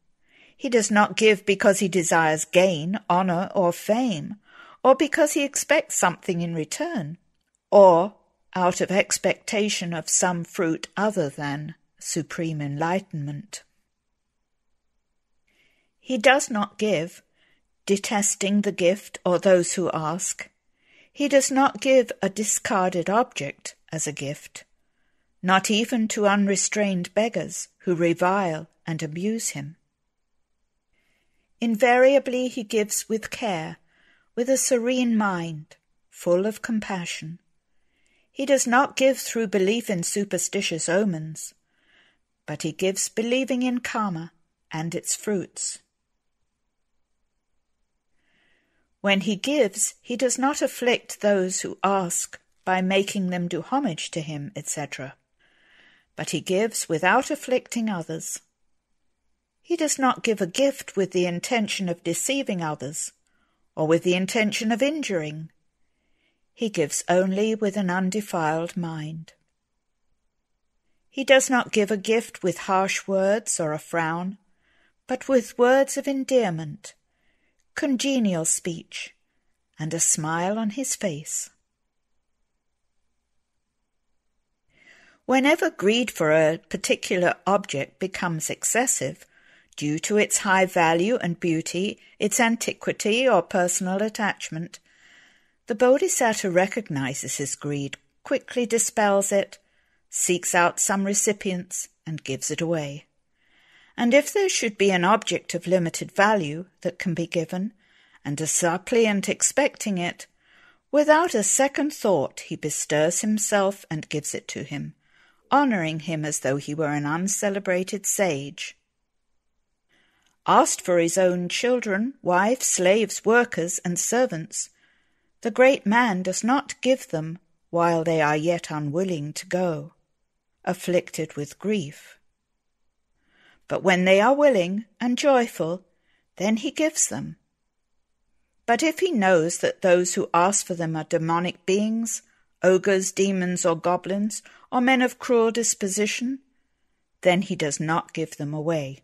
He does not give because he desires gain, honor, or fame, or because he expects something in return, or out of expectation of some fruit other than supreme enlightenment. He does not give, detesting the gift or those who ask. He does not give a discarded object as a gift, not even to unrestrained beggars who revile and abuse him. Invariably he gives with care, with a serene mind, full of compassion. He does not give through belief in superstitious omens, but he gives believing in karma and its fruits. When he gives, he does not afflict those who ask by making them do homage to him, etc., but he gives without afflicting others. He does not give a gift with the intention of deceiving others, or with the intention of injuring. He gives only with an undefiled mind. He does not give a gift with harsh words or a frown, but with words of endearment, congenial speech, and a smile on his face. Whenever greed for a particular object becomes excessive, due to its high value and beauty, its antiquity or personal attachment, the Bodhisattva recognizes his greed, quickly dispels it, seeks out some recipients, and gives it away. And if there should be an object of limited value that can be given, and a suppliant expecting it, without a second thought he bestirs himself and gives it to him, honoring him as though he were an uncelebrated sage. Asked for his own children, wives, slaves, workers, and servants, the great man does not give them while they are yet unwilling to go, afflicted with grief. But when they are willing and joyful, then he gives them. But if he knows that those who ask for them are demonic beings, ogres, demons, or goblins, or men of cruel disposition, then he does not give them away.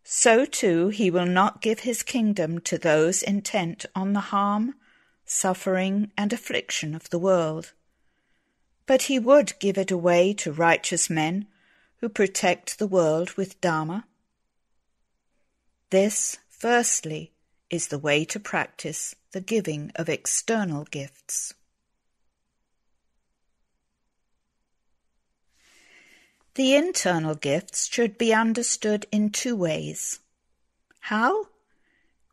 So too he will not give his kingdom to those intent on the harm, suffering, and affliction of the world, but he would give it away to righteous men who protect the world with Dhamma. This, firstly, is the way to practice the giving of external gifts. The internal gifts should be understood in two ways. How?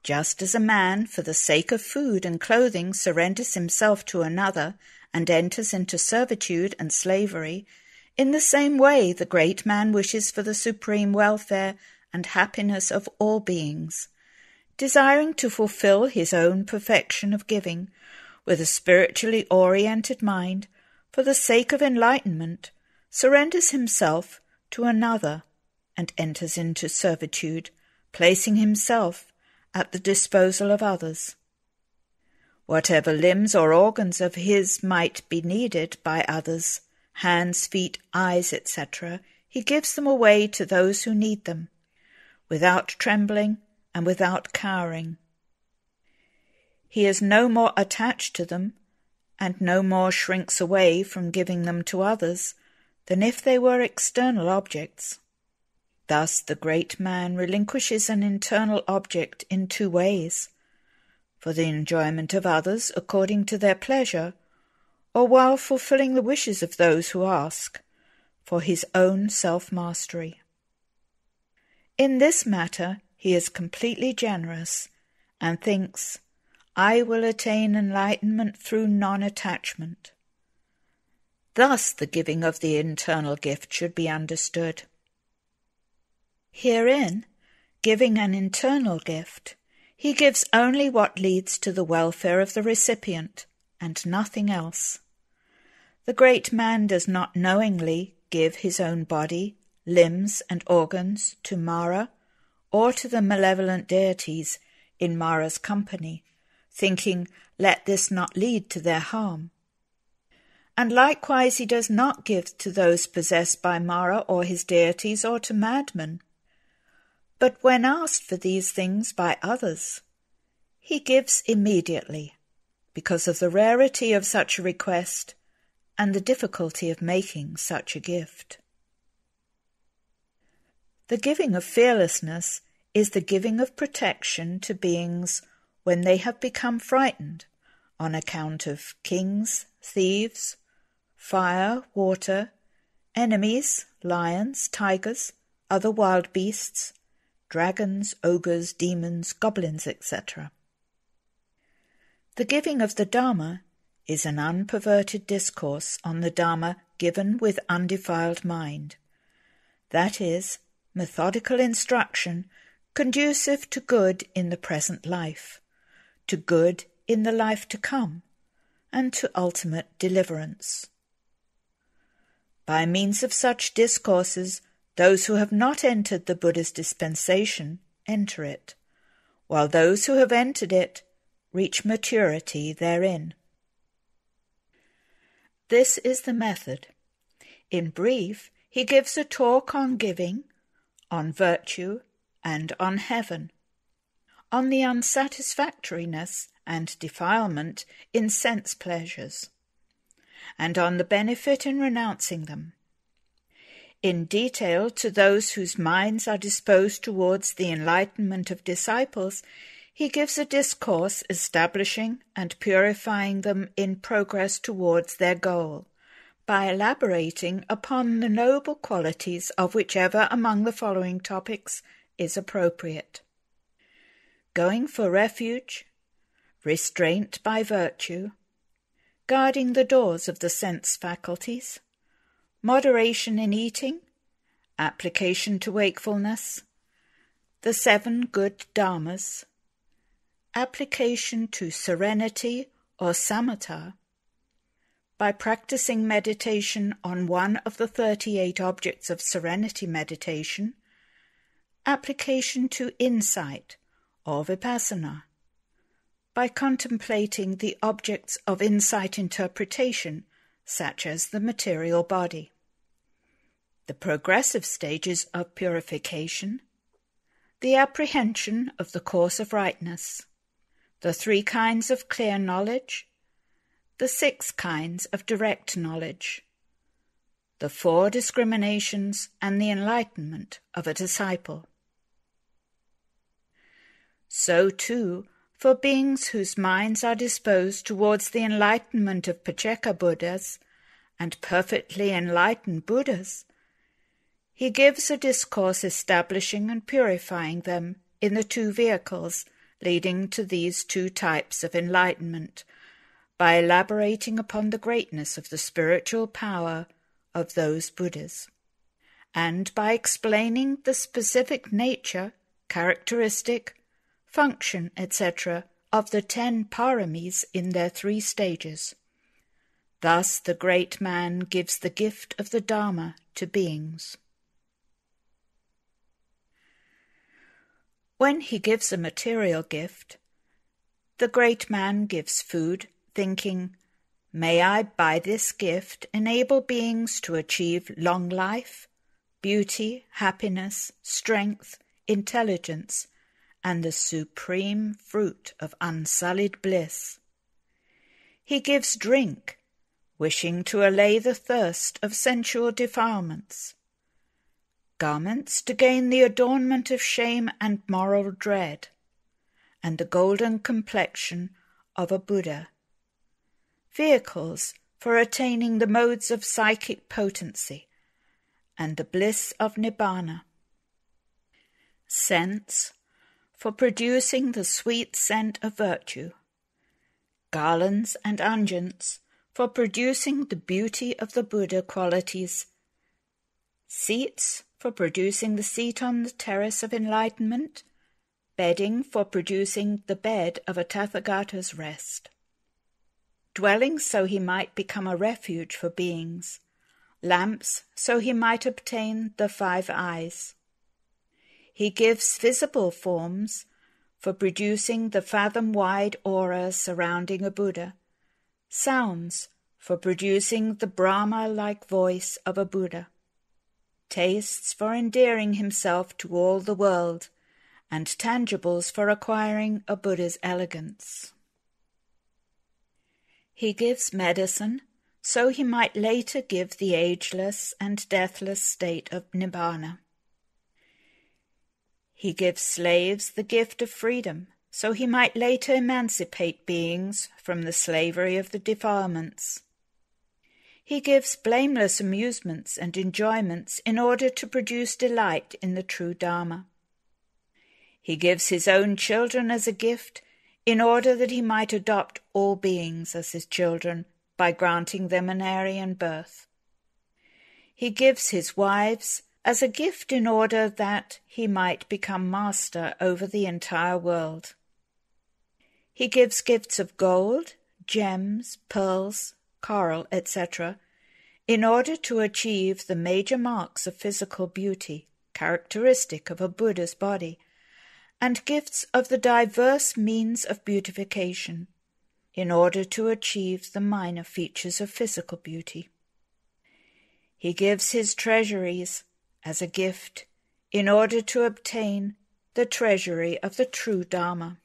Just as a man, for the sake of food and clothing, surrenders himself to another and enters into servitude and slavery, in the same way the great man wishes for the supreme welfare and happiness of all beings, desiring to fulfill his own perfection of giving, with a spiritually oriented mind, for the sake of enlightenment, surrenders himself to another and enters into servitude, placing himself at the disposal of others. Whatever limbs or organs of his might be needed by others, hands, feet, eyes, etc., he gives them away to those who need them, without trembling and without cowering. He is no more attached to them, and no more shrinks away from giving them to others than if they were external objects. Thus the great man relinquishes an internal object in two ways: for the enjoyment of others according to their pleasure, or while fulfilling the wishes of those who ask, for his own self-mastery. In this matter he is completely generous, and thinks, "I will attain enlightenment through non-attachment." Thus the giving of the internal gift should be understood. Herein, giving an internal gift, he gives only what leads to the welfare of the recipient, and nothing else. The great man does not knowingly give his own body, limbs, and organs to Mara, or to the malevolent deities in Mara's company, thinking, "Let this not lead to their harm." And likewise he does not give to those possessed by Mara or his deities, or to madmen. But when asked for these things by others, he gives immediately, because of the rarity of such a request and the difficulty of making such a gift. The giving of fearlessness is the giving of protection to beings when they have become frightened on account of kings, thieves, fire, water, enemies, lions, tigers, other wild beasts, dragons, ogres, demons, goblins, etc. The giving of the Dhamma is an unperverted discourse on the Dhamma given with undefiled mind. That is, methodical instruction conducive to good in the present life, to good in the life to come, and to ultimate deliverance. By means of such discourses, those who have not entered the Buddha's dispensation enter it, while those who have entered it reach maturity therein. This is the method. In brief, he gives a talk on giving, on virtue, and on heaven, on the unsatisfactoriness and defilement in sense pleasures, and on the benefit in renouncing them. In detail, to those whose minds are disposed towards the enlightenment of disciples, he gives a discourse establishing and purifying them in progress towards their goal, by elaborating upon the noble qualities of whichever among the following topics is appropriate: going for refuge, restraint by virtue, guarding the doors of the sense faculties, moderation in eating, application to wakefulness, the 7 good dharmas, application to serenity or samatha, by practicing meditation on one of the 38 objects of serenity meditation, application to insight or Vipassana, by contemplating the objects of insight interpretation, such as the material body, the progressive stages of purification, the apprehension of the course of rightness, the 3 kinds of clear knowledge, the 6 kinds of direct knowledge, the 4 discriminations, and the enlightenment of a disciple. So too, for beings whose minds are disposed towards the enlightenment of Pacceka Buddhas and perfectly enlightened Buddhas, he gives a discourse establishing and purifying them in the 2 vehicles leading to these 2 types of enlightenment, by elaborating upon the greatness of the spiritual power of those Buddhas. and by explaining the specific nature, characteristic, function, etc. of the 10 paramis in their 3 stages. Thus the great man gives the gift of the Dhamma to beings. When he gives a material gift, the great man gives food, thinking, "May I by this gift enable beings to achieve long life, beauty, happiness, strength, intelligence, and the supreme fruit of unsullied bliss." He gives drink, wishing to allay the thirst of sensual defilements, garments to gain the adornment of shame and moral dread, and the golden complexion of a Buddha, vehicles for attaining the modes of psychic potency and the bliss of Nibbana, scents for producing the sweet scent of virtue, garlands and unguents for producing the beauty of the Buddha qualities, seats for producing the seat on the terrace of enlightenment, bedding for producing the bed of a Tathagata's rest, dwellings so he might become a refuge for beings, lamps so he might obtain the 5 eyes. He gives visible forms for producing the fathom-wide aura surrounding a Buddha, sounds for producing the Brahma-like voice of a Buddha, tastes for endearing himself to all the world, and tangibles for acquiring a Buddha's elegance. He gives medicine so he might later give the ageless and deathless state of Nibbana. He gives slaves the gift of freedom so he might later emancipate beings from the slavery of the defilements. He gives blameless amusements and enjoyments in order to produce delight in the true Dhamma. He gives his own children as a gift in order that he might adopt all beings as his children by granting them an Aryan birth. He gives his wives as a gift in order that he might become master over the entire world. He gives gifts of gold, gems, pearls, coral, etc., in order to achieve the major marks of physical beauty, characteristic of a Buddha's body, and gifts of the diverse means of beautification, in order to achieve the minor features of physical beauty. He gives his treasuries as a gift in order to obtain the treasury of the true Dhamma,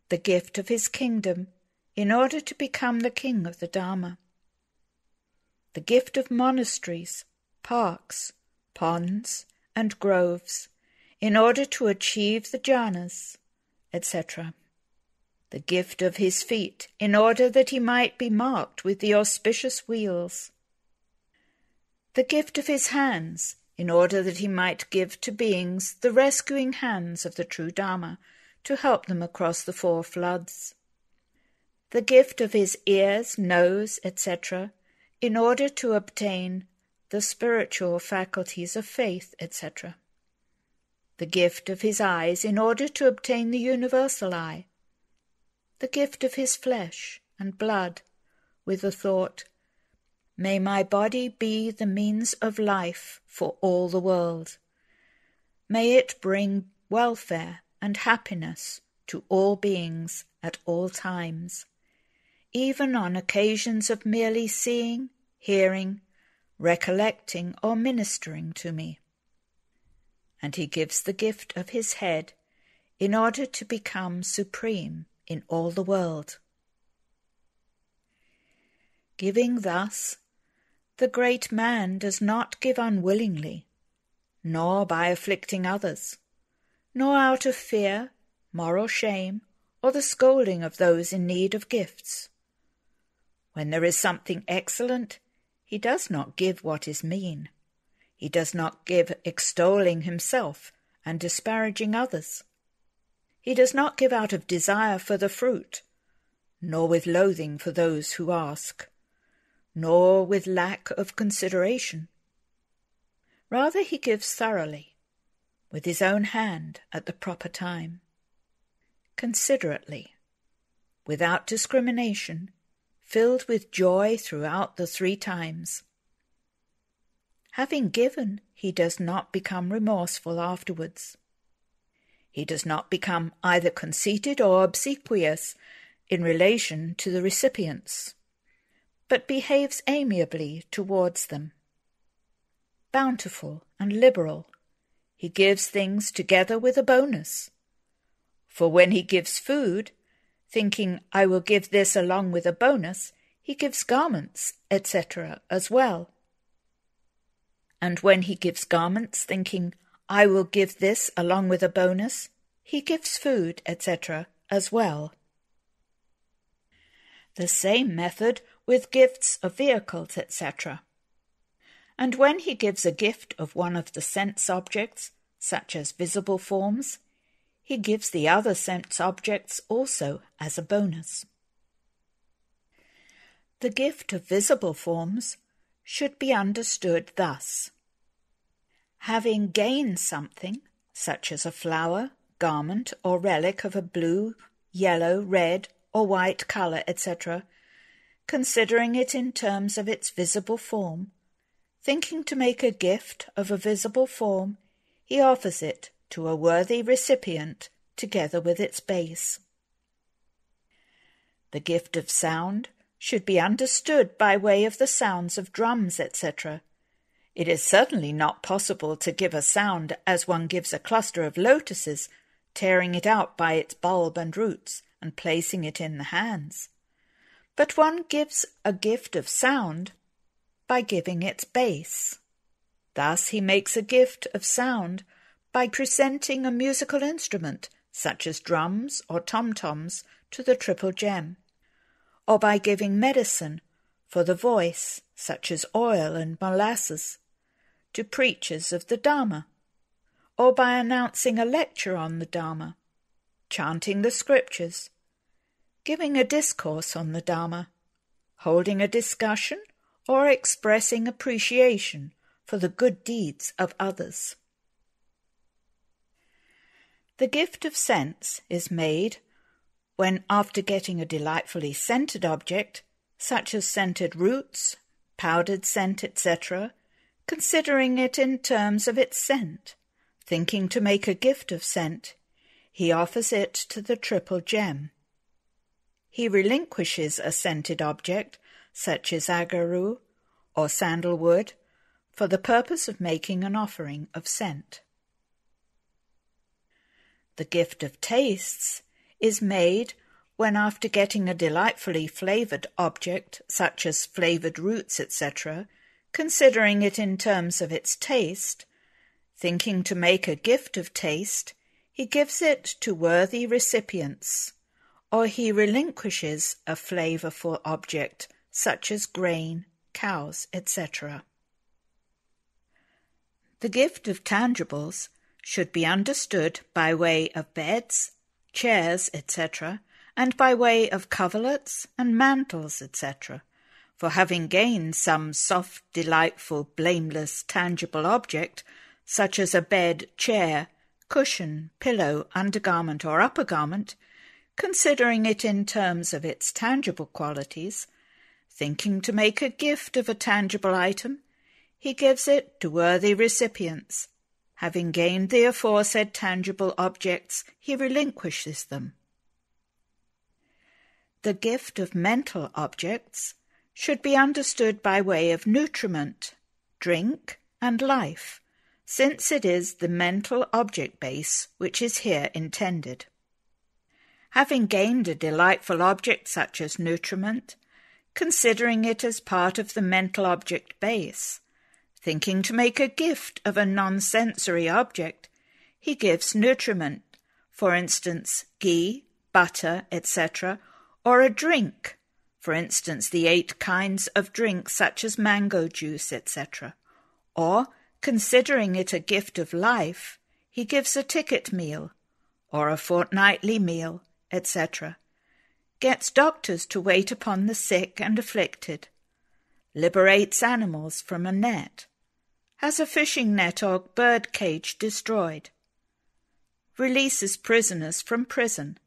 the gift of his kingdom in order to become the king of the Dhamma, the gift of monasteries, parks, ponds, and groves in order to achieve the jhanas, etc., the gift of his feet in order that he might be marked with the auspicious wheels, the gift of his hands in order that he might give to beings the rescuing hands of the true Dhamma to help them across the 4 floods, the gift of his ears, nose, etc., in order to obtain the spiritual faculties of faith, etc., the gift of his eyes in order to obtain the universal eye, the gift of his flesh and blood, with the thought, "May my body be the means of life for all the world. May it bring welfare and happiness to all beings at all times, even on occasions of merely seeing, hearing, recollecting, or ministering to me." And he gives the gift of his head in order to become supreme in all the world. Giving thus, the great man does not give unwillingly, nor by afflicting others, nor out of fear, moral shame, or the scolding of those in need of gifts. When there is something excellent, he does not give what is mean. He does not give extolling himself and disparaging others. He does not give out of desire for the fruit, nor with loathing for those who ask, nor with lack of consideration. Rather he gives thoroughly, with his own hand at the proper time, considerately, without discrimination, filled with joy throughout the 3 times. Having given, he does not become remorseful afterwards. He does not become either conceited or obsequious in relation to the recipients, but behaves amiably towards them. Bountiful and liberal, he gives things together with a bonus. For when he gives food, thinking, I will give this along with a bonus, he gives garments, etc. as well. And when he gives garments, thinking, I will give this along with a bonus, he gives food, etc. as well. The same method with gifts of vehicles, etc. And when he gives a gift of one of the sense objects, such as visible forms, he gives the other sense objects also as a bonus. The gift of visible forms should be understood thus. Having gained something, such as a flower, garment, or relic of a blue, yellow, red, or white colour, etc., considering it in terms of its visible form, thinking to make a gift of a visible form, he offers it to a worthy recipient together with its base. The gift of sound should be understood by way of the sounds of drums, etc. It is certainly not possible to give a sound as one gives a cluster of lotuses, tearing it out by its bulb and roots and placing it in the hands. But one gives a gift of sound by giving its base. Thus he makes a gift of sound by presenting a musical instrument, such as drums or tom-toms, to the triple gem, or by giving medicine for the voice, such as oil and molasses, to preachers of the Dhamma, or by announcing a lecture on the Dhamma, chanting the scriptures, giving a discourse on the Dhamma, holding a discussion, or expressing appreciation for the good deeds of others. The gift of sense is made when, after getting a delightfully scented object, such as scented roots, powdered scent, etc., considering it in terms of its scent, thinking to make a gift of scent, he offers it to the triple gem. He relinquishes a scented object, such as agaru or sandalwood, for the purpose of making an offering of scent. The gift of tastes is made when, after getting a delightfully flavoured object, such as flavoured roots, etc., considering it in terms of its taste, thinking to make a gift of taste, he gives it to worthy recipients, or he relinquishes a flavourful object, such as grain, cows, etc. The gift of tangibles should be understood by way of beds, chairs, etc., and by way of coverlets and mantles, etc., for having gained some soft, delightful, blameless, tangible object, such as a bed, chair, cushion, pillow, undergarment, or upper garment, considering it in terms of its tangible qualities, thinking to make a gift of a tangible item, he gives it to worthy recipients. Having gained the aforesaid tangible objects, he relinquishes them. The gift of mental objects should be understood by way of nutriment, drink, and life, since it is the mental object base which is here intended. Having gained a delightful object such as nutriment, considering it as part of the mental object base, thinking to make a gift of a non-sensory object, he gives nutriment, for instance, ghee, butter, etc., or a drink, for instance, the 8 kinds of drink such as mango juice, etc., or, considering it a gift of life, he gives a ticket meal, or a fortnightly meal, etc., gets doctors to wait upon the sick and afflicted, liberates animals from a net, has a fishing net or bird cage destroyed, releases prisoners from prison,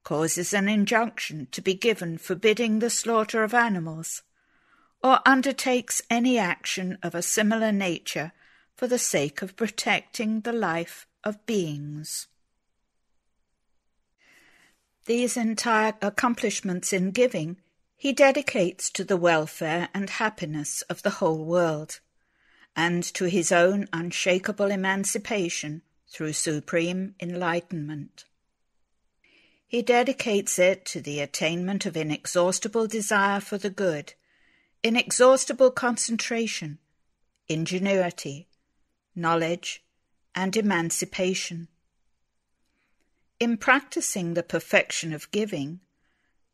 causes an injunction to be given forbidding the slaughter of animals, or undertakes any action of a similar nature for the sake of protecting the life of beings. These entire accomplishments in giving he dedicates to the welfare and happiness of the whole world, and to his own unshakable emancipation through supreme enlightenment. He dedicates it to the attainment of inexhaustible desire for the good, inexhaustible concentration, ingenuity, knowledge, and emancipation. In practicing the perfection of giving,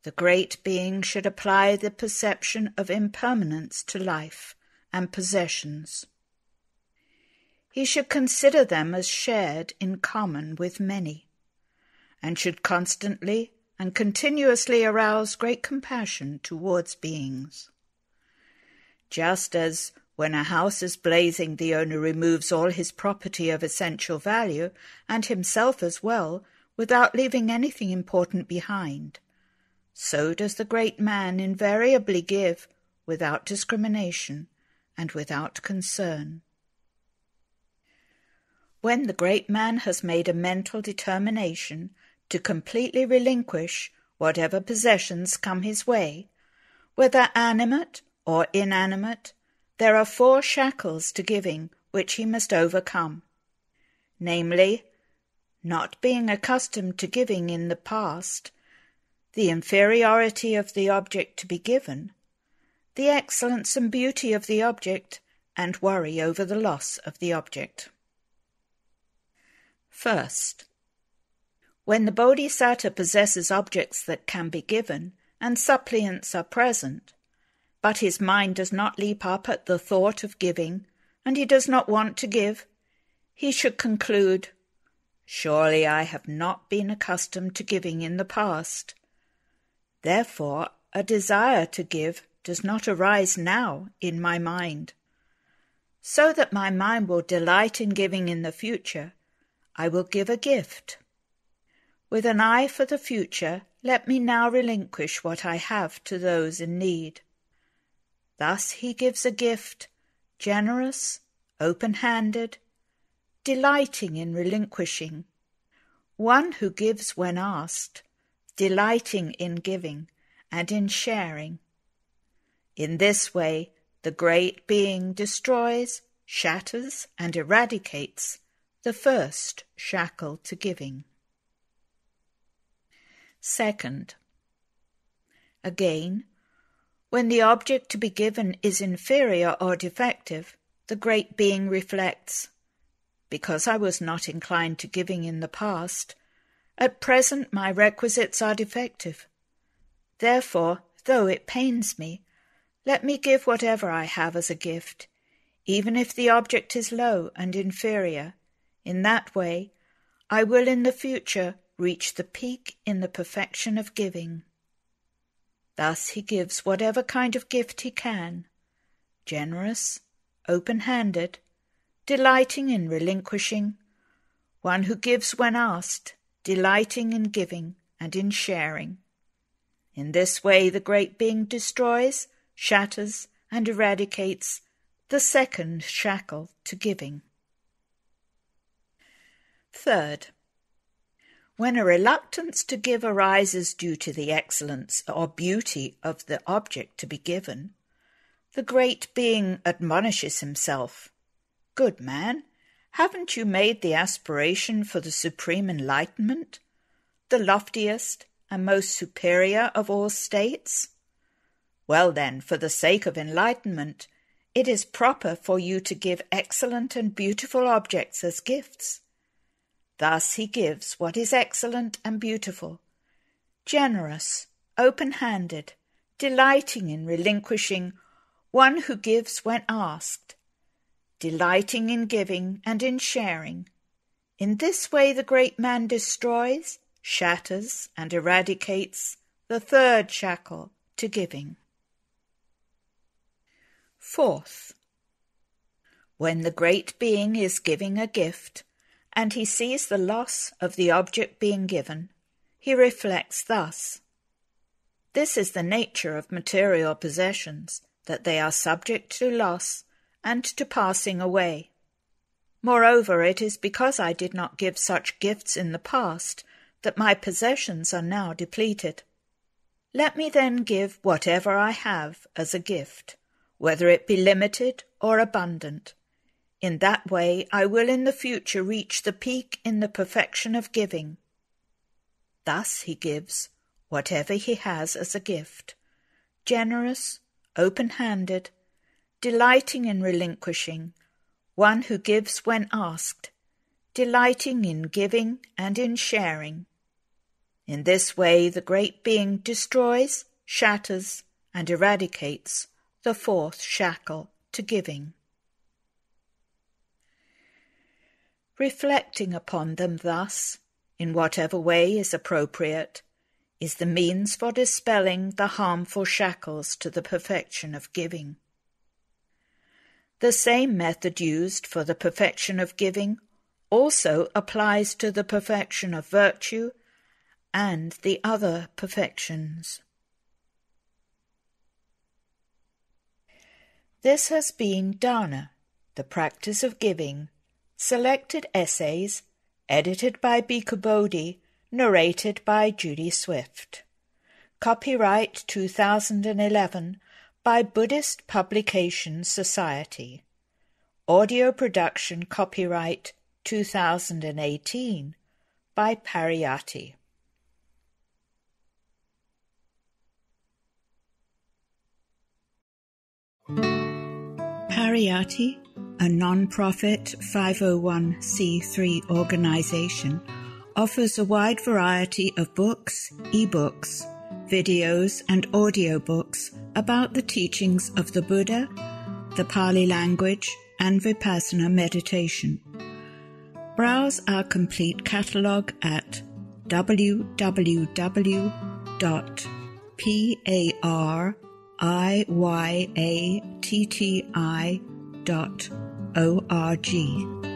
the great being should apply the perception of impermanence to life and possessions. He should consider them as shared in common with many, and should constantly and continuously arouse great compassion towards beings. Just as when a house is blazing, the owner removes all his property of essential value, and himself as well, without leaving anything important behind, so does the great man invariably give without discrimination and without concern. When the great man has made a mental determination to completely relinquish whatever possessions come his way, whether animate or inanimate, there are 4 shackles to giving which he must overcome, namely, not being accustomed to giving in the past, the inferiority of the object to be given, the excellence and beauty of the object, and worry over the loss of the object. First, when the Bodhisattva possesses objects that can be given, and suppliants are present, but his mind does not leap up at the thought of giving, and he does not want to give, he should conclude, "Surely I have not been accustomed to giving in the past. Therefore, a desire to give does not arise now in my mind. So that my mind will delight in giving in the future, I will give a gift. With an eye for the future, let me now relinquish what I have to those in need." Thus he gives a gift, generous, open-handed, delighting in relinquishing, one who gives when asked, delighting in giving and in sharing. In this way, the great being destroys, shatters, and eradicates the first shackle to giving. Second, again, when the object to be given is inferior or defective, the great being reflects, "Because I was not inclined to giving in the past, at present my requisites are defective. Therefore, though it pains me, let me give whatever I have as a gift, even if the object is low and inferior. In that way, I will in the future reach the peak in the perfection of giving." Thus he gives whatever kind of gift he can, generous, open-handed, delighting in relinquishing, one who gives when asked, delighting in giving and in sharing. In this way the great being destroys, shatters, and eradicates the second shackle to giving. Third, when a reluctance to give arises due to the excellence or beauty of the object to be given, the great being admonishes himself, "Good man, haven't you made the aspiration for the supreme enlightenment, the loftiest and most superior of all states? Well then, for the sake of enlightenment, it is proper for you to give excellent and beautiful objects as gifts." Thus he gives what is excellent and beautiful, generous, open-handed, delighting in relinquishing, one who gives when asked, delighting in giving and in sharing. In this way the great man destroys, shatters, and eradicates the third shackle to giving. Fourth, When the Great Being is giving a gift, and he sees the loss of the object being given, he reflects thus: this is the nature of material possessions, that they are subject to loss and to passing away. Moreover, it is because I did not give such gifts in the past that my possessions are now depleted. Let me then give whatever I have as a gift, whether it be limited or abundant. In that way I will in the future reach the peak in the perfection of giving. Thus he gives whatever he has as a gift, generous, open-handed, delighting in relinquishing, one who gives when asked, delighting in giving and in sharing. In this way the Great Being destroys, shatters, and eradicates the fourth shackle to giving. Reflecting upon them thus, in whatever way is appropriate, is the means for dispelling the harmful shackles to the perfection of giving. The same method used for the perfection of giving also applies to the perfection of virtue and the other perfections. This has been Dana, the practice of giving, selected essays, edited by Bhikkhu Bodhi, narrated by Judy Swift. Copyright 2011 by Buddhist Publication Society. Audio production copyright 2018 by Pariyatti. Pariyatti, a non-profit 501c3 organization, offers a wide variety of books, e-books, videos, and audiobooks about the teachings of the Buddha, the Pali language, and Vipassana meditation. Browse our complete catalogue at www.pariyatti.org.